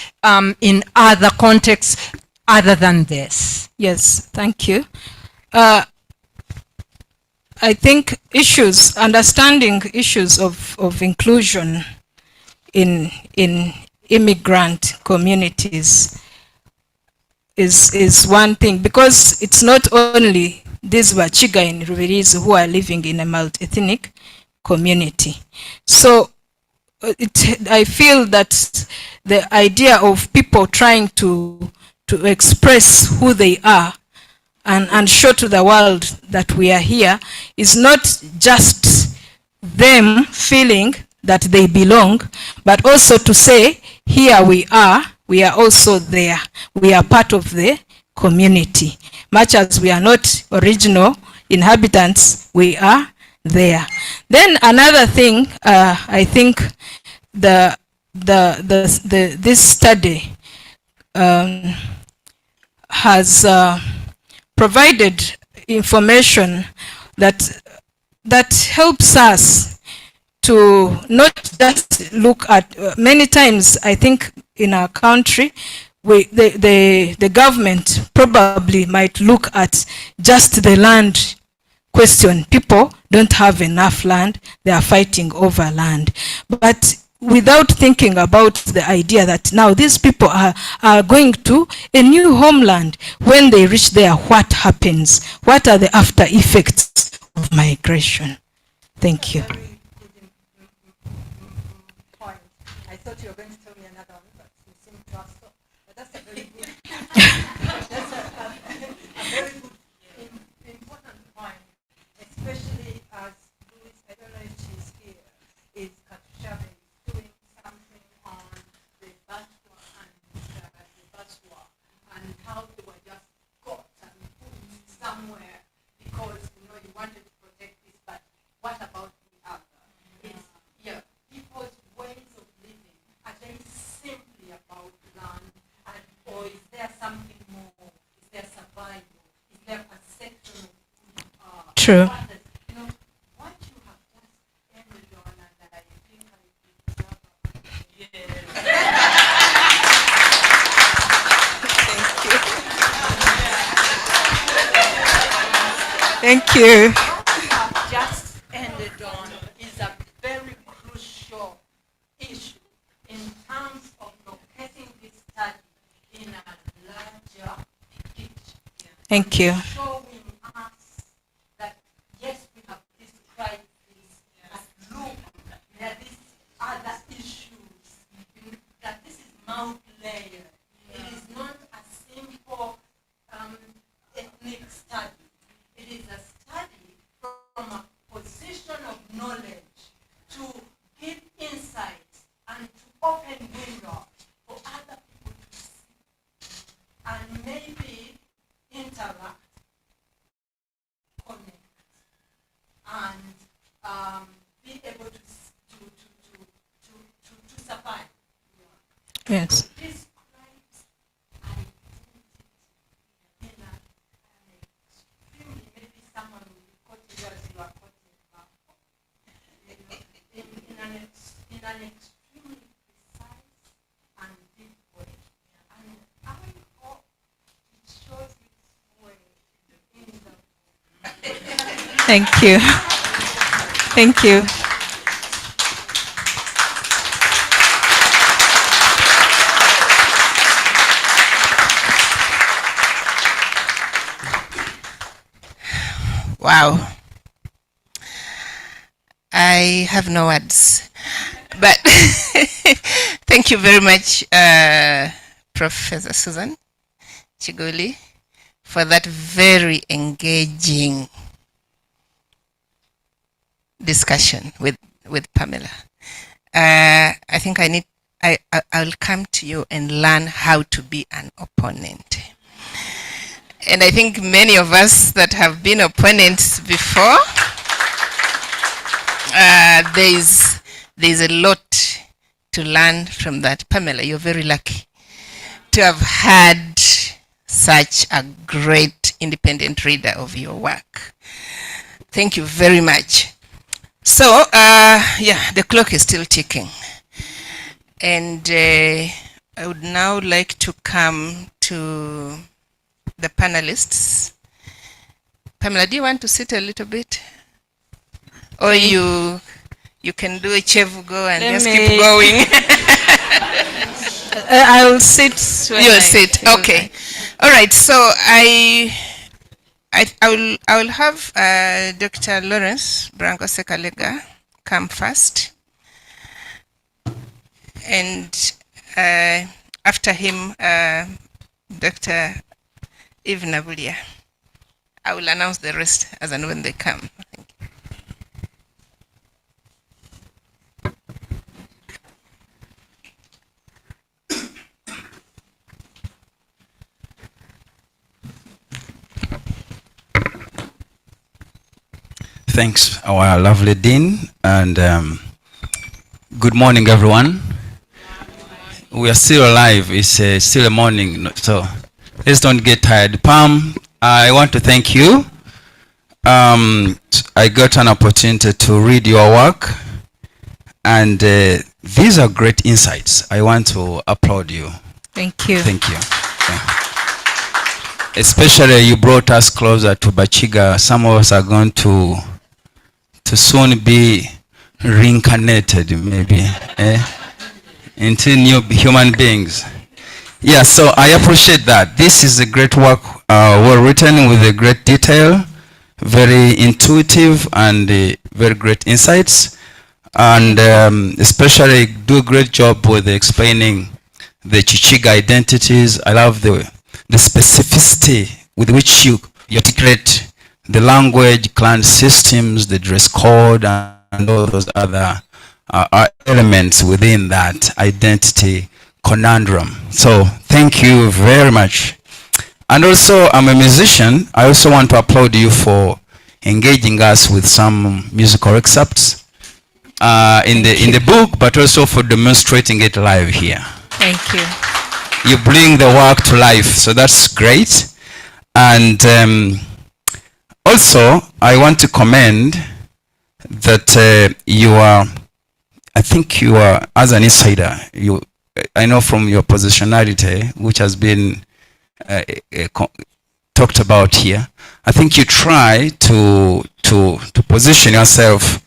in other contexts other than this. Yes, thank you. I think understanding issues of inclusion in immigrant communities is one thing, because it's not only these Bakiga in Rubirizi who are living in a multi-ethnic community. So I feel that the idea of people trying to express who they are and show to the world that we are here is not just them feeling that they belong, but also to say, here we are also there. We are part of the community. Much as we are not original inhabitants, we are there. Then another thing, I think this study has provided information that helps us to not just look at, many times I think in our country, the government probably might look at just the land question. People don't have enough land, they are fighting over land. But without thinking about the idea that now these people are going to a new homeland. When they reach there, what happens? What are the after effects of migration? Thank you. I thought you were going to tell me another one, but you seem to have stopped. But that's a very good, that's a very good, important point, especially as Louis, I don't know if she's here, is Katushabe doing something on True. Thank you. Just ended on is a very crucial issue in terms of locating this study in a larger picture. Thank you. Showing us that yes, we have this crisis, but look, there are these other issues, that this is multi-layered. It is not a simple ethnic study. It is a study from a position of knowledge to give insight and to open windows for other people to see and maybe interact, connect, and be able to survive. Yes. In an extremely precise and deep way. And I hope it shows its way in the Thank you. Thank you. Wow. I have no words. But thank you very much, Professor Susan Kiguli, for that very engaging discussion with Pamela. I think I'll come to you and learn how to be an opponent. And I think many of us that have been opponents before, there's a lot to learn from that. Pamela, you're very lucky to have had such a great independent reader of your work. Thank you very much. So, yeah, the clock is still ticking. And I would now like to come to the panelists. Pamela, do you want to sit a little bit? Or you can do a chevugo and just keep going? I'll sit. You'll sit, okay. All right, so I will have Dr. Lawrence Branco Sekalega come first. And after him, Dr. Eve Nabulia. I will announce the rest as and when they come. Thank you. Thanks, our lovely Dean, and good morning, everyone. We are still alive. It's still a morning, so let's don't get tired. Pam, I want to thank you. I got an opportunity to read your work, and these are great insights. I want to applaud you. Thank you. Thank you. Yeah. Especially you brought us closer to Bakiga. Some of us are going to soon be reincarnated, maybe, into new human beings. Yeah, so I appreciate that. This is a great work, well written with a great detail, very intuitive and very great insights, and especially do a great job with explaining the Chichiga identities. I love the specificity with which you articulate the language, clan systems, the dress code, and all those other elements within that identity conundrum. So thank you very much. And also, I'm a musician. I also want to applaud you for engaging us with some musical excerpts in the book, but also for demonstrating it live here. Thank you. You bring the work to life, so that's great. And Also, I want to commend that you are, I think you are, as an insider, I know from your positionality, which has been talked about here, I think you try to position yourself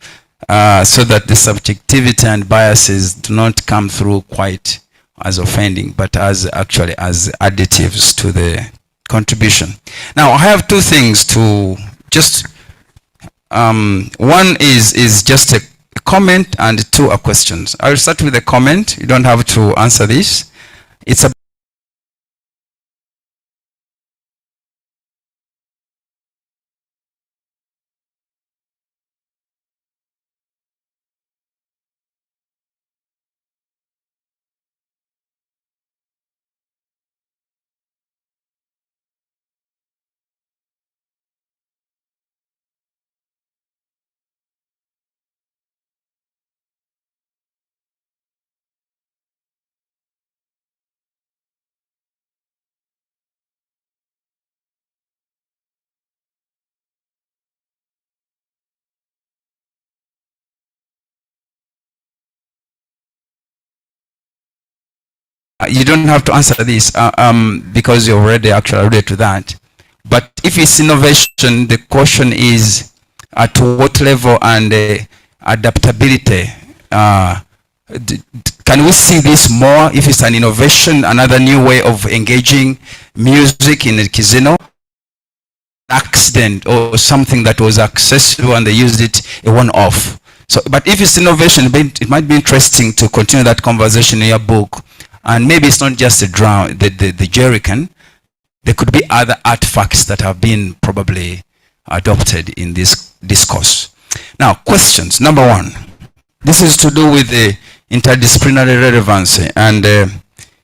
so that the subjectivity and biases do not come through quite as offending, but as actually as additives to the contribution. Now, I have two things to just, one is just a comment and two are questions. I'll start with a comment. You don't have to answer this. It's a you don't have to answer this because you're already actually alluded to that. But if it's innovation, the question is at what level and adaptability can we see this more if it's an innovation, another new way of engaging music in Kizino, accident or something that was accessible and they used it a one-off. So, but if it's innovation, it might be interesting to continue that conversation in your book. And maybe it's not just the jerrycan. There could be other artifacts that have been probably adopted in this discourse. Now, questions. Number one. This is to do with the interdisciplinary relevancy. And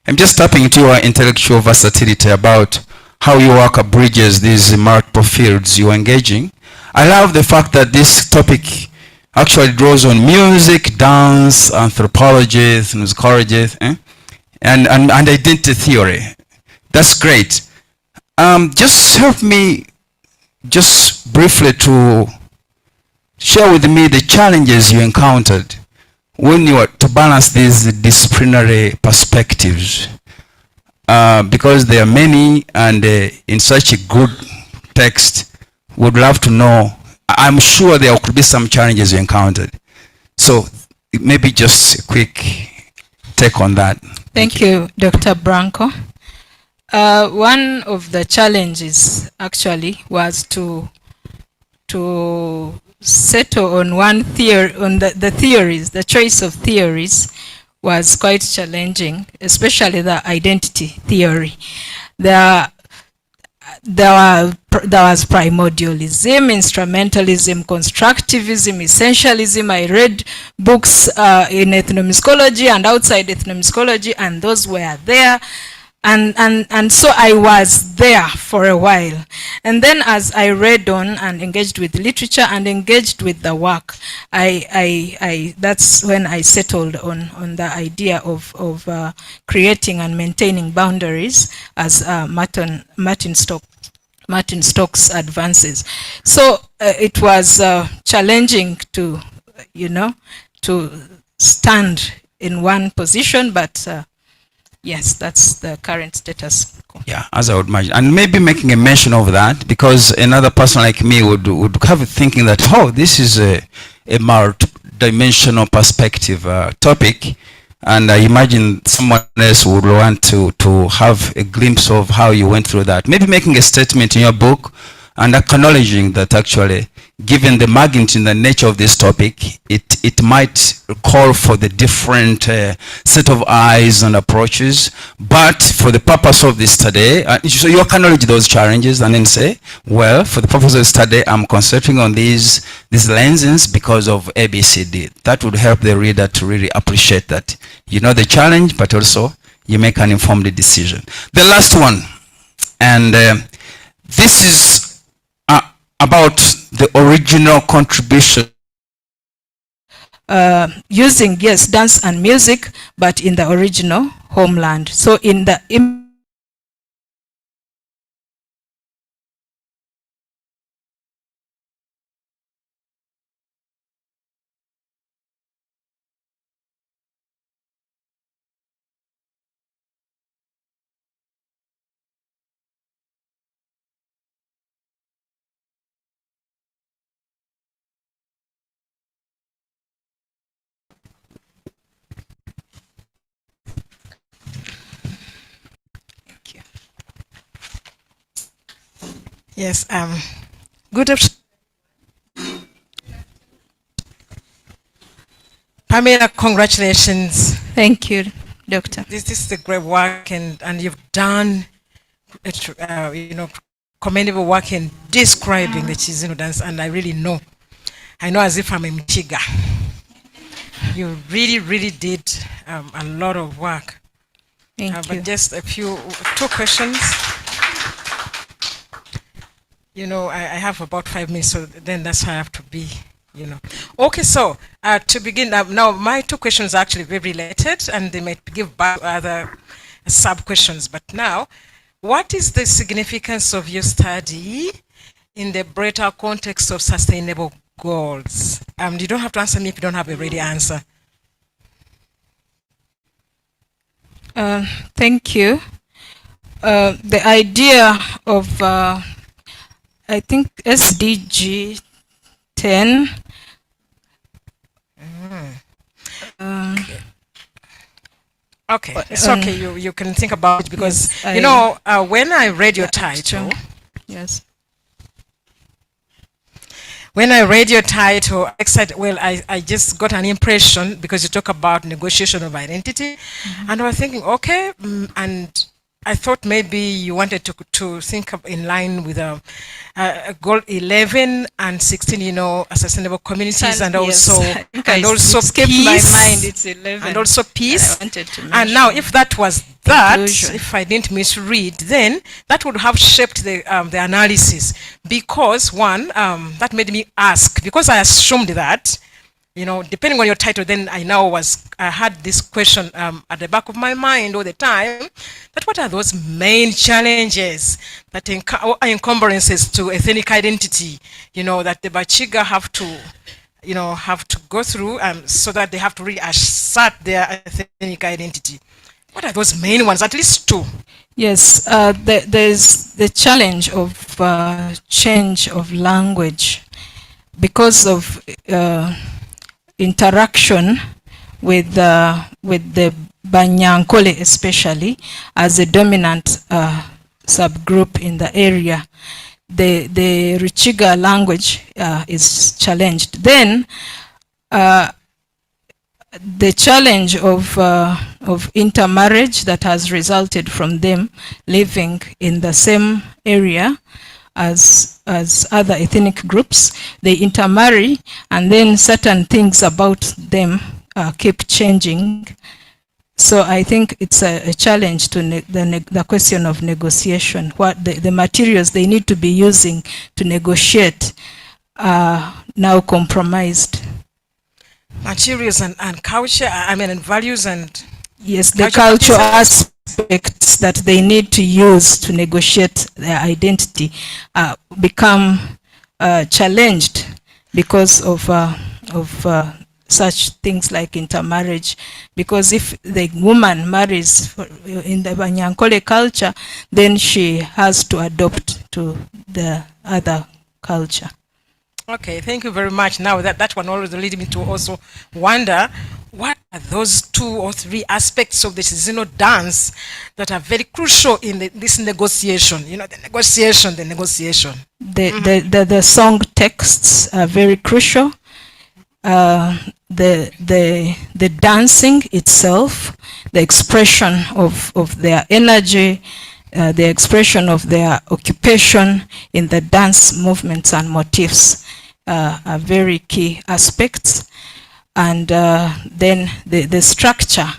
I'm just tapping into your intellectual versatility about how your work bridges these multiple fields you're engaging. I love the fact that this topic actually draws on music, dance, anthropology, musicology, and identity theory. That's great. Just help me just briefly to share with me the challenges you encountered when you were to balance these disciplinary perspectives. Because there are many, and in such a good text, would love to know. I'm sure there could be some challenges you encountered. So maybe just a quick take on that. Thank you, Dr. Branco. One of the challenges actually was to settle on one theory, on the theories. The choice of theories was quite challenging, especially the identity theory. There was primordialism, instrumentalism, constructivism, essentialism. I read books in ethnomusicology and outside ethnomusicology, and those were there. And so I was there for a while. And then as I read on and engaged with literature and engaged with the work, that's when I settled on the idea of creating and maintaining boundaries as Martin Stokes advances. So it was challenging to stand in one position, but yes, that's the current status. Yeah, as I would imagine. And maybe making a mention of that, because another person like me would have a thinking that, oh, this is a multi-dimensional perspective topic. And I imagine someone else would want to have a glimpse of how you went through that. Maybe making a statement in your book and acknowledging that actually, given the magnitude and the nature of this topic, it might call for the different set of eyes and approaches. But for the purpose of this study, so you acknowledge those challenges and then say, well, for the purpose of the study, I'm concentrating on these lenses because of ABCD. That would help the reader to really appreciate that you know the challenge, but also you make an informed decision. The last one, and this is about the original contribution. Using, yes, dance and music, but in the original homeland. So in the Yes, good afternoon. Pamela, congratulations. Thank you, Doctor. This is the great work, and you've done, commendable work in describing the Kizino dance, and I know as if I'm a Mchiga. You really did a lot of work. Thank you. But just two questions. I have about 5 minutes, so then that's how I have to be, Okay, so to begin, now my two questions are actually very related, and they might give back to other sub-questions. But now, what is the significance of your study in the greater context of sustainable goals? You don't have to answer me if you don't have a ready answer. Thank you. The idea of I think SDG 10. Okay, it's okay. You can think about it because yes, when I read your title, yes. When I read your title, I just got an impression because you talk about negotiation of identity, and I was thinking, okay, and I thought maybe you wanted to think of in line with goal 11 and 16, sustainable communities, and also escaped peace. My mind. It's 11. And also peace. I wanted to and now, if that was that, conclusion. if I didn't misread, then that would have shaped the analysis. Because one, that made me ask, because I assumed that, depending on your title, then I had this question at the back of my mind all the time, that what are those main challenges that are encumbrances to ethnic identity, that the Bakiga have to go through so that they have to reassert their ethnic identity. What are those main ones, at least two? Yes, there's the challenge of change of language because of interaction with the Banyankole, especially as a dominant subgroup in the area. The Ruchiga language is challenged. Then the challenge of intermarriage that has resulted from them living in the same area as other ethnic groups. They intermarry, and then certain things about them keep changing. So I think it's a challenge to the question of negotiation. What the materials they need to be using to negotiate are now compromised. Materials and culture, and values and... Yes, the cultural aspects that they need to use to negotiate their identity become challenged because of such things like intermarriage. Because if the woman marries in the Banyankole culture, then she has to adopt to the other culture. Okay, thank you very much. Now that one always leads me to also wonder, what are those 2 or 3 aspects of the Kizino dance that are very crucial in this negotiation? The negotiation. The song texts are very crucial. The dancing itself, the expression of their energy, the expression of their occupation in the dance movements and motifs are very key aspects. And then the structure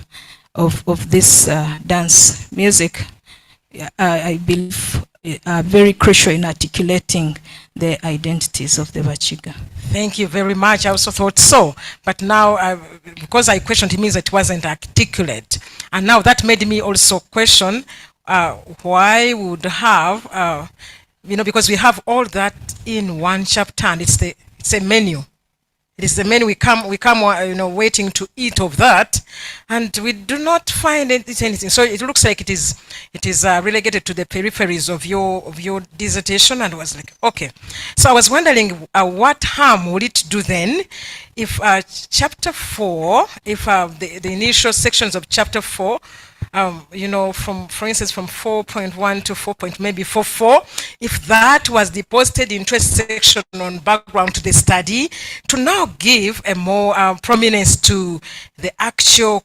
of this dance music, I believe, are very crucial in articulating the identities of the Bakiga. Thank you very much. I also thought so. But now, because I questioned, it means it wasn't articulate. And now that made me also question why we would have, because we have all that in one chapter, and it's a menu. It is the menu. We come, waiting to eat of that, and we do not find anything. So it looks like it is relegated to the peripheries of your dissertation. And I was like, okay. So I was wondering, what harm would it do then, if chapter 4, if the initial sections of chapter 4 you know, for instance, from 4.1 to 4. Maybe 4.4, if that was deposited interest section on background to the study, to now give a more prominence to the actual,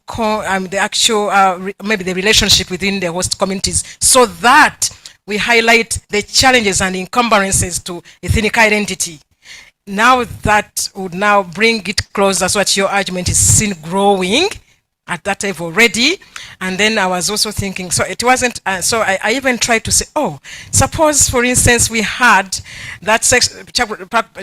maybe the relationship within the host communities, so that we highlight the challenges and encumbrances to ethnic identity. Now that would now bring it closer, so that your argument is seen growing at that level already. And then I was also thinking, so it wasn't, so I even tried to say, oh, suppose for instance we had that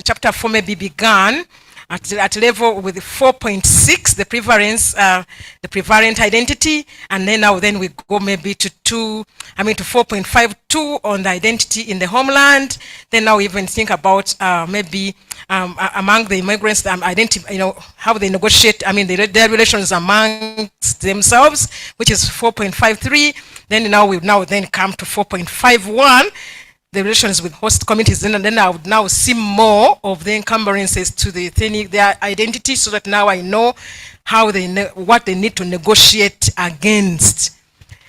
chapter 4 maybe began at level with 4.6, the prevalence, the prevalent identity, and then we go maybe to 4.52 on the identity in the homeland. Then now we even think about maybe among the immigrants, identity, you know, how they negotiate, their relations amongst themselves, which is 4.53. Then now we then come to 4.51. The relations with host communities, and then I would now see more of the encumbrances to their identity, so that now I know how what they need to negotiate against.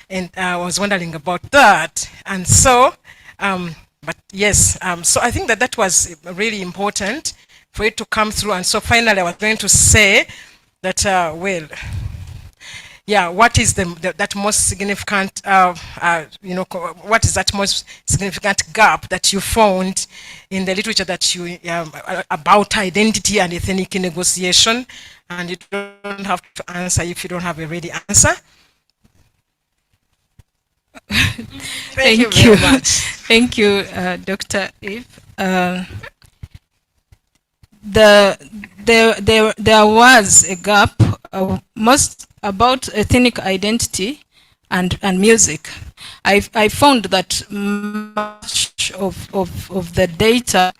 And I was wondering about that. And so, but yes, so I think that was really important for it to come through. And so finally I was going to say that, well, yeah, what is that most significant, you know, what is that most significant gap that you found in the literature that you, about identity and ethnic negotiation? And you don't have to answer if you don't have a ready answer. Thank you very much. Thank you, Dr. Eve. There was a gap, about ethnic identity and music. I found that much of the data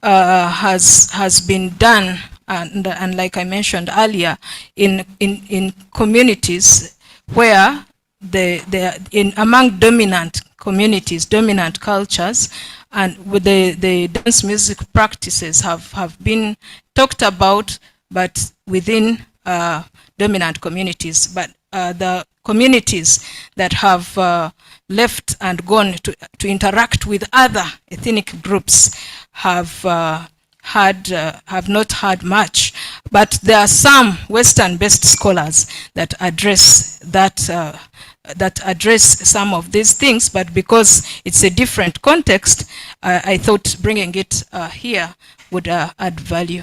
has been done, and like I mentioned earlier, in communities where among dominant communities, dominant cultures, and with the dance music practices have been talked about, but within dominant communities. But the communities that have left and gone to interact with other ethnic groups have not had much. But there are some Western-based scholars that address that address some of these things, but because it's a different context, I thought bringing it here would add value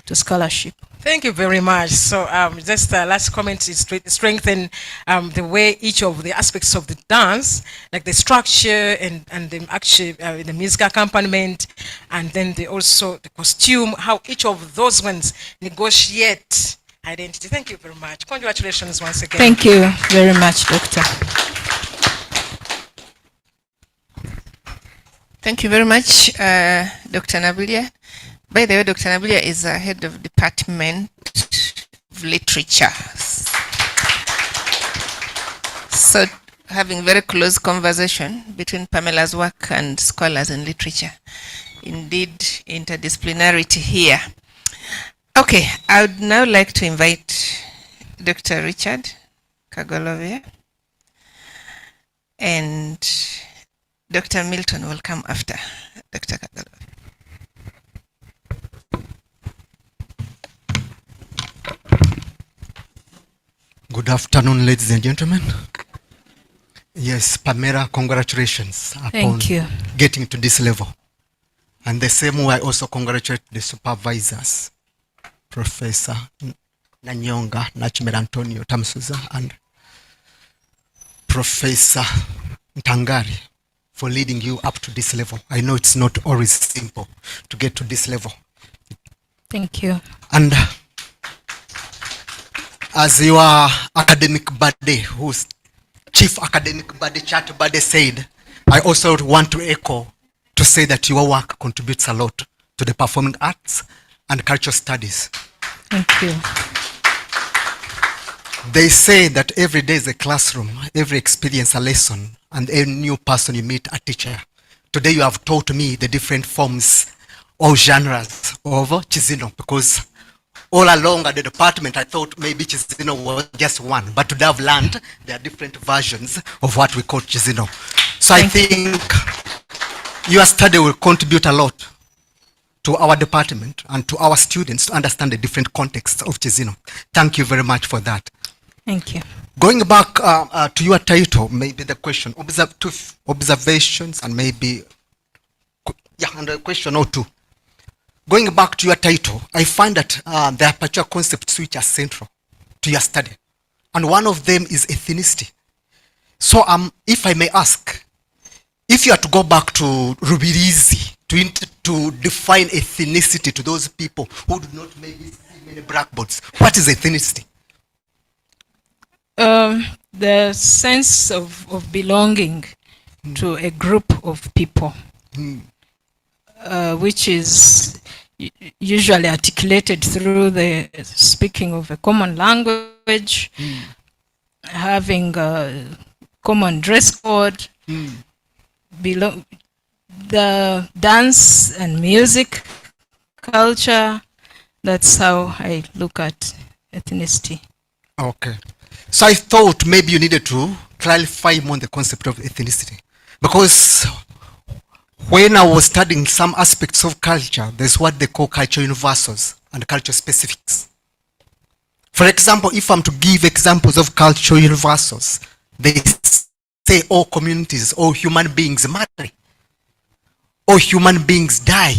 to scholarship. Thank you very much. So just the last comment is to strengthen the way each of the aspects of the dance, like the structure and the actually the music accompaniment, and then also the costume, how each of those ones negotiate identity. Thank you very much. Congratulations once again. Thank you very much, Doctor. Thank you very much, Dr. Nabulia. By the way, Dr. Nabulia is head of Department of Literature. So having very close conversation between Pamela's work and scholars in literature. Indeed, interdisciplinarity here. Okay, I would now like to invite Dr. Richard Kagolovia, and Dr. Milton will come after Dr. Kagolovia. Good afternoon, ladies and gentlemen. Yes, Pamela, congratulations upon getting to this level. And the same way I also congratulate the supervisors, Professor Nannyonga-Tamusuza, Antonia, and Professor Ntangaare, for leading you up to this level. I know it's not always simple to get to this level. Thank you. And as your academic body, whose chief academic body, chat body, said, I also want to echo to say that your work contributes a lot to the performing arts and cultural studies. Thank you. They say that every day is a classroom, every experience a lesson, and every new person you meet a teacher. Today you have taught me the different forms or genres of Kizino, because all along at the department, I thought maybe Kizino was just one, but today I've learned there are different versions of what we call Kizino. So I think your study will contribute a lot to our department and to our students to understand the different contexts of Kizino. Thank you very much for that. Thank you. Going back to your title, maybe the question, observations and maybe, and a question or two. Going back to your title, I find that there are particular concepts which are central to your study. And one of them is ethnicity. So if I may ask, if you are to go back to Rubirizi to define ethnicity to those people who do not maybe see many blackboards, what is ethnicity? The sense of belonging to a group of people, which is usually articulated through the speaking of a common language, having a common dress code, the dance and music culture. That's how I look at ethnicity. Okay. So I thought maybe you needed to clarify more on the concept of ethnicity. Because when I was studying some aspects of culture, there's what they call culture universals and culture specifics. For example, if I'm to give examples of culture universals, they say all communities, all human beings marry, all human beings die,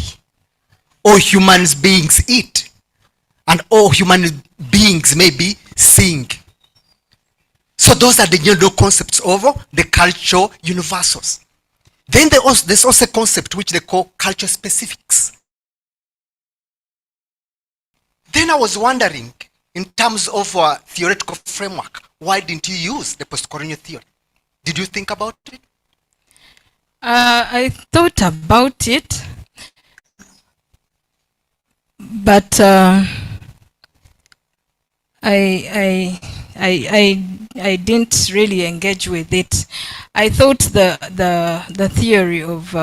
all human beings eat, and all human beings maybe sing. So those are the general concepts of the cultural universals. Then there's also a concept which they call culture specifics. Then I was wondering, in terms of a theoretical framework, why didn't you use the post-colonial theory? Did you think about it? I thought about it, but I didn't really engage with it. I thought the theory of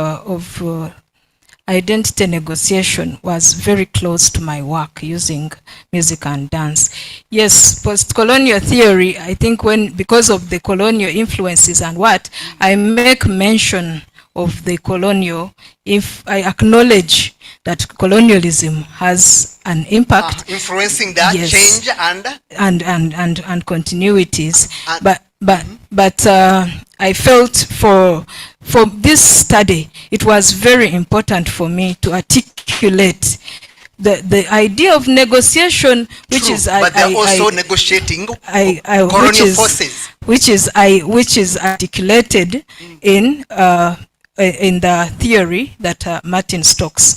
identity negotiation was very close to my work using music and dance. Yes, post-colonial theory, I think because of the colonial influences and what, I make mention of the colonial, if I acknowledge that colonialism has an impact. Influencing that, yes, change and continuities. But I felt for this study, it was very important for me to articulate the idea of negotiation, which True, is but they're also negotiating colonial forces, which is articulated in the theory that Martin Stokes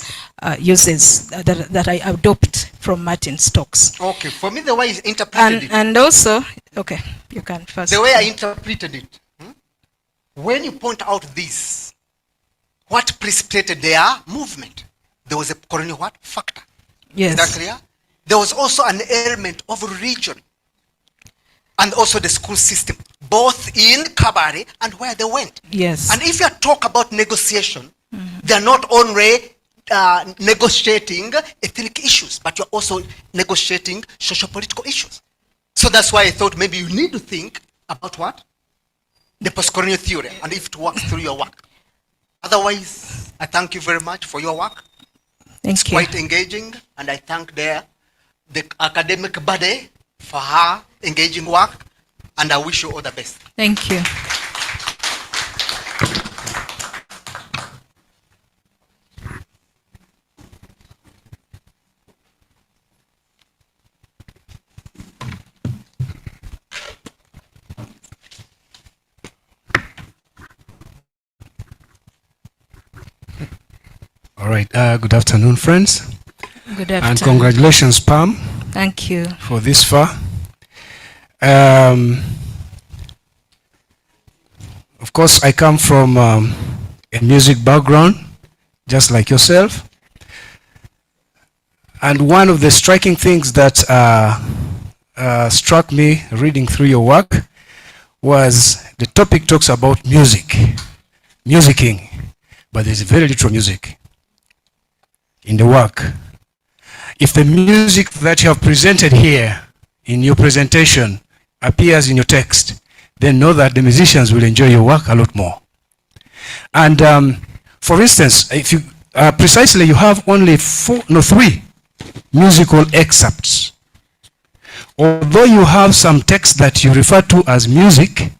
uses, that I adopt from Martin Stokes. Okay, for me the way I interpreted it. And also, okay, you can first. The way I interpreted it, when you point out this, what precipitated their movement? There was a colonial what? Factor. Yes. Is that clear? There was also an element of religion and also the school system, both in Kabare and where they went. Yes. And if you talk about negotiation, they're not only negotiating ethnic issues, but you're also negotiating socio-political issues. So that's why I thought maybe you need to think about what? The post-colonial theory, and if it works through your work. Otherwise, I thank you very much for your work. Thank you. Quite engaging, and I thank the academic body for her engaging work, and I wish you all the best. Thank you. All right, good afternoon, friends. Good afternoon. And congratulations, Pam. Thank you. For this far. Of course, I come from a music background, just like yourself. And one of the striking things that struck me reading through your work was the topic talks about music, musicking, but there's very little music in the work. if the music that you have presented here in your presentation appears in your text, then know that the musicians will enjoy your work a lot more. And for instance, if you precisely you have only 3 musical excerpts. Although you have some text that you refer to as music,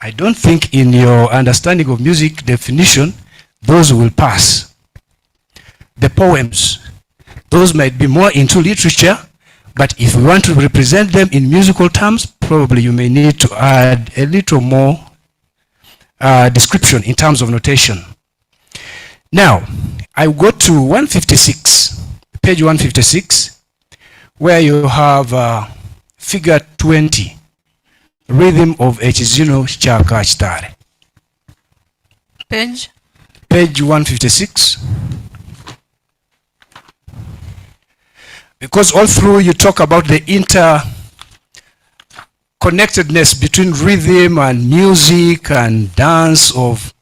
I don't think in your understanding of music definition, those will pass. The poems, those might be more into literature, but if we want to represent them in musical terms, probably you may need to add a little more description in terms of notation. Now, I go to 156, page 156, where you have figure 20, rhythm of Kizino Chaka Chitare. Page? Page 156. Because all through you talk about the interconnectedness between rhythm and music and dance of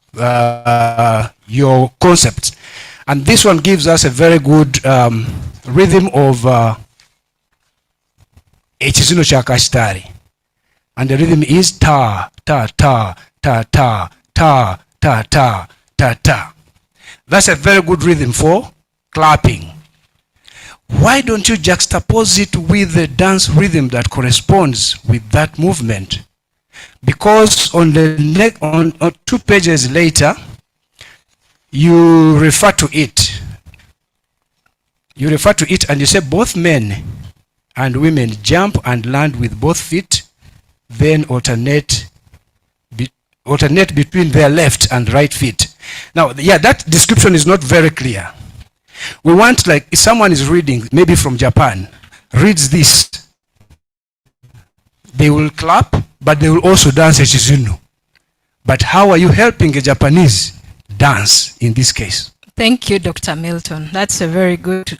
your concepts. And this one gives us a very good rhythm of Kizino Chaka Chitare. And the rhythm is ta, ta, ta, ta, ta, ta, ta, ta, ta, ta. That's a very good rhythm for clapping. Why don't you juxtapose it with the dance rhythm that corresponds with that movement? Because on the on 2 pages later, you refer to it. You refer to it and you say both men and women jump and land with both feet, then alternate between their left and right feet. Now, yeah, that description is not very clear. We want, like, if someone is reading, maybe from Japan, reads this, they will clap, but they will also dance a Kizino. But how are you helping a Japanese dance in this case? Thank you, Dr. Milton. That's a very good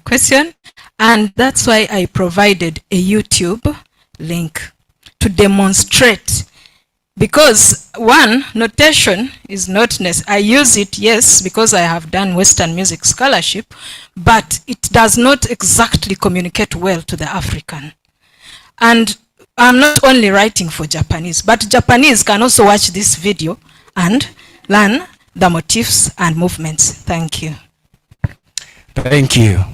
question. And that's why I provided a YouTube link to demonstrate. Because one, notation is not necessary. I use it, yes, because I have done Western music scholarship, but it does not exactly communicate well to the African. And I'm not only writing for Japanese, but Japanese can also watch this video and learn the motifs and movements. Thank you. Thank you.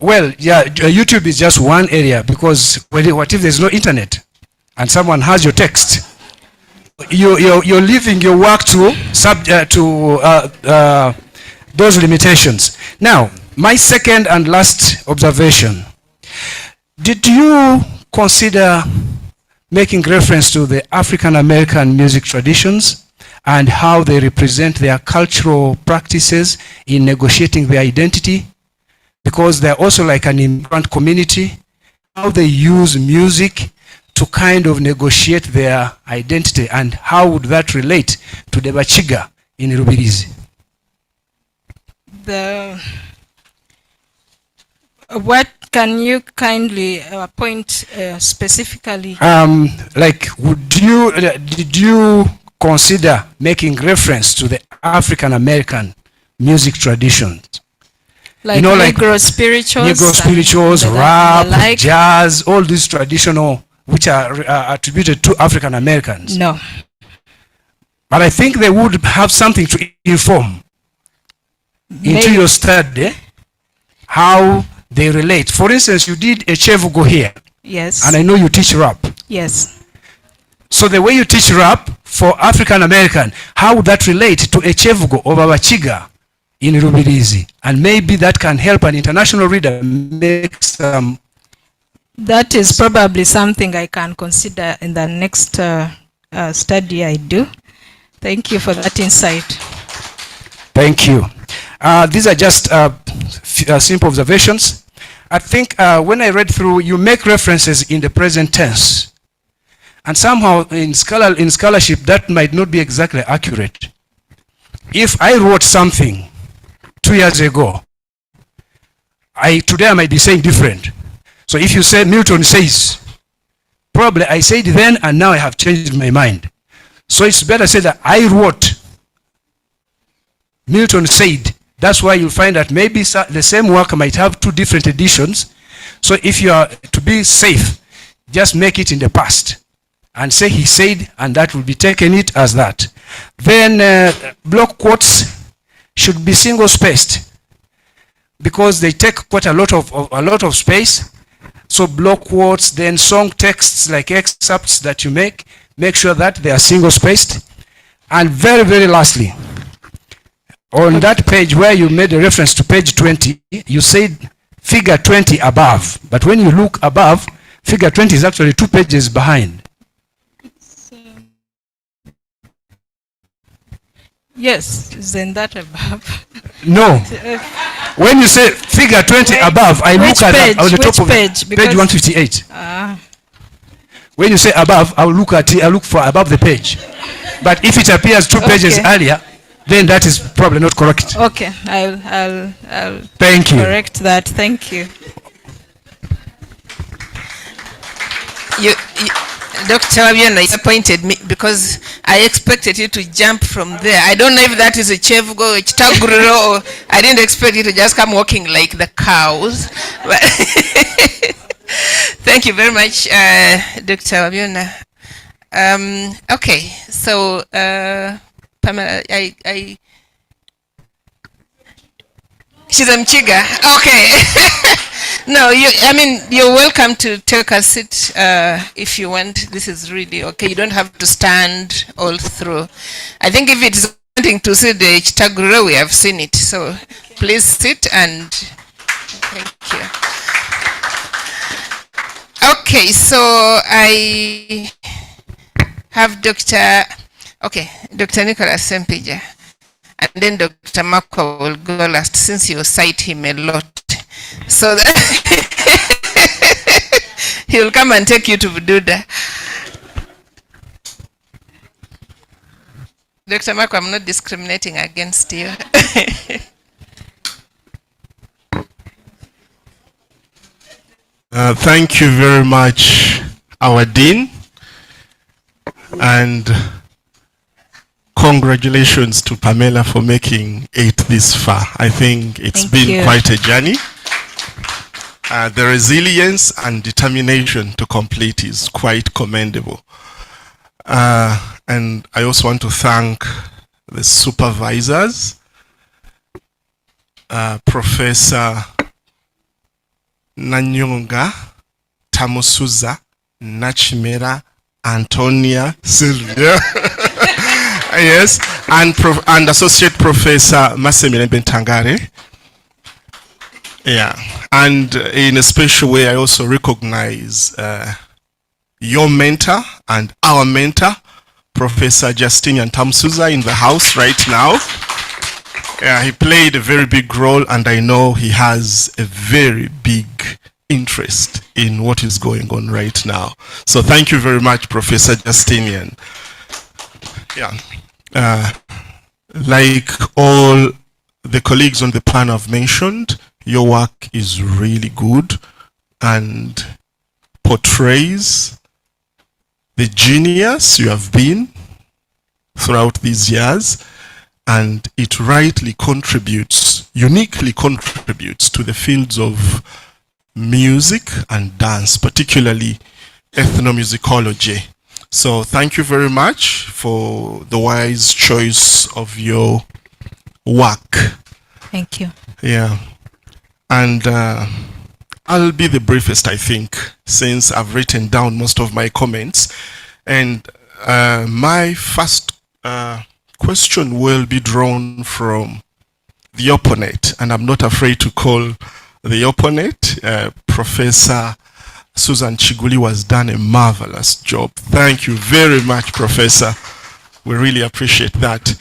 Well, yeah, YouTube is just one area, because what if there's no internet and someone has your text? You're leaving your work to those limitations. Now, my second and last observation. Did you consider making reference to the African American music traditions and how they represent their cultural practices in negotiating their identity? Because they're also like an immigrant community, how they use music to kind of negotiate their identity, and how would that relate to the Bakiga in Rubirizi? What can you kindly point specifically? Like, did you consider making reference to the African American music traditions? Like, you know, Negro spirituals? Negro spirituals, rap, like jazz, all these traditional, which are attributed to African Americans. No. But I think they would have something to inform into your study, how they relate. For instance, you did a chevugo here. Yes. And I know you teach rap. Yes. So the way you teach rap for African American, how would that relate to a chevugo of a Bakiga in Rubirizi? And maybe that can help an international reader make some... That is probably something I can consider in the next study I do. Thank you for that insight. Thank you. These are just simple observations. I think when I read through, you make references in the present tense. And somehow in scholarship, that might not be exactly accurate. If I wrote something 2 years ago, today I might be saying different. So if you say Milton says, probably I said then and now I have changed my mind. So it's better to say that I wrote, Milton said, That's why you'll find that maybe the same work might have two different editions. So if you are to be safe, just make it in the past and say he said, and that will be taken it as that. Then block quotes should be single spaced because they take quite a lot of space. So block quotes, then song texts like excerpts that you make sure that they are single spaced. And very, very lastly, on that page where you made a reference to page 20, you said figure 20 above. But when you look above, figure 20 is actually 2 pages behind. Yes, isn't that above? No. When you say figure 20 above, I look at page, on the top of page? page 158. When you say above, I look for above the page. But if it appears 2 pages earlier, then that is probably not correct. Okay, I'll Thank you. correct that. Thank you. Dr. Wabiona disappointed me because I expected you to jump from there. I don't know if that is a chevugo, a chitaguriro, or I didn't expect you to just come walking like the cows. But thank you very much, Dr. Wabiona. Okay, so Pamela, she's a Mchiga. Okay. No, you're welcome to take a seat if you want. This is really okay. You don't have to stand all through. I think if it's wanting to see the Chitaguro, we have seen it. So please sit and thank you. Okay, so I have Dr. Nicholas Sempija, and then Dr. Marco will go last since you cite him a lot. So that he will come and take you to Bududa. Dr. Marco, I'm not discriminating against you. Thank you very much, our Dean, and congratulations to Pamela for making it this far. I think it's been quite a journey. The resilience and determination to complete is quite commendable. And I also want to thank the supervisors, Professor Nannyonga-Tamusuza, Nakimera, Antonia, Sylvia, yes, and Associate Professor Mirembe Ntangaare. Yeah, and in a special way, I also recognize your mentor and our mentor, Professor Nannyonga-Tamusuza, in the house right now. Yeah, he played a very big role, and I know he has a very big interest in what is going on right now. So thank you very much, Professor Justinian. Yeah, like all the colleagues on the panel have mentioned, your work is really good and portrays the genius you have been throughout these years, and it rightly contributes, uniquely contributes to the fields of music and dance, particularly ethnomusicology. So thank you very much for the wise choice of your work. Thank you. Yeah. And I'll be the briefest, I think, since I've written down most of my comments. And my first question will be drawn from the opponent, and I'm not afraid to call the opponent. Professor Susan Kiguli has done a marvelous job. Thank you very much, Professor. We really appreciate that.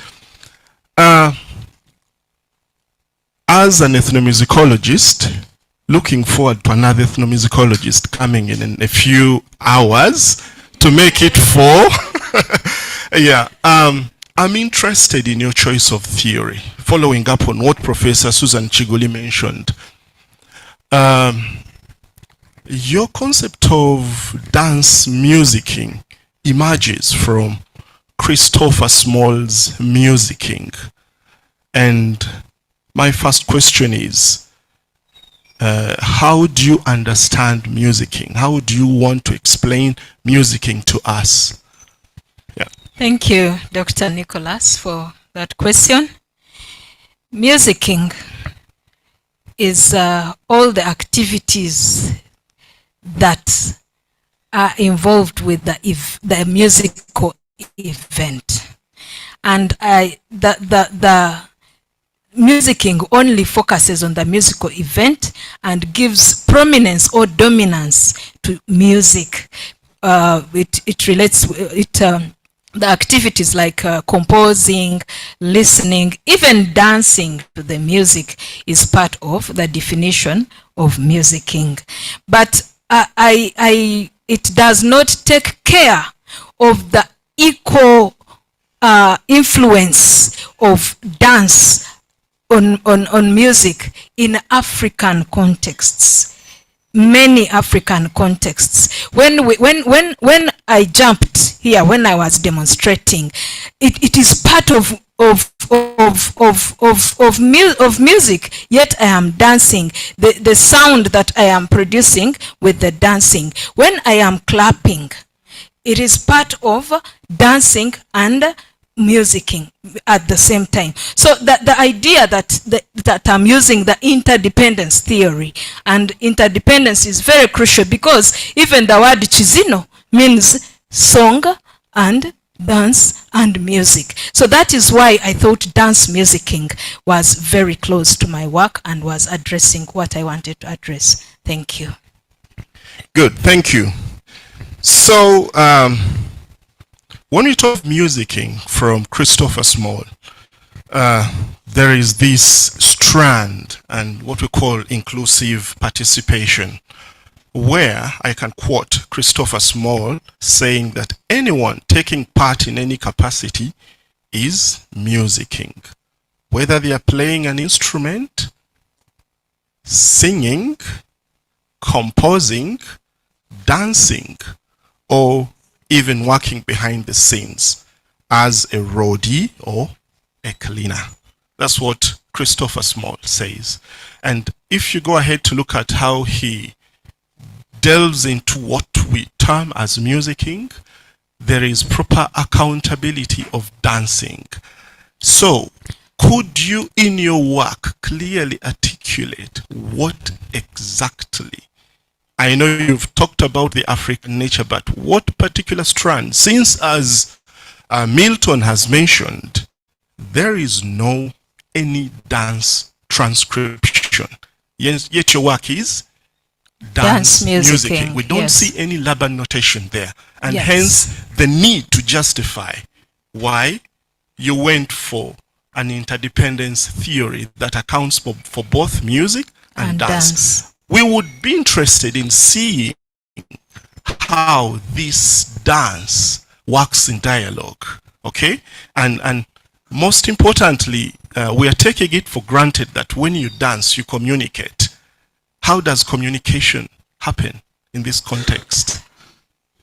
As an ethnomusicologist, looking forward to another ethnomusicologist coming in a few hours to make it 4. Yeah, I'm interested in your choice of theory, following up on what Professor Susan Kiguli mentioned. Your concept of dance-musicking emerges from Christopher Small's musicking, and My first question is, how do you understand musicking? How do you want to explain musicking to us? Yeah. Thank you, Dr. Nicholas, for that question. Musicking is all the activities that are involved with the musical event. And the musicking only focuses on the musical event and gives prominence or dominance to music. It relates, the activities like composing, listening, even dancing to the music is part of the definition of musicking. But it does not take care of the equal influence of dance on music in African contexts. Many African contexts. When I jumped here, when I was demonstrating, it is part of music, yet I am dancing. The sound that I am producing with the dancing. When I am clapping, it is part of dancing and musicking at the same time. So the idea that I'm using the interdependence theory, and interdependence is very crucial because even the word Kizino means song and dance and music. So that is why I thought dance musicking was very close to my work and was addressing what I wanted to address. Thank you. Good, thank you. So, when we talk musicking from Christopher Small, there is this strand and what we call inclusive participation, where I can quote Christopher Small saying that anyone taking part in any capacity is musicking, whether they are playing an instrument, singing, composing, dancing, or even working behind the scenes as a roadie or a cleaner. That's what Christopher Small says. And if you go ahead to look at how he delves into what we term as musicking, there is proper accountability of dancing. So, could you in your work clearly articulate what exactly, I know you've talked about the African nature, but what particular strand, since as Milton has mentioned, there is no any dance transcription, yet your work is dance musicking. We don't see any Laban notation there, and hence the need to justify why you went for an interdependence theory that accounts for both music and dance. We would be interested in seeing how this dance works in dialogue, okay? And most importantly, we are taking it for granted that when you dance, you communicate. How does communication happen in this context?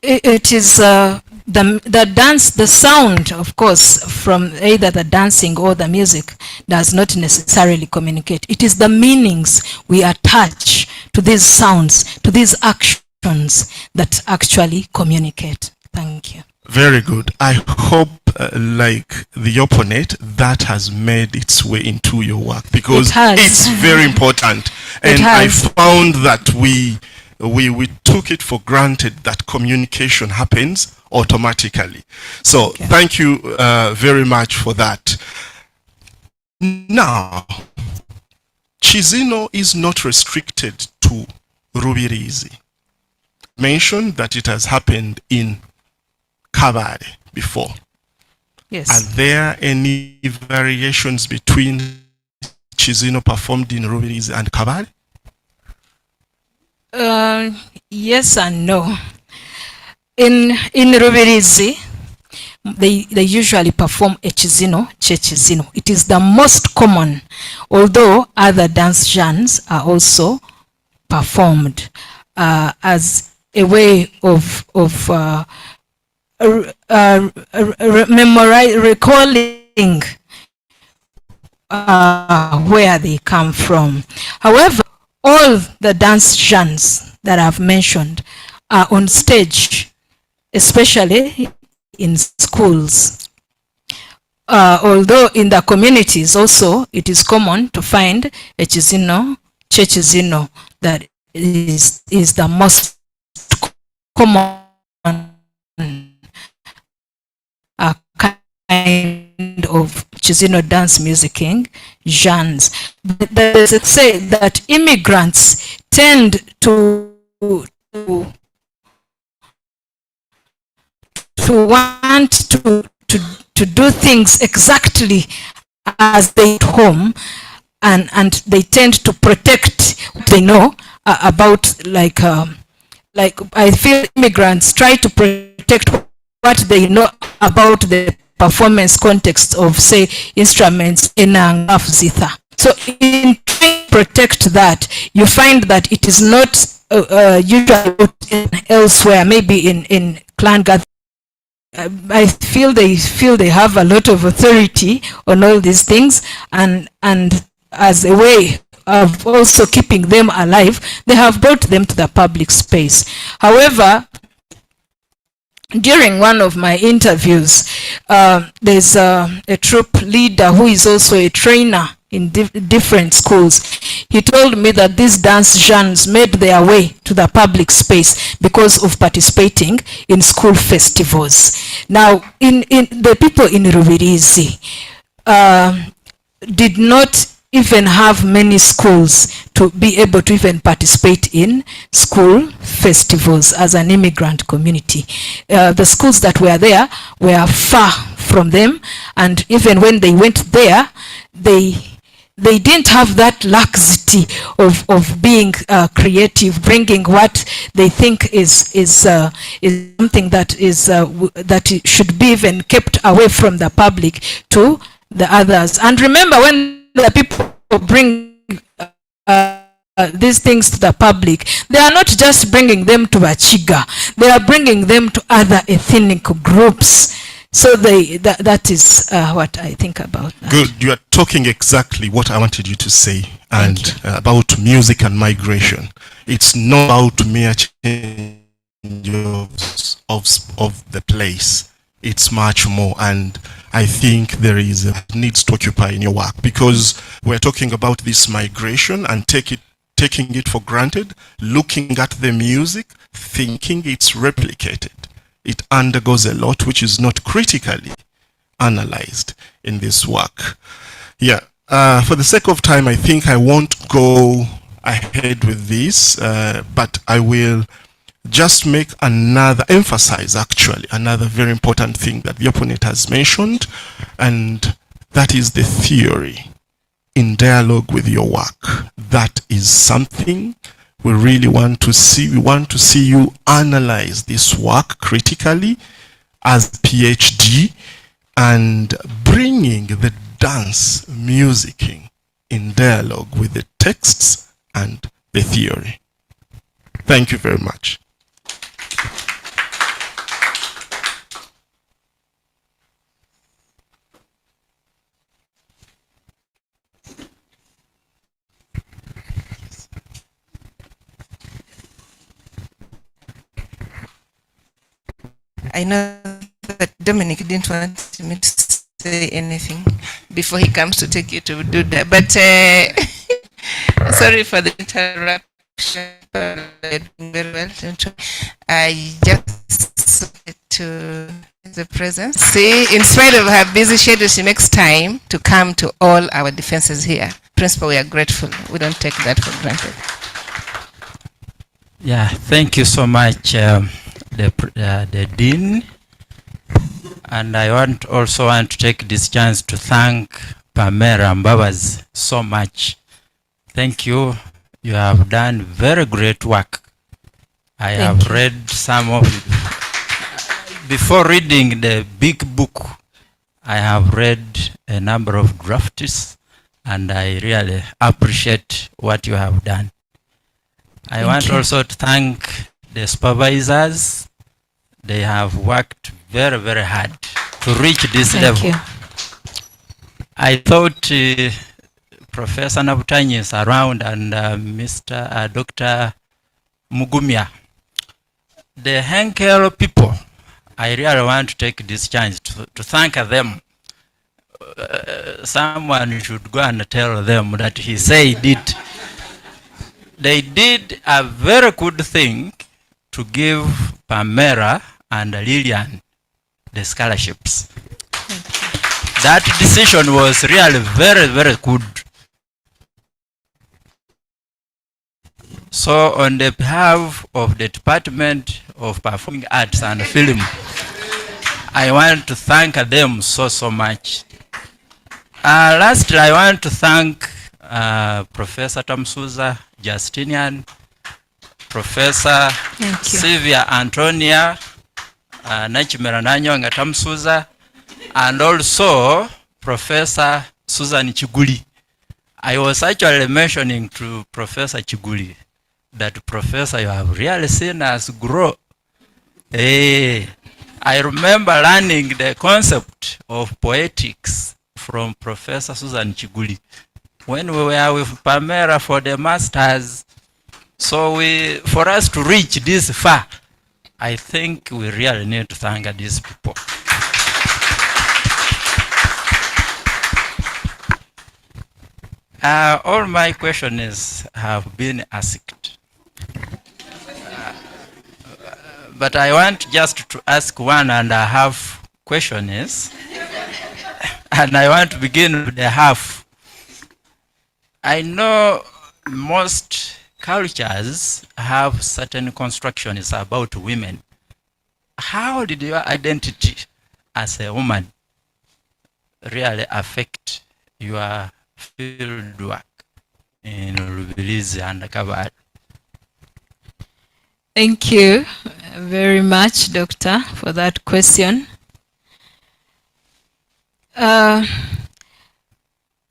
It is the dance, the sound, of course, from either the dancing or the music does not necessarily communicate. It is the meanings we attach to these sounds, to these actions that actually communicate. Thank you. Very good. I hope, like the opponent, that has made its way into your work, because it's very important. And I found that we took it for granted that communication happens automatically. So thank you very much for that. Now, Kizino is not restricted to Rubirizi. Mentioned that it has happened in Kabare before. Yes. Are there any variations between Kizino performed in Rubirizi and Kabare? Yes and no. In Rubirizi, they usually perform a Kizino, Kizino. It is the most common, although other dance genres are also performed as a way of recalling where they come from. However, all the dance genres that I've mentioned are on stage, especially in schools. Although in the communities also, it is common to find a Kizino, Chechizino, that is the most common kind of Kizino dance musicking genres. But they say that immigrants tend to want to do things exactly as they at home, and they tend to protect what they know about, like I feel immigrants try to protect what they know about the performance context of, say, instruments in Zitha. So in trying to protect that, you find that it is not usually elsewhere, maybe in clan gathering. I feel they have a lot of authority on all these things, and as a way of also keeping them alive, they have brought them to the public space. However, during one of my interviews, there's a troop leader who is also a trainer in different schools. He told me that these dance genres made their way to the public space because of participating in school festivals. Now, in the people in Rubirizi did not even have many schools to be able to even participate in school festivals as an immigrant community. The schools that were there were far from them, and even when they went there, they didn't have that laxity of being creative, bringing what they think is something that is that should be even kept away from the public to the others. And remember, when the people bring these things to the public, they are not just bringing them to Bakiga, they are bringing them to other ethnic groups. So that is what I think about that. Good. You are talking exactly what I wanted you to say, and about music and migration. It's not about mere change of the place. It's much more, and I think there is a needs to occupy in your work, because we're talking about this migration and taking it for granted, looking at the music, thinking it's replicated. It undergoes a lot which is not critically analyzed in this work. Yeah, for the sake of time, I think I won't go ahead with this, but I will just emphasize actually another very important thing that the opponent has mentioned, and that is the theory in dialogue with your work. That is something we really want to see. We want to see you analyze this work critically as PhD, and bringing the dance musicking in dialogue with the texts and the theory. Thank you very much. I know that Dominic didn't want me to say anything before he comes to take you to do that, but sorry for the interruption. Very well. I just wanted to the presence. See, in spite of her busy schedule, she makes time to come to all our defenses here. Principal, we are grateful. We don't take that for granted. Yeah, thank you so much, the Dean. And I also want to take this chance to thank Pamela Mbabazi so much. Thank you. You have done very great work. I have read some of it. Before reading the big book, I have read a number of drafts, and I really appreciate what you have done. I want also to thank the supervisors. They have worked very, very hard to reach this level. I thought Professor Nabutanye is around and Dr. Mugumya. The Henkel people, I really want to take this chance to thank them. Someone should go and tell them that he said it. They did a very good thing to give Pamela and Lillian the scholarships. That decision was really very, very good. So on the behalf of the Department of Performing Arts and Film, I want to thank them so much. Lastly, I want to thank Professor Tamusuza, Justinian, Professor Sylvia, Antonia, Nakimera, Nannyonga-Tamusuza, and also Professor Susan Kiguli. I was actually mentioning to Professor Kiguli that, Professor, you have really seen us grow. Hey, I remember learning the concept of poetics from Professor Susan Kiguli when we were with Pamela for the masters. So for us to reach this far, I think we really need to thank these people. All my questions have been asked. But I want just to ask one and a half questions. And I want to begin with the half. I know most cultures have certain constructions about women. How did your identity as a woman really affect your field work in Rubirizi and Ntangaare? Thank you very much, Doctor, for that question.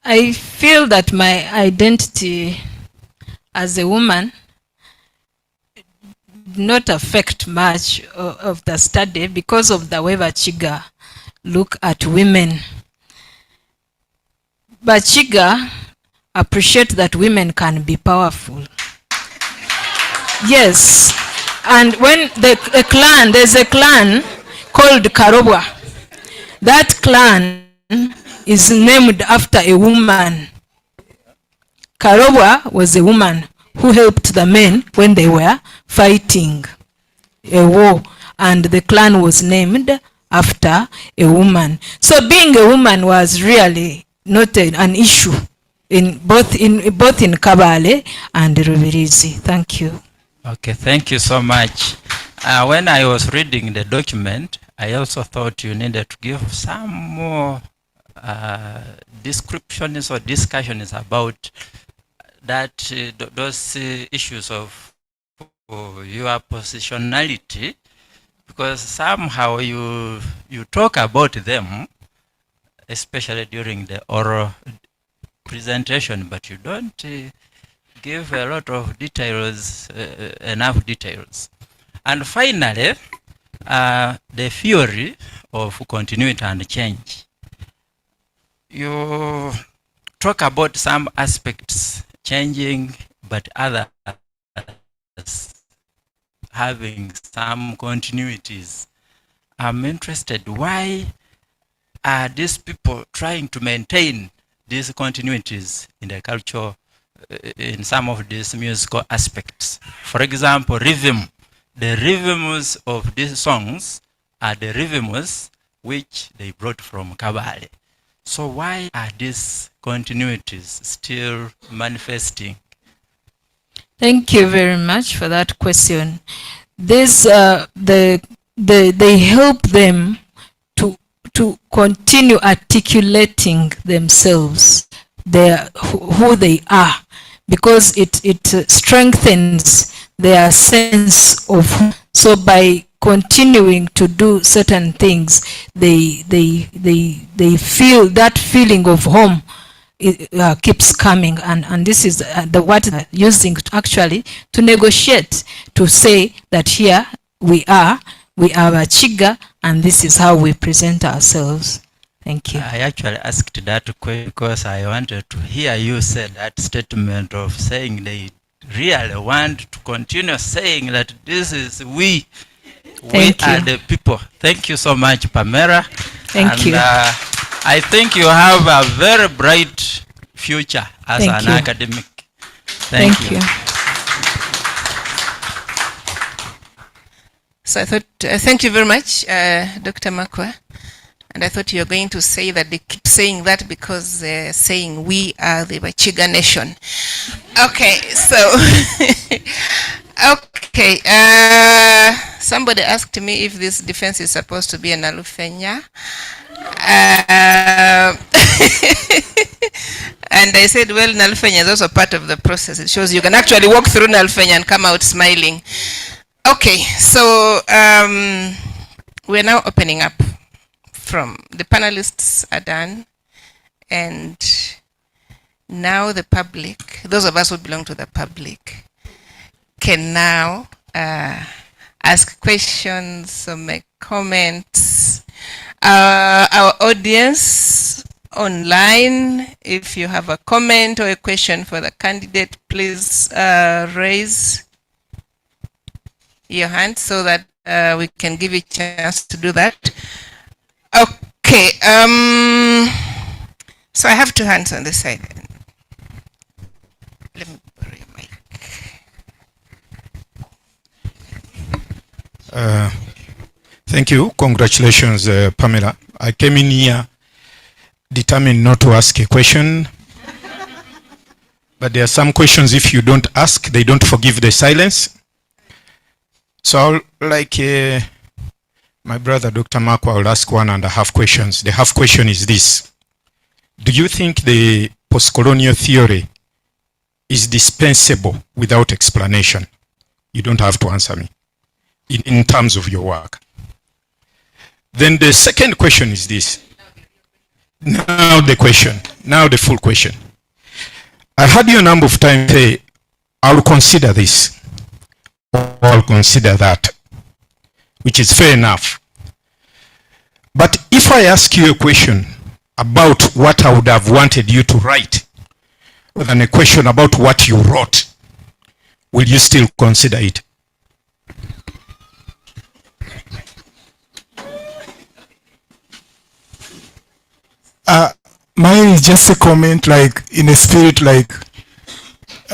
I feel that my identity as a woman did not affect much of the study because of the way Bakiga look at women. Bakiga appreciate that women can be powerful. Yes. And when there's a clan called Karobwa. That clan is named after a woman. Karobwa was a woman who helped the men when they were fighting a war, and the clan was named after a woman. So being a woman was really not an issue in both in Kabale and Rubirizi. Thank you. Okay, thank you so much. When I was reading the document, I also thought you needed to give some more descriptions or discussions about that those issues of your positionality, because somehow you talk about them, especially during the oral presentation, but you don't give a lot of details, enough details. And finally, the theory of continuity and change. You talk about some aspects changing, but others having some continuities. I'm interested, why are these people trying to maintain these continuities in the culture, in some of these musical aspects? For example, rhythm. The rhythms of these songs are the rhythms which they brought from Kabale. So why are these continuities still manifesting? Thank you very much for that question. This they help them to continue articulating themselves, who they are, because it strengthens their sense of. So by continuing to do certain things, they feel that feeling of home. It keeps coming, and this is what they're using actually to negotiate, to say that here we are Bakiga, and this is how we present ourselves. Thank you. I actually asked that question because I wanted to hear you say that statement of saying they really want to continue saying that this is we are the people. Thank you so much, Pamela. Thank you. I think you have a very bright future as an academic. Thank you. So I thought, thank you very much, Dr. Makwa. And I thought you were going to say that they keep saying that because they're saying we are the Bakiga nation. Okay, so, okay, somebody asked me if this defense is supposed to be an alufenya. And I said, well, Nalfenya is also part of the process. It shows you can actually walk through Nalfenya and come out smiling. Okay, so we're now opening up. From the panelists are done, and now the public, those of us who belong to the public, can now ask questions or make comments. Our audience online, if you have a comment or a question for the candidate, please raise your hand so that we can give you a chance to do that. Okay, so I have two hands on this side. Let me borrow your mic. Thank you. Congratulations, Pamela. I came in here determined not to ask a question. But there are some questions, if you don't ask, they don't forgive the silence. So, like my brother, Dr. Makwa, will ask 1.5 questions. The half question is this. Do you think the post-colonial theory is dispensable without explanation? You don't have to answer me in terms of your work. Then the second question is this. Now the full question. I heard you a number of times say, I'll consider this, or I'll consider that, which is fair enough. But if I ask you a question about what I would have wanted you to write, rather than a question about what you wrote, will you still consider it? Mine is just a comment, like in a spirit, like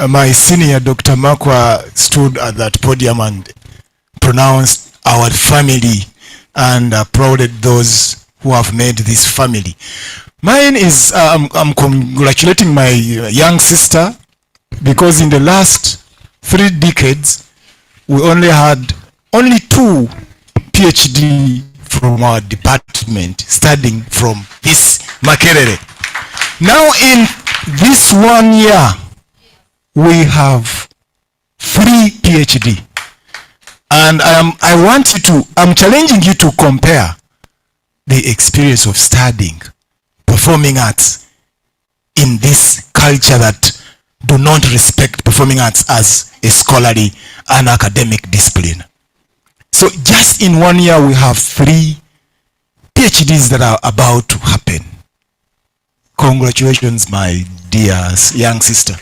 my senior Dr. Makwa stood at that podium and pronounced our family and applauded those who have made this family. Mine is, I'm congratulating my young sister, because in the last 3 decades, we only had 2 PhD from our department studying from this Makerere. Now in this 1 year, we have 3 PhD. And I'm challenging you to compare the experience of studying performing arts in this culture that do not respect performing arts as a scholarly and academic discipline. So just in 1 year, we have 3 PhDs that are about to happen. Congratulations, my dear young sister.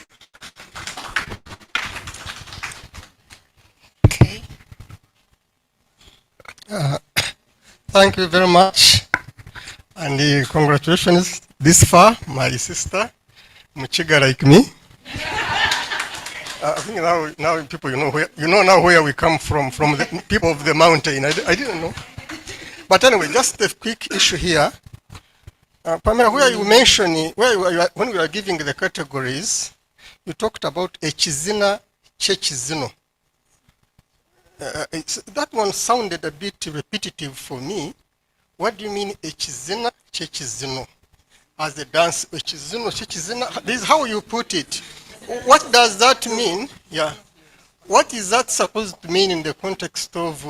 Okay. Thank you very much. And congratulations this far, my sister, Muchiga like me. I think now people, you know now where we come from the people of the mountain. I didn't know. But anyway, just a quick issue here. Pamela, where you mentioned, when we were giving the categories, you talked about Kizina, Kizino. That one sounded a bit repetitive for me. What do you mean Kizina, Kizino? As a dance, Kizino, Kizina, this is how you put it. What does that mean? Yeah. What is that supposed to mean in the context of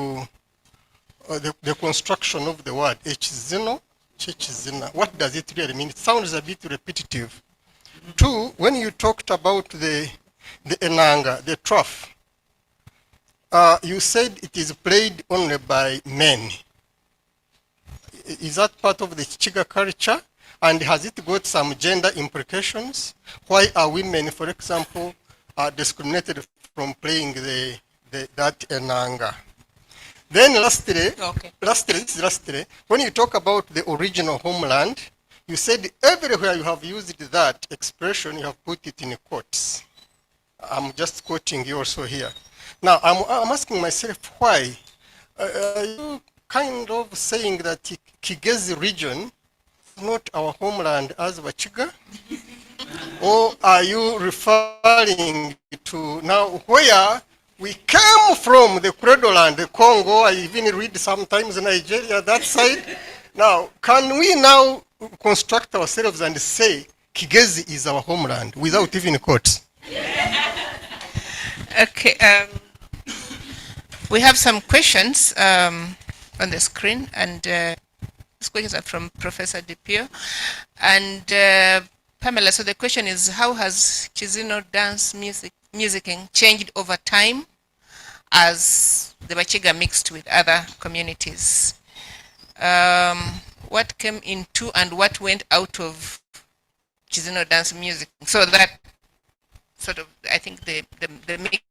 the construction of the word Kizino, Kizina? What does it really mean? It sounds a bit repetitive. 2, when you talked about the enanga, the trough, you said it is played only by men. is that part of the Chiga culture? And has it got some gender implications? Why are women, for example, discriminated from playing that enanga? Then lastly, when you talk about the original homeland, you said everywhere you have used that expression, you have put it in quotes. I'm just quoting you also here. Now, I'm asking myself why. Are you kind of saying that Kigezi region is not our homeland as Bakiga? Or are you referring to now where we came from, the cradle land, the Congo? I even read sometimes Nigeria, that side. Now, can we now construct ourselves and say Kigezi is our homeland without even quotes? Okay, we have some questions on the screen, and these questions are from Professor DiPio. And Pamela, so the question is, how has Kizino dance musicking changed over time as the Bakiga mixed with other communities? What came into and what went out of Kizino dance music? So that sort of, I think the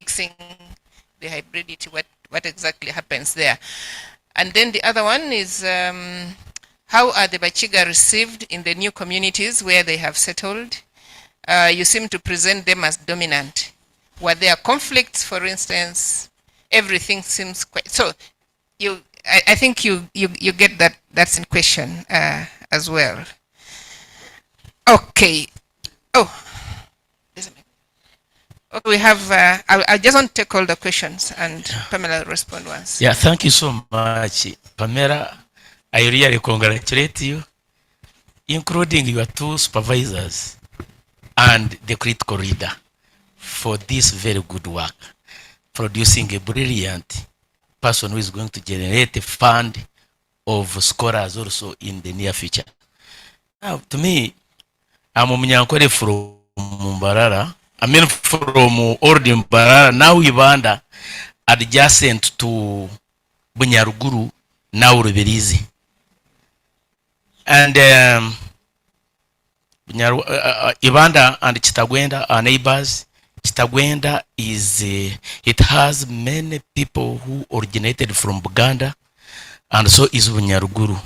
mixing, the hybridity, what exactly happens there? And then the other one is, how are the Bakiga received in the new communities where they have settled? You seem to present them as dominant. Were there conflicts, for instance? Everything seems quite, so I think you get that, that's in question as well. Okay. Oh, okay, we have, I just want to take all the questions and Pamela will respond once. Yeah, thank you so much, Pamela. I really congratulate you, including your two supervisors and the critical reader for this very good work, producing a brilliant person who is going to generate a fund of scholars also in the near future. Now, to me, I'm a Munyankore from Mbarara. I mean from Old Mbarara, now Uganda, adjacent to Bunyaruguru, now Rubirizi. And Uganda and Kitagwenda are neighbors. Kitagwenda is, it has many people who originated from Buganda, and so is Bunyaruguru.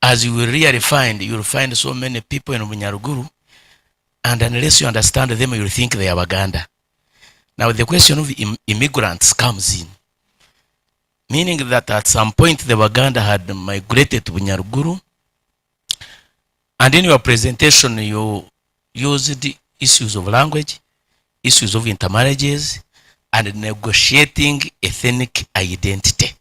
As you will really find, you will find so many people in Bunyaruguru, and unless you understand them, you will think they are Baganda. Now the question of immigrants comes in, meaning that at some point the Baganda had migrated to Bunyaruguru, and in your presentation you used the issues of language, issues of intermarriages, and negotiating ethnic identity.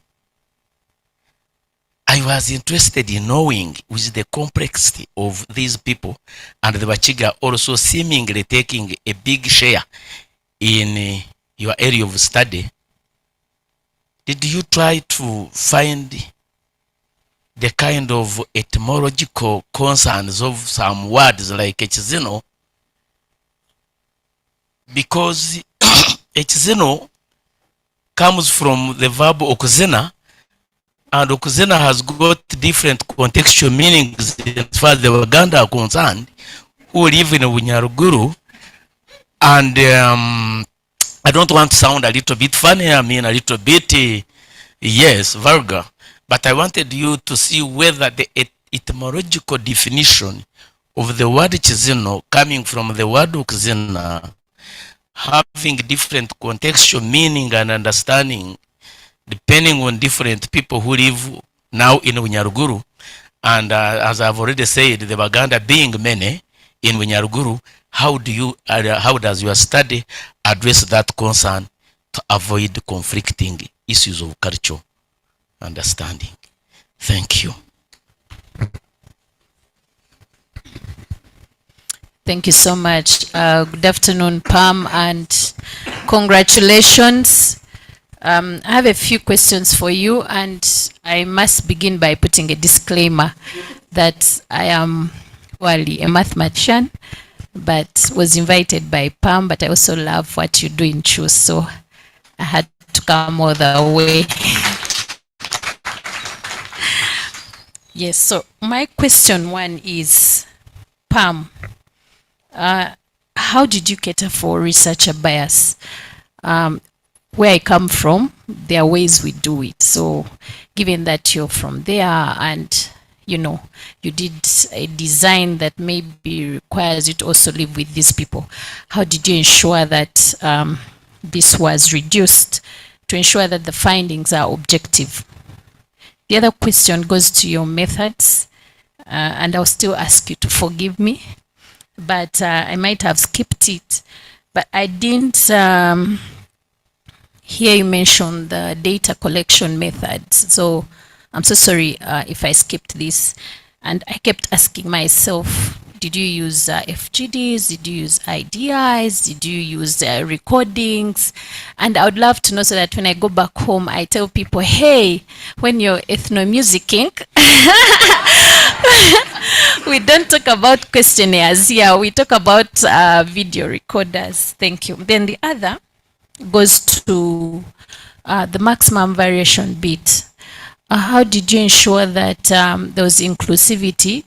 I was interested in knowing with the complexity of these people and the Bakiga also seemingly taking a big share in your area of study. Did you try to find the kind of etymological concerns of some words like Kizino? Because Kizino comes from the verb okuzena, and okuzena has got different contextual meanings as far as the Uganda are concerned, who live in Bunyaruguru. And I don't want to sound a little bit funny, I mean a little bit, yes, vulgar. But I wanted you to see whether the etymological definition of the word Kizino coming from the word okuzena, having different contextual meaning and understanding depending on different people who live now in Bunyaruguru, and as I've already said, the Baganda being many in Bunyaruguru, how does your study address that concern to avoid conflicting issues of cultural understanding? Thank you. Thank you so much. Good afternoon, Pam, and congratulations. I have a few questions for you, and I must begin by putting a disclaimer that I am, well, a mathematician, but was invited by Pam, but I also love what you do in Choose, so I had to come all the way. Yes, so my question one is, Pam, how did you cater for researcher bias? Where I come from, there are ways we do it. So given that you're from there and you know, you did a design that maybe requires you to also live with these people, how did you ensure that this was reduced to ensure that the findings are objective? The other question goes to your methods, and I'll still ask you to forgive me, but I might have skipped it, but I didn't hear you mention the data collection methods. So I'm so sorry if I skipped this. And I kept asking myself, did you use FGDs? Did you use IDIs? Did you use recordings? And I would love to know so that when I go back home, I tell people, hey, when you're ethnomusicking, we don't talk about questionnaires here. We talk about video recorders. Thank you. Then the other goes to the maximum variation bit. How did you ensure that there was inclusivity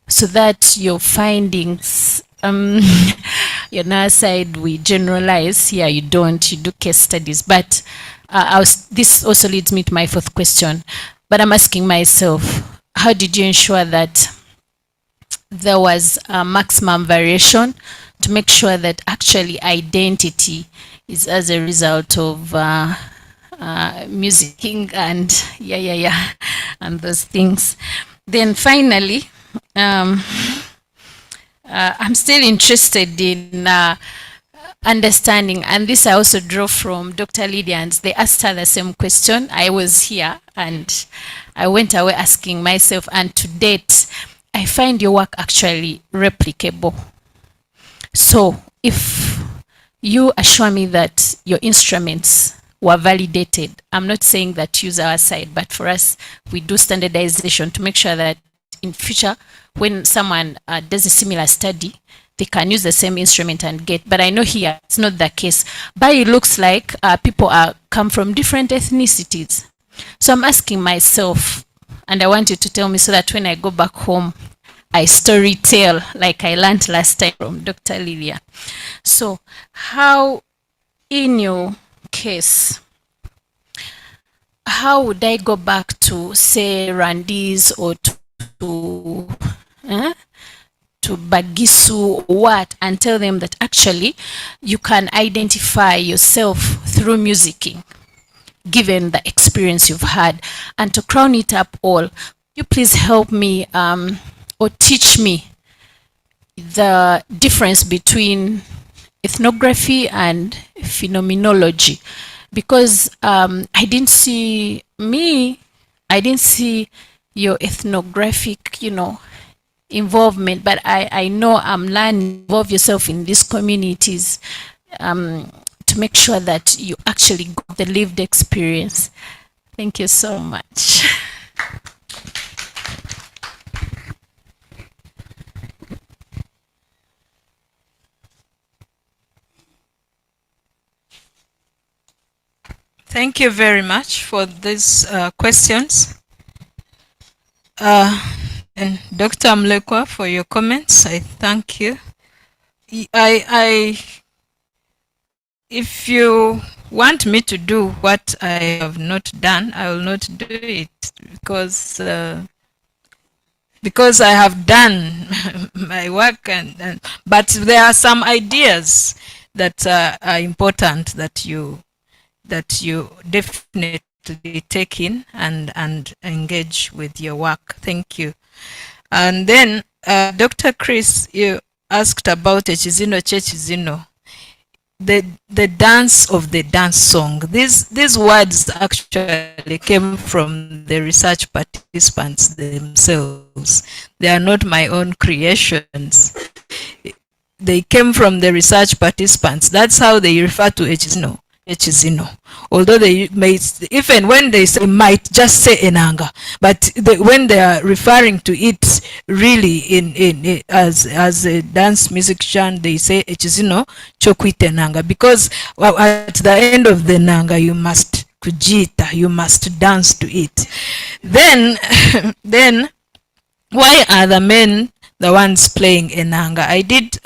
so that your findings, on our side we generalize, here you don't, you do case studies, but this also leads me to my fourth question, but I'm asking myself, how did you ensure that there was a maximum variation to make sure that actually identity is as a result of musicking and and those things. Then finally, I'm still interested in understanding, and this I also draw from Dr. Lydian's. They asked her the same question. I was here and I went away asking myself, and to date, I find your work actually replicable. So if you assure me that your instruments were validated, I'm not saying that use our side, but for us, we do standardization to make sure that in future, when someone does a similar study, they can use the same instrument and get, but I know here it's not the case. But it looks like people come from different ethnicities. So I'm asking myself, and I want you to tell me so that when I go back home, I story tell like I learned last time from Dr. Lilia. So how, in your case, how would I go back to say Randis or to Bagisu or what, and tell them that actually you can identify yourself through musicking, given the experience you've had? And to crown it up all, you please help me or teach me the difference between ethnography and phenomenology, because I didn't see your ethnographic, involvement, but I know I'm learning. Involve yourself in these communities to make sure that you actually got the lived experience. Thank you so much. Thank you very much for these questions. And Dr. Mlekwa, for your comments, I thank you. If you want me to do what I have not done, I will not do it, because I have done my work, but there are some ideas that are important that you definitely take in and engage with your work. Thank you. And then Dr. Chris, you asked about Kizino Kizino, the dance of the dance song. These words actually came from the research participants themselves. They are not my own creations. They came from the research participants. That's how they refer to Kizino. Although they may, even when they say, might just say enanga, but when they are referring to it really in as a dance music genre, they say Kizino chokwite enanga, because at the end of the nanga you must kujita, you must dance to it. Then why are the men the ones playing enanga? I did,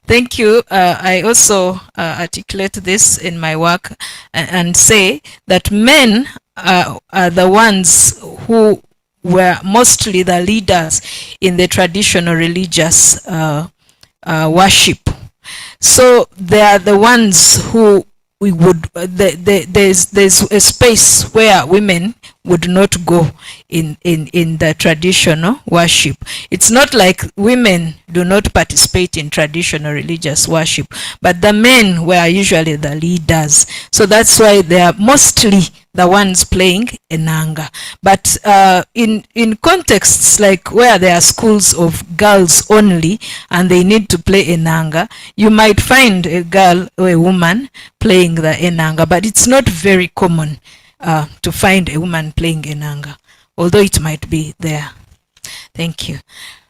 thank you. I also articulate this in my work and say that men are the ones who were mostly the leaders in the traditional religious worship. So they are the ones who we would, there's a space where women would not go in the traditional worship. It's not like women do not participate in traditional religious worship, but the men were usually the leaders. So that's why they are mostly the ones playing enanga. But in contexts like where there are schools of girls only and they need to play enanga, you might find a girl or a woman playing the enanga, but it's not very common to find a woman playing enanga, although it might be there. Thank you.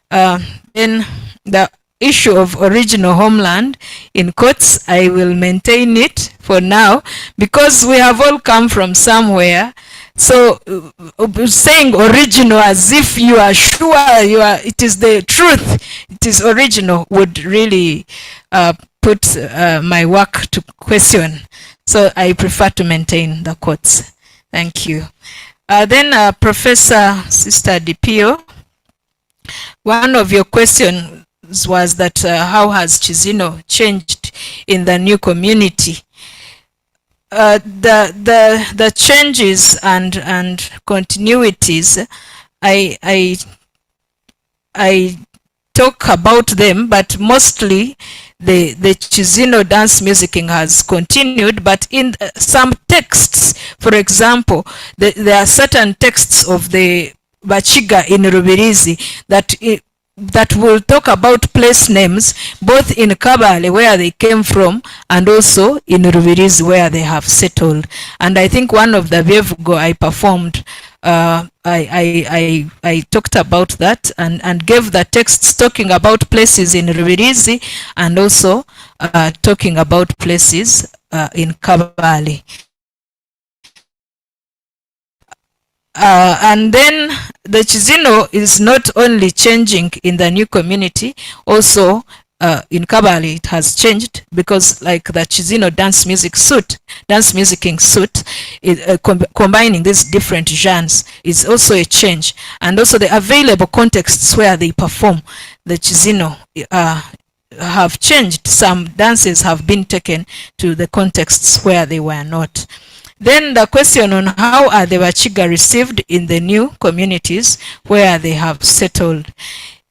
Then the issue of original homeland, in quotes, I will maintain it for now because we have all come from somewhere. So saying original as if you are sure it is the truth, it is original, would really put my work to question. So I prefer to maintain the quotes. Thank you. Then Professor Sister Dipio, one of your questions was that how has Kizino changed in the new community? The changes and continuities, I talk about them, but mostly the Kizino Dance-Musicking has continued, but in some texts, for example, there are certain texts of the Bakiga in Rubirizi that will talk about place names, both in Kabale, where they came from, and also in Rubirizi, where they have settled. And I think one of the Vevugo I performed, I talked about that and gave the texts talking about places in Rubirizi and also talking about places in Kabale. And then the Kizino is not only changing in the new community, also in Kabale it has changed, because like the Kizino dance-musicking suit, combining these different genres is also a change. And also the available contexts where they perform the Kizino have changed. Some dances have been taken to the contexts where they were not. Then the question on how are the Bakiga received in the new communities where they have settled.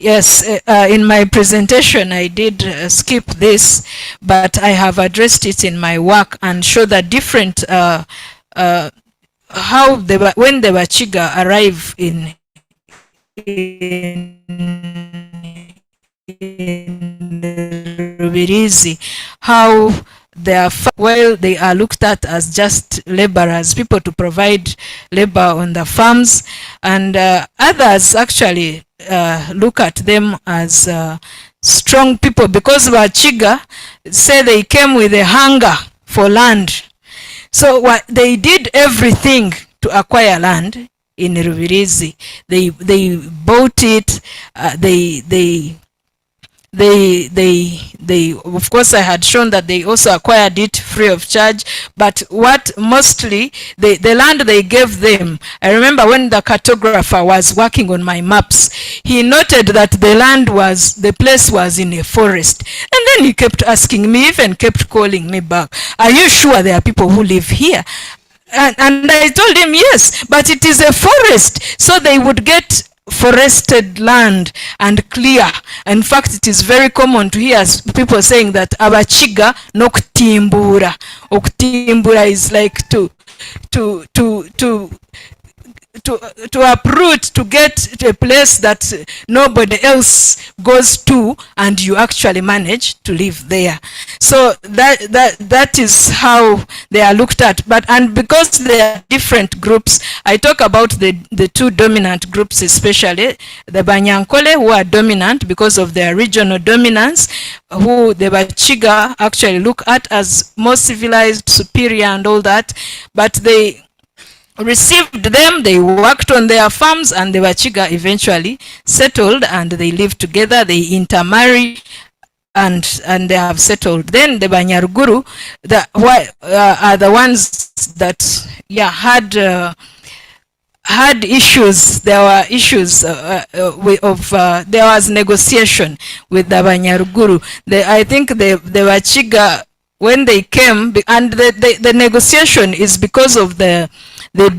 Yes, in my presentation I did skip this, but I have addressed it in my work and show the different, how when the Bakiga arrive in Rubirizi, how they are looked at as just laborers, people to provide labor on the farms, and others actually look at them as strong people, because Bakiga say they came with a hunger for land. So they did everything to acquire land in Rubirizi. They bought it, they of course I had shown that they also acquired it free of charge, but what mostly the land they gave them, I remember when the cartographer was working on my maps, he noted that the place was in a forest, and then he kept asking me, even kept calling me back, are you sure there are people who live here? And I told him yes, but it is a forest, so they would get forested land and clear. In fact, it is very common to hear people saying that Abakiga nokutimbura. Okutimbura is like to uproot, to get to a place that nobody else goes to, and you actually manage to live there. So that is how they are looked at. And because there are different groups, I talk about the two dominant groups, especially the Banyankole, who are dominant because of their regional dominance, who the Bakiga actually look at as more civilized, superior and all that, but they received them, they worked on their farms, and the Bakiga eventually settled and they lived together, they intermarry, and they have settled. Then the Banyaruguru are the ones that had issues. There were issues there was negotiation with the Banyaruguru. I think the Bakiga, when they came, and the negotiation is because of the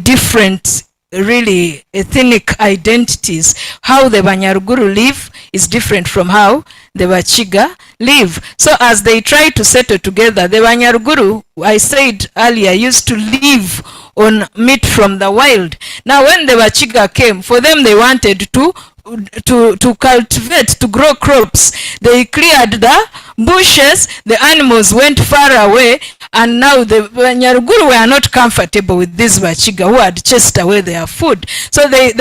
different really ethnic identities. How the Banyaruguru live is different from how the Bakiga live. So as they try to settle together, the Banyaruguru, I said earlier, used to live on meat from the wild. Now when the Bakiga came, for them they wanted to cultivate, to grow crops. They cleared the bushes, the animals went far away, and now the Banyaruguru were not comfortable with these Bakiga who had chased away their food. So the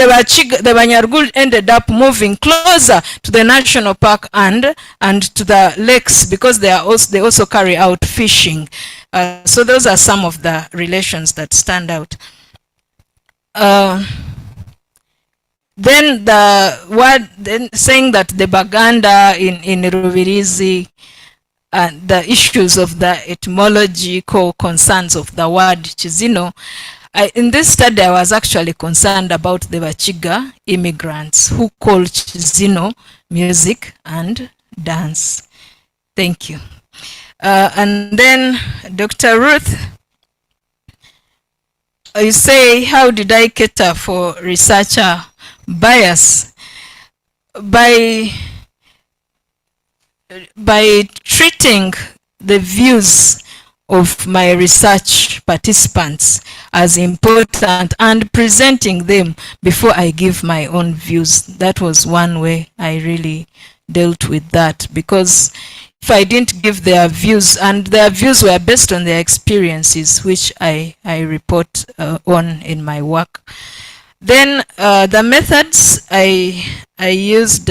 Banyaruguru ended up moving closer to the national park and to the lakes, because they also carry out fishing. So those are some of the relations that stand out. Then saying that the Baganda in Rubirizi, the issues of the etymological concerns of the word Kizino. In this study, I was actually concerned about the Bakiga immigrants who call Kizino music and dance. Thank you. And then Dr. Ruth, you say, how did I cater for researcher bias? By treating the views of my research participants as important and presenting them before I give my own views. That was one way I really dealt with that, because if I didn't give their views, and their views were based on their experiences, which I report on in my work. Then the methods, I used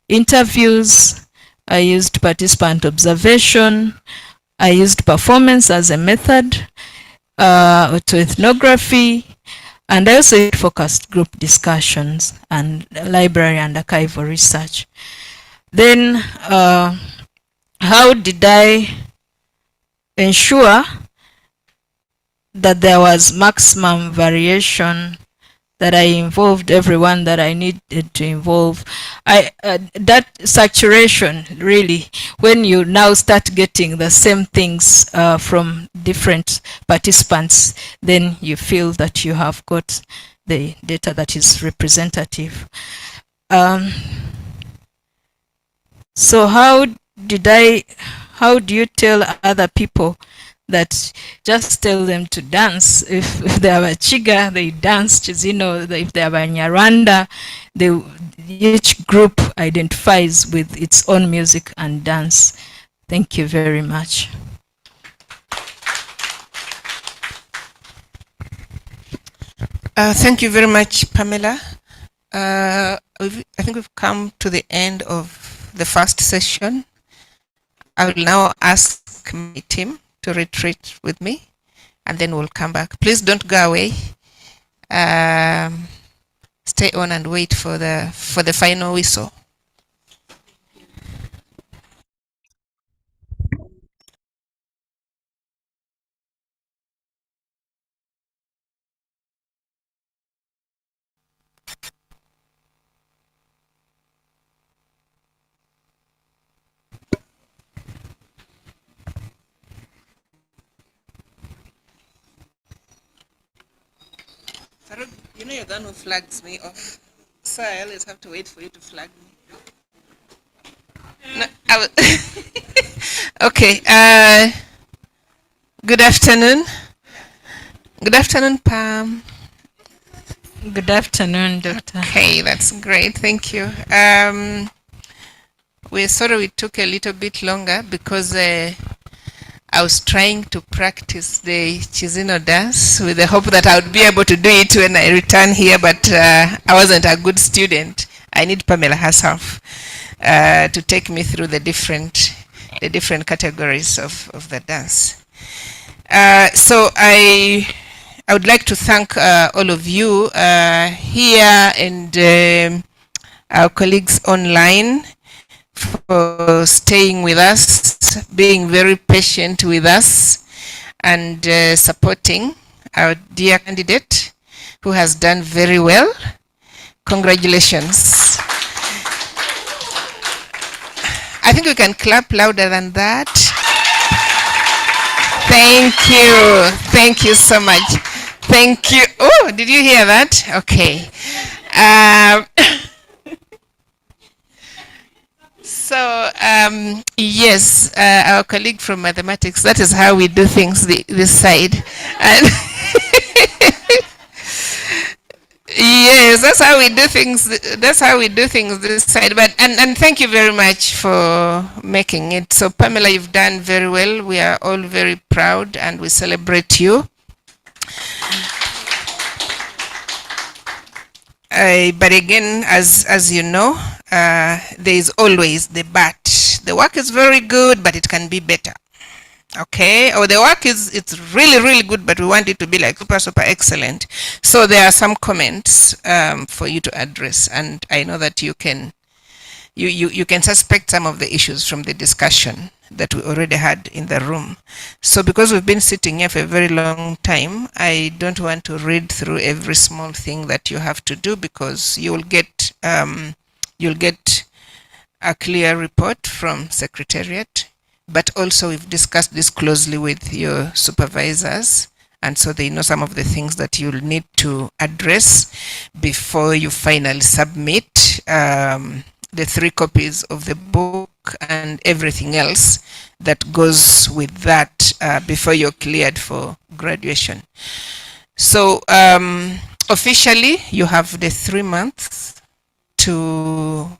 interviews, I used participant observation, I used performance as a method, to ethnography, and I also used focused group discussions and library and archival research. Then how did I ensure that there was maximum variation, that I involved everyone that I needed to involve? That saturation, really, when you now start getting the same things from different participants, then you feel that you have got the data that is representative. So how do you tell other people that just tell them to dance? If they are Bakiga, they dance Kizino. If they are Banyarwanda, each group identifies with its own music and dance. Thank you very much. Thank you very much, Pamela. I think we've come to the end of the first session. I will now ask my team to retreat with me, and then we'll come back. Please don't go away. Stay on and wait for the final whistle. You know you're the one who flags me off, so I always have to wait for you to flag me. No, okay. Good afternoon. Good afternoon, Pam. Good afternoon, Doctor. Okay, that's great. Thank you. We're sorry we took a little bit longer because I was trying to practice the Kizino dance with the hope that I would be able to do it when I return here, but I wasn't a good student. I need Pamela herself to take me through the different categories of the dance. So I I would like to thank all of you here and our colleagues online for staying with us, being very patient with us, and supporting our dear candidate who has done very well. Congratulations. I think we can clap louder than that. Thank you. Thank you so much. Thank you. Oh, did you hear that? Okay. So, yes, our colleague from mathematics, that is how we do things this side. And yes, that's how we do things. That's how we do things this side. But and thank you very much for making it. So, Pamela, you've done very well. We are all very proud and we celebrate you. But again, as you know, there is always the but. The work is very good, but it can be better. Okay, or the work it's really, really good, but we want it to be like super, super excellent. So there are some comments for you to address, and I know that you can suspect some of the issues from the discussion that we already had in the room. So because we've been sitting here for a very long time, I don't want to read through every small thing that you have to do, because you'll get a clear report from Secretariat, but also we've discussed this closely with your supervisors, and so they know some of the things that you'll need to address before you finally submit the 3 copies of the book and everything else that goes with that before you're cleared for graduation. So officially you have the 3 months to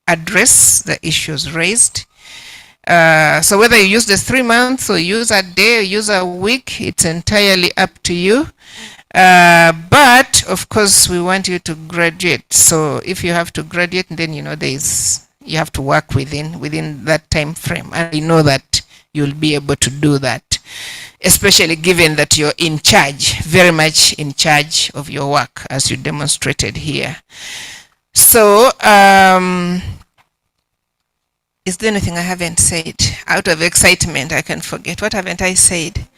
address the issues raised. So whether you use the 3 months or use a day or use a week, it's entirely up to you. But of course we want you to graduate. So if you have to graduate, then you know you have to work within that time frame. And you know that you'll be able to do that, especially given that you're in charge, very much in charge of your work, as you demonstrated here. So is there anything I haven't said? Out of excitement, I can forget. What haven't I said?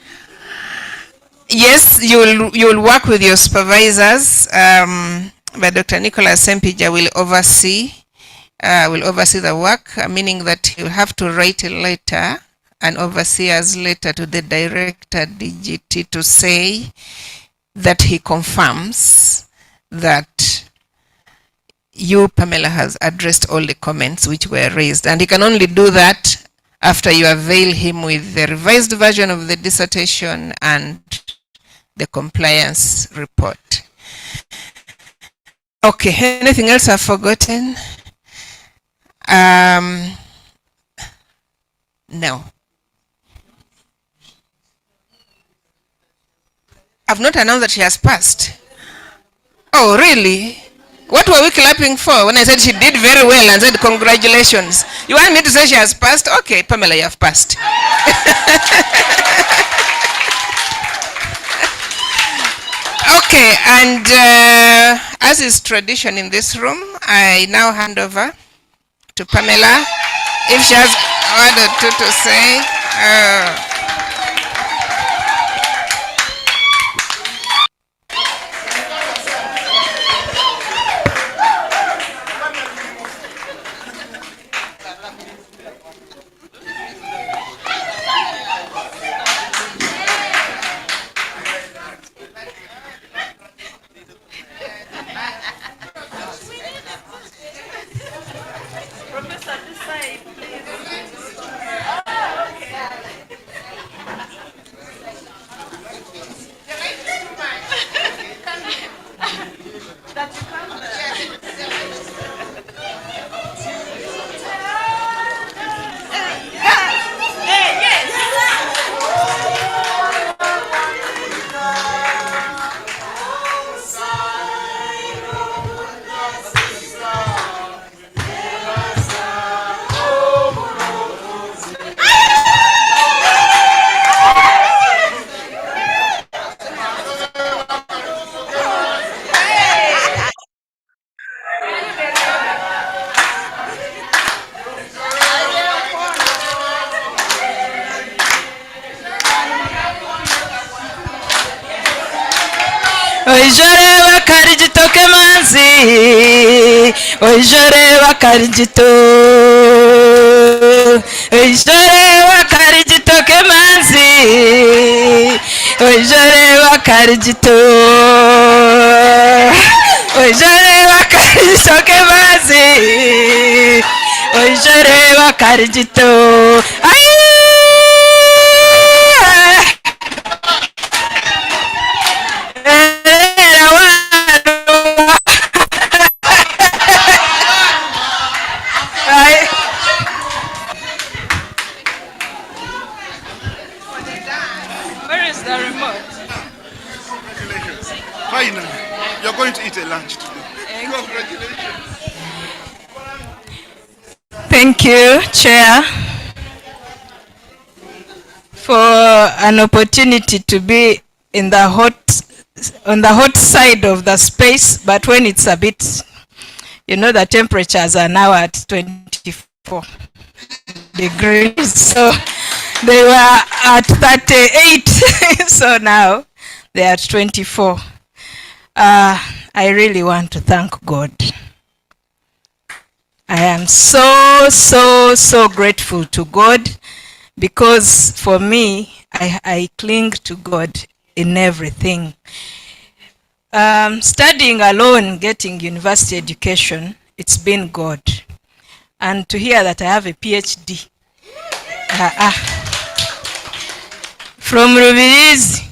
Yes, you'll work with your supervisors, but Dr. Nicholas Sempija will oversee the work, meaning that you'll have to write a letter, an overseer's letter to the director DGT to say that he confirms that you, Pamela, has addressed all the comments which were raised, and he can only do that after you avail him with the revised version of the dissertation and the compliance report. Okay, anything else I've forgotten? No. I've not announced that she has passed. Oh, really? What were we clapping for when I said she did very well and said congratulations? You want me to say she has passed? Okay, Pamela, you have passed. Okay, and as is tradition in this room, I now hand over to Pamela. If she has a word or two to say. Oijore wakarijitoke manzi, oijore wakarijito, oijore wakarijitoke manzi, oijore wakarijito, oijore wakarijitoke manzi, oijore wakarijito. Where is the remote? Congratulations. Finally, you're going to eat a lunch today. Congratulations. Thank you, Chair, for an opportunity to be in the on the hot side of the space, but when it's a bit, you know, the temperatures are now at 24 degrees, so they were at 38, so now they're at 24. I really want to thank God. I am so grateful to God, because for me, I cling to God in everything. Studying alone, getting university education, it's been God. And to hear that I have a PhD from Rubirizi,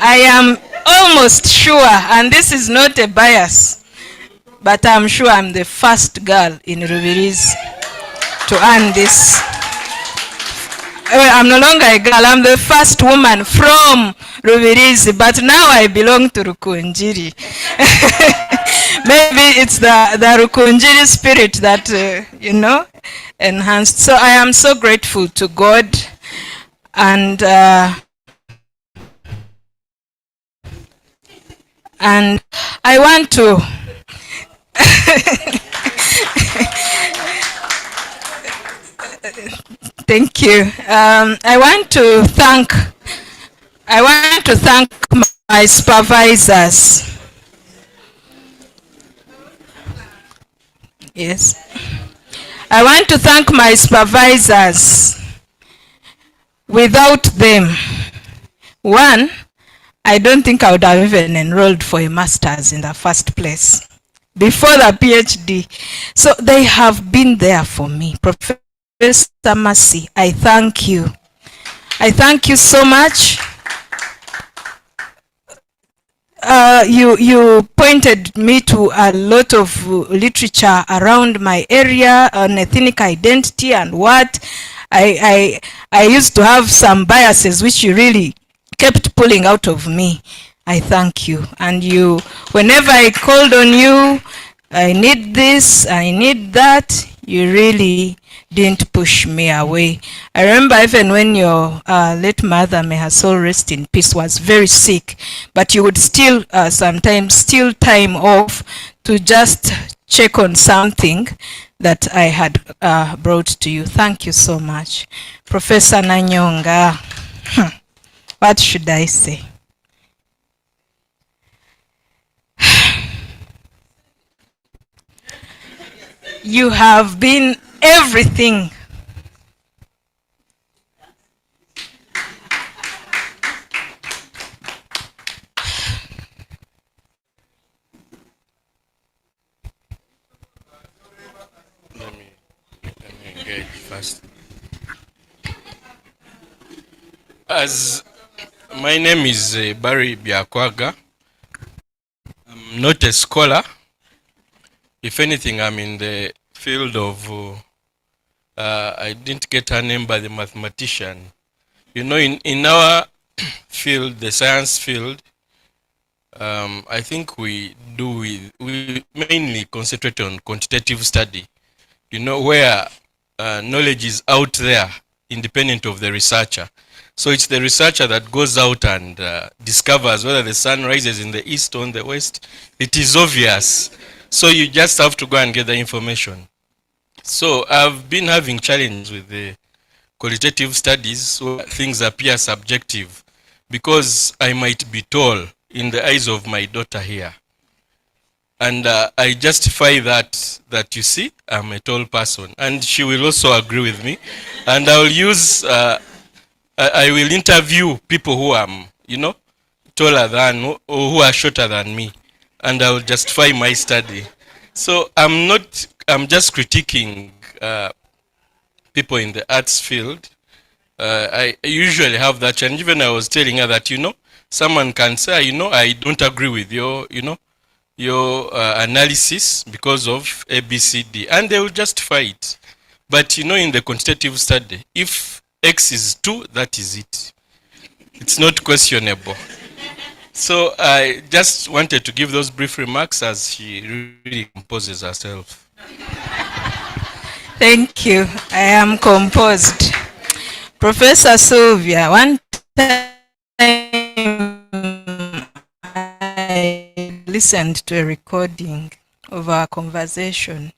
I am almost sure, and this is not a bias, but I'm sure I'm the first girl in Rubirizi to earn this. I'm no longer a girl, I'm the first woman from Rubirizi, but now I belong to Rukunjiri. Maybe it's the Rukunjiri spirit that, you know, enhanced. So I am so grateful to God, and I want to thank you. I want to thank my supervisors. Yes. I want to thank my supervisors. Without them, one, I don't think I would have even enrolled for a master's in the first place, before the PhD. So they have been there for me. Professor Mercy, I thank you. I thank you so much. You pointed me to a lot of literature around my area on ethnic identity and what. I used to have some biases which you really kept pulling out of me. I thank you. And you, whenever I called on you, I need this, I need that, you really didn't push me away. I remember even when your late mother, may her soul rest in peace, was very sick, but you would still sometimes steal time off to just check on something that I had brought to you. Thank you so much. Professor Nannyonga, what should I say? You have been everything. Let me engage first. As my name is Barry Biakwaga. I'm not a scholar. If anything, I'm in the field of, I didn't get her name by the mathematician. You know, in our field, the science field, I think we mainly concentrate on quantitative study, you know, where knowledge is out there, independent of the researcher. So it's the researcher that goes out and discovers whether the sun rises in the east or in the west. It is obvious. So you just have to go and get the information. So I've been having challenge with qualitative studies where things appear subjective, because I might be tall in the eyes of my daughter here. And I justify that you see, I'm a tall person. And she will also agree with me. And I will use, I will interview people who are, taller than, or who are shorter than me. And I will justify my study. So I'm just critiquing people in the arts field. I usually have that challenge. Even I was telling her that, someone can say, I don't agree with your analysis because of ABCD, and they will justify it. But in the quantitative study, if X is 2, that is it. It's not questionable. So I just wanted to give those brief remarks as she really composes herself. Thank you. I am composed. Professor Sylvia, one time I listened to a recording of our conversation.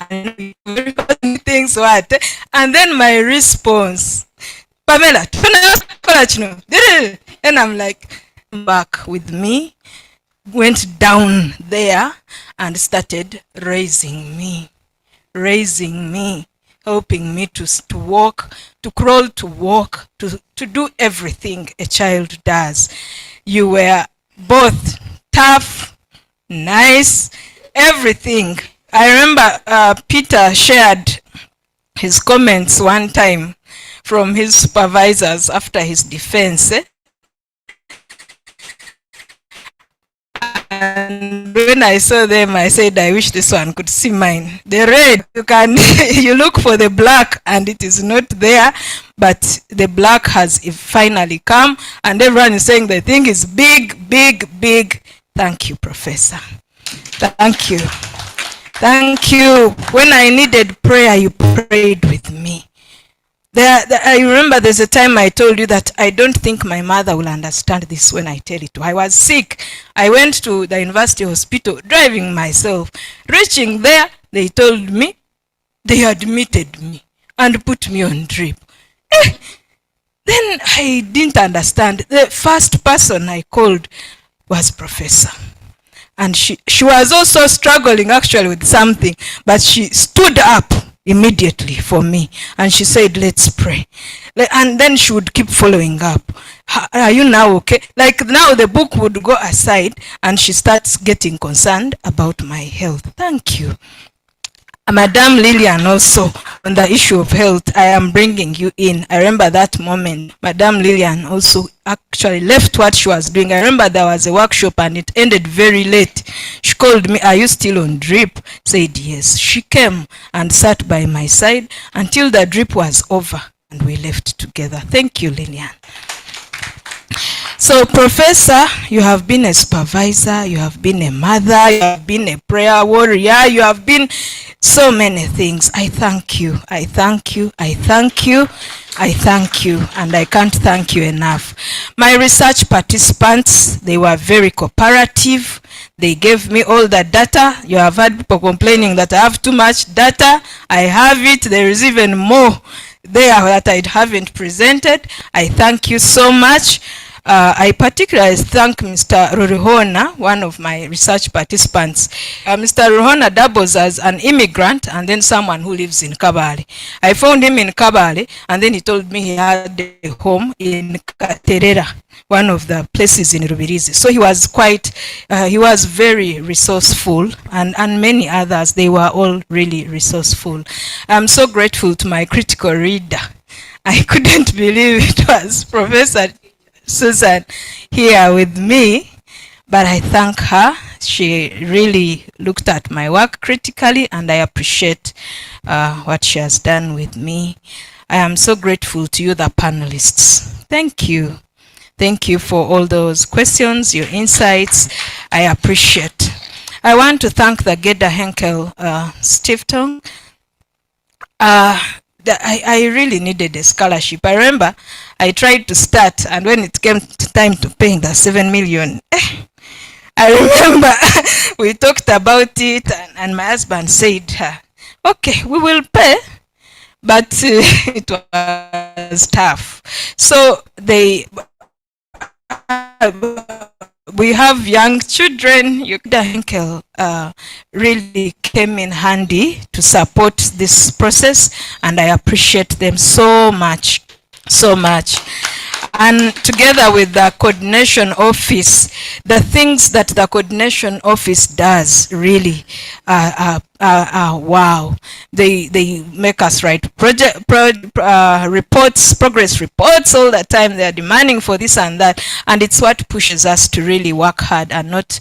And we were recording things what? And then my response, Pamela, and I'm like, back with me, went down there and started raising me, helping me to walk, to crawl, to walk, to do everything a child does. You were both tough, nice, everything. I remember Peter shared his comments one time from his supervisors after his defense. And when I saw them, I said, I wish this one could see mine. The red, you look for the black and it is not there, but the black has finally come and everyone is saying the thing is big, big, big. Thank you, Professor. Thank you. Thank you. When I needed prayer, you prayed with me. I remember there's a time I told you that I don't think my mother will understand this when I tell it to her. I was sick. I went to the university hospital, driving myself. Reaching there, they told me, they admitted me and put me on drip. Then I didn't understand. The first person I called was Professor. And she was also struggling actually with something, but she stood up immediately for me and she said, let's pray. And then she would keep following up. Are you now okay? Like now the book would go aside and she starts getting concerned about my health. Thank you. Madame Lillian also, on the issue of health, I am bringing you in. I remember that moment. Madame Lillian also actually left what she was doing. I remember there was a workshop and it ended very late. She called me, are you still on drip? Said yes. She came and sat by my side until the drip was over and we left together. Thank you, Lillian. So, Professor, you have been a supervisor, you have been a mother, you have been a prayer warrior, you have been so many things. I thank you. I thank you. I thank you. I thank you. And I can't thank you enough. My research participants, they were very cooperative. They gave me all the data. You have had people complaining that I have too much data. I have it. There is even more there that I haven't presented. I thank you so much. I particularly thank Mr. Rurihona, one of my research participants. Mr. Rurihona doubles as an immigrant and then someone who lives in Kabale. I found him in Kabale and then he told me he had a home in Katerera, one of the places in Rubirizi. So he was he was very resourceful and many others, they were all really resourceful. I'm so grateful to my critical reader. I couldn't believe it was Professor Susan here with me, but I thank her. She really looked at my work critically and I appreciate what she has done with me. I am so grateful to you, the panelists. Thank you. Thank you for all those questions, your insights. I appreciate. I want to thank the Geda Henkel Stiftung. I really needed a scholarship. I remember I tried to start and when it came to time to paying the 7 million, I remember we talked about it and my husband said, okay, we will pay, but it was tough. So we have young children. The uncle really came in handy to support this process, and I appreciate them so much, so much. And together with the coordination office, the things that the coordination office does really wow. They make us write reports, progress reports all the time. They're demanding for this and that, and it's what pushes us to really work hard and not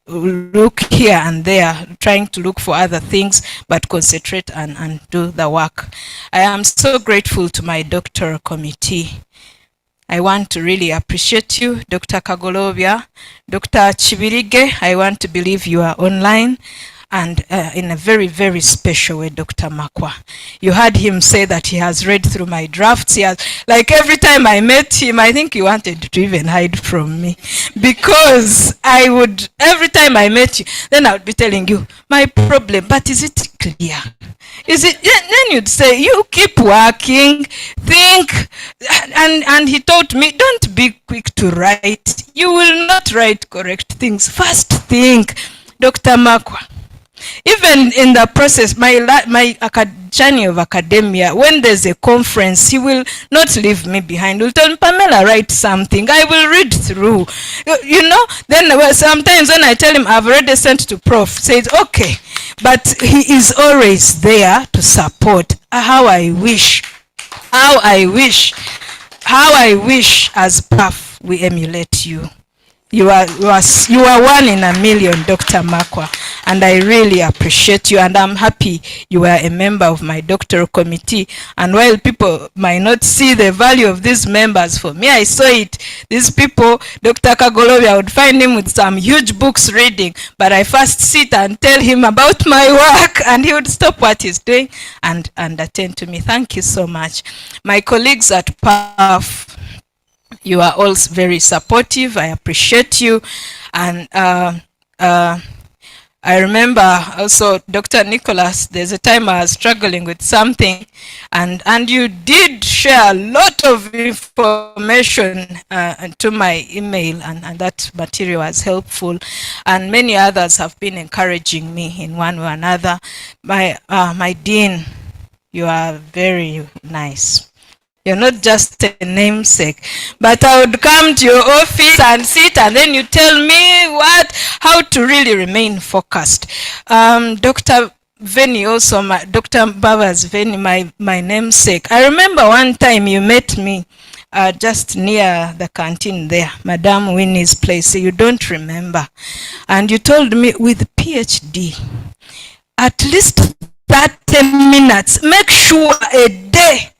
look here and there, trying to look for other things, but concentrate and do the work. I am so grateful to my doctoral committee. I want to really appreciate you, Dr. Kagolovia, Dr. Chibirige. I want to believe you are online, and in a very, very special way, Dr. Makwa. You heard him say that he has read through my drafts. He has, like every time I met him, I think he wanted to even hide from me, because I would, every time I met you, then I would be telling you, my problem, but is it clear? Is it? Then you'd say, you keep working, think, and he taught me, don't be quick to write. You will not write correct things. First think. Dr. Makwa, even in the process, my journey of academia, when there's a conference, he will not leave me behind. He'll tell me, Pamela, write something. I will read through. You know, then sometimes when I tell him I've already sent to Prof, says, okay. But he is always there to support. How I wish as Prof we emulate you. You are one in a million, Dr. Makwa, and I really appreciate you, and I'm happy you are a member of my doctoral committee. And while people might not see the value of these members, for me, I saw it. These people, Dr. Kagolovia, I would find him with some huge books reading, but I first sit and tell him about my work, and he would stop what he's doing and attend to me. Thank you so much. My colleagues at PAF, you are all very supportive. I appreciate you. And I remember also, Dr. Nicholas, there's a time I was struggling with something, and you did share a lot of information to my email, and that material was helpful. And many others have been encouraging me in one way or another. My dean, you are very nice. You're not just a namesake, but I would come to your office and sit, and then you tell me how to really remain focused. Dr. Veni also, Dr. Mbabazi Veni, my namesake. I remember one time you met me just near the canteen there, Madame Winnie's place. You don't remember. And you told me, with PhD, at least 30 minutes, make sure a day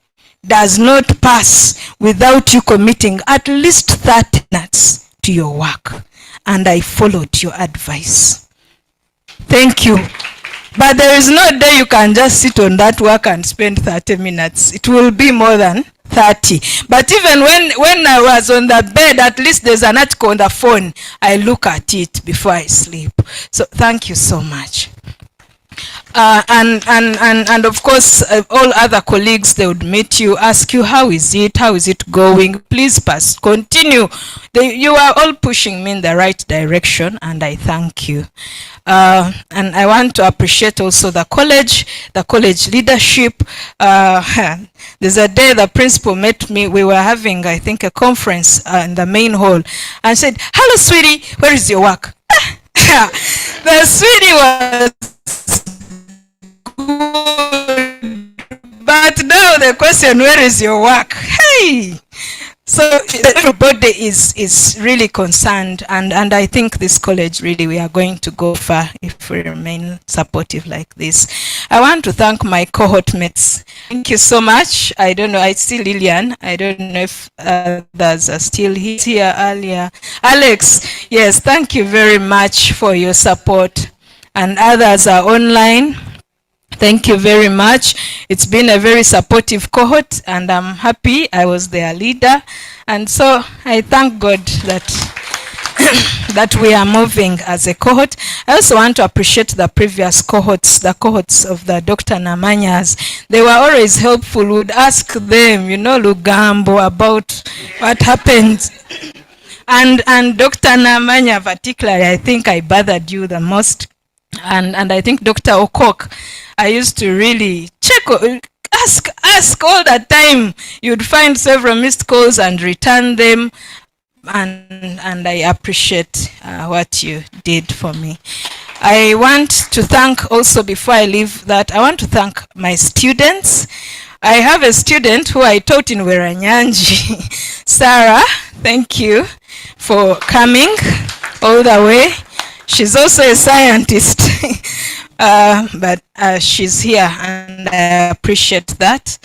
does not pass without you committing at least 30 minutes to your work. And I followed your advice. Thank you. But there is no day you can just sit on that work and spend 30 minutes. It will be more than 30. But even when I was on the bed, at least there's an article on the phone. I look at it before I sleep. So thank you so much. And of course, all other colleagues, they would meet you, ask you, how is it going? Please continue. You are all pushing me in the right direction, and I thank you. And I want to appreciate also the college leadership. There's a day the principal met me. We were having, I think, a conference in the main hall, and said, hello, sweetie, where is your work? The sweetie was good, but now the question, where is your work? Hey! So everybody is really concerned, and I think this college really, we are going to go far if we remain supportive like this. I want to thank my cohort mates. Thank you so much. I don't know, I see Lillian. I don't know if others are still here earlier. Alex, yes, thank you very much for your support. And others are online. Thank you very much. It's been a very supportive cohort, and I'm happy I was their leader. And so I thank God that that we are moving as a cohort. I also want to appreciate the previous cohorts, the cohorts of the Dr. Namanyas. They were always helpful. Would ask them, you know, Lugambo, about what happened. And Dr. Namanya particularly, I think I bothered you the most. And I think Dr. Okok, I used to really ask all the time. You'd find several missed calls and return them. And I appreciate what you did for me. I want to thank also, before I leave that, I want to thank my students. I have a student who I taught in Weranyanji, Sarah. Thank you for coming all the way. She's also a scientist, but she's here, and I appreciate that.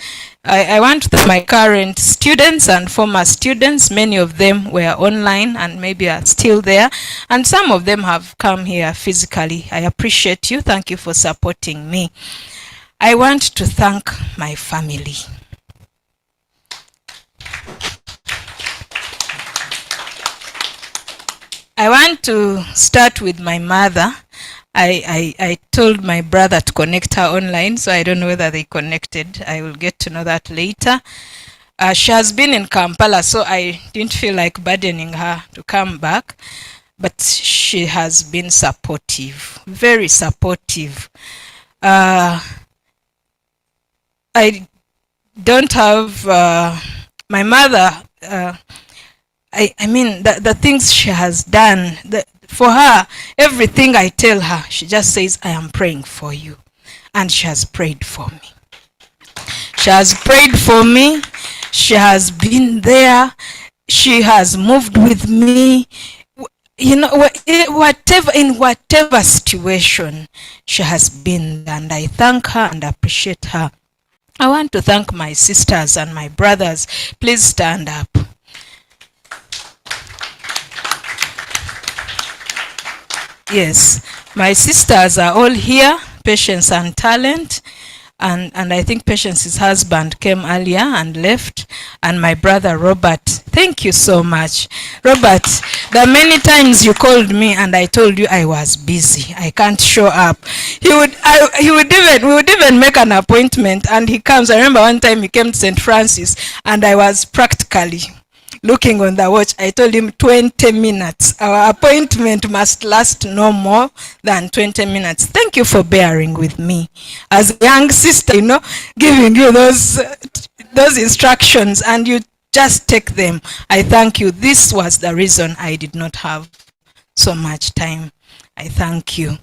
I want to thank my current students and former students. Many of them were online and maybe are still there, and some of them have come here physically. I appreciate you. Thank you for supporting me. I want to thank my family. I want to start with my mother. I told my brother to connect her online, so I don't know whether they connected. I will get to know that later. She has been in Kampala, so I didn't feel like burdening her to come back, but she has been supportive, very supportive. I don't have my mother. I mean, the things she has done, for her, everything I tell her, she just says, I am praying for you. And she has prayed for me. She has prayed for me. She has been there. She has moved with me. You know, in whatever situation, she has been there. And I thank her and appreciate her. I want to thank my sisters and my brothers. Please stand up. Yes, my sisters are all here, Patience and Talent, and I think Patience's husband came earlier and left, and my brother Robert. Thank you so much. Robert, the many times you called me and I told you I was busy, I can't show up. We would even make an appointment and he comes. I remember one time he came to St. Francis and I was practically looking on the watch. I told him 20 minutes. Our appointment must last no more than 20 minutes. Thank you for bearing with me. As a young sister, you know, giving you those instructions and you just take them. I thank you. This was the reason I did not have so much time. I thank you.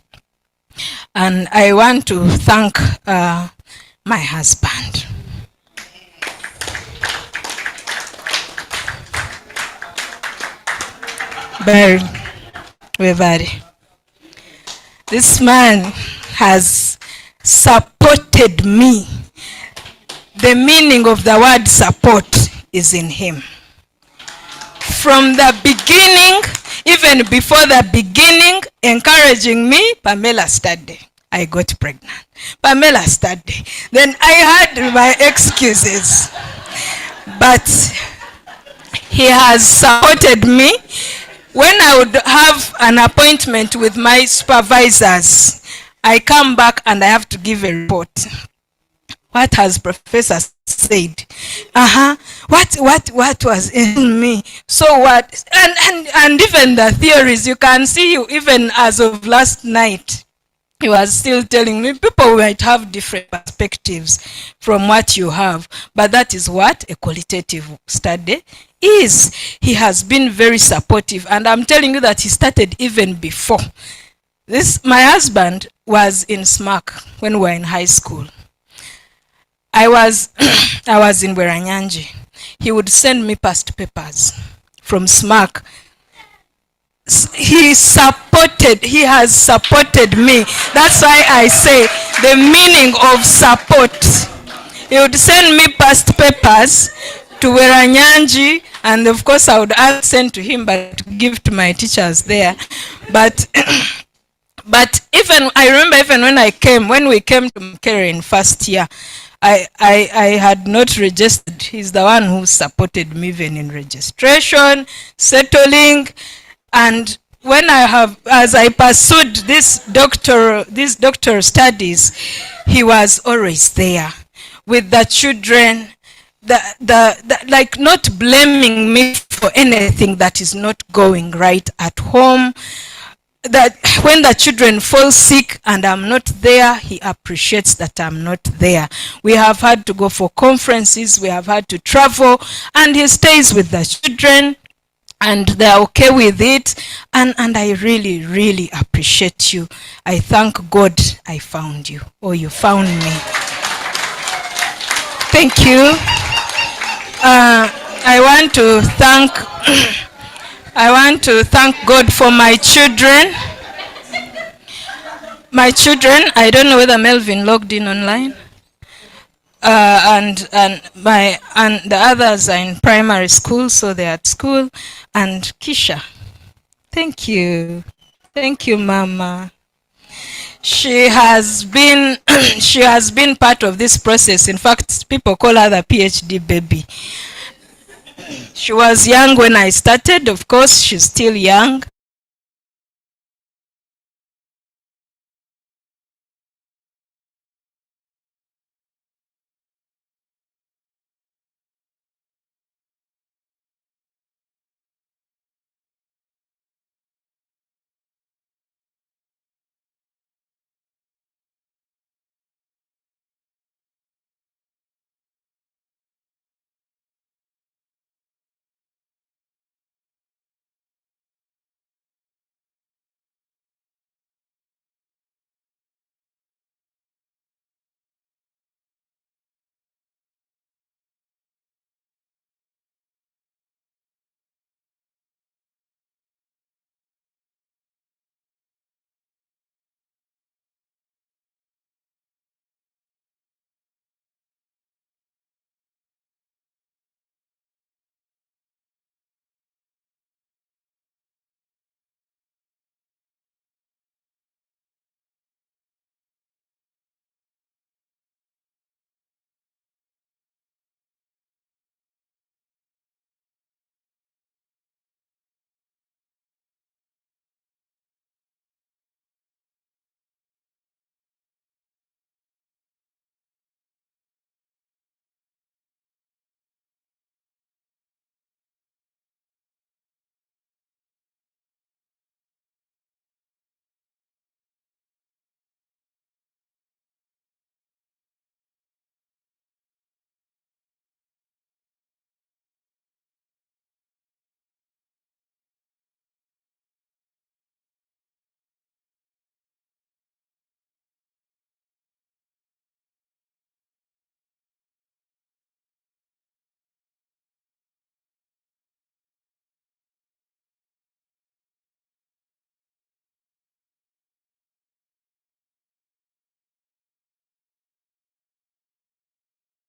And I want to thank my husband. Barry, this man has supported me. The meaning of the word support is in him. From the beginning, even before the beginning, encouraging me, Pamela studied. I got pregnant. Pamela studied. Then I had my excuses. But he has supported me. When I would have an appointment with my supervisors, I come back and I have to give a report. What has Professor said? What was in me? So what? And even the theories, you can see, even as of last night, he was still telling me people might have different perspectives from what you have, but that is what a qualitative study is. He has been very supportive, and I'm telling you that he started even before. My husband was in SMAC when we were in high school. I was in Weranyanji. He would send me past papers from SMAC. He has supported me. That's why I say the meaning of support. He would send me past papers to Weranyanji, and of course I would send to him, but give to my teachers there. But even I remember, even when we came to Makere in first year, I had not registered. He's the one who supported me even in registration, settling. And when as I pursued these doctoral studies, he was always there with the children, like not blaming me for anything that is not going right at home. That when the children fall sick and I'm not there, he appreciates that I'm not there. We have had to go for conferences, we have had to travel, and he stays with the children, and they're okay with it. And I really, really appreciate you. I thank God I found you, or you found me. Thank you. I want to thank I want to thank God for my children. My children, I don't know whether Melvin logged in online. And the others are in primary school, so they're at school. And Kisha, thank you. Thank you, Mama. She has been she has been part of this process. In fact, people call her the PhD baby. She was young when I started. Of course, she's still young.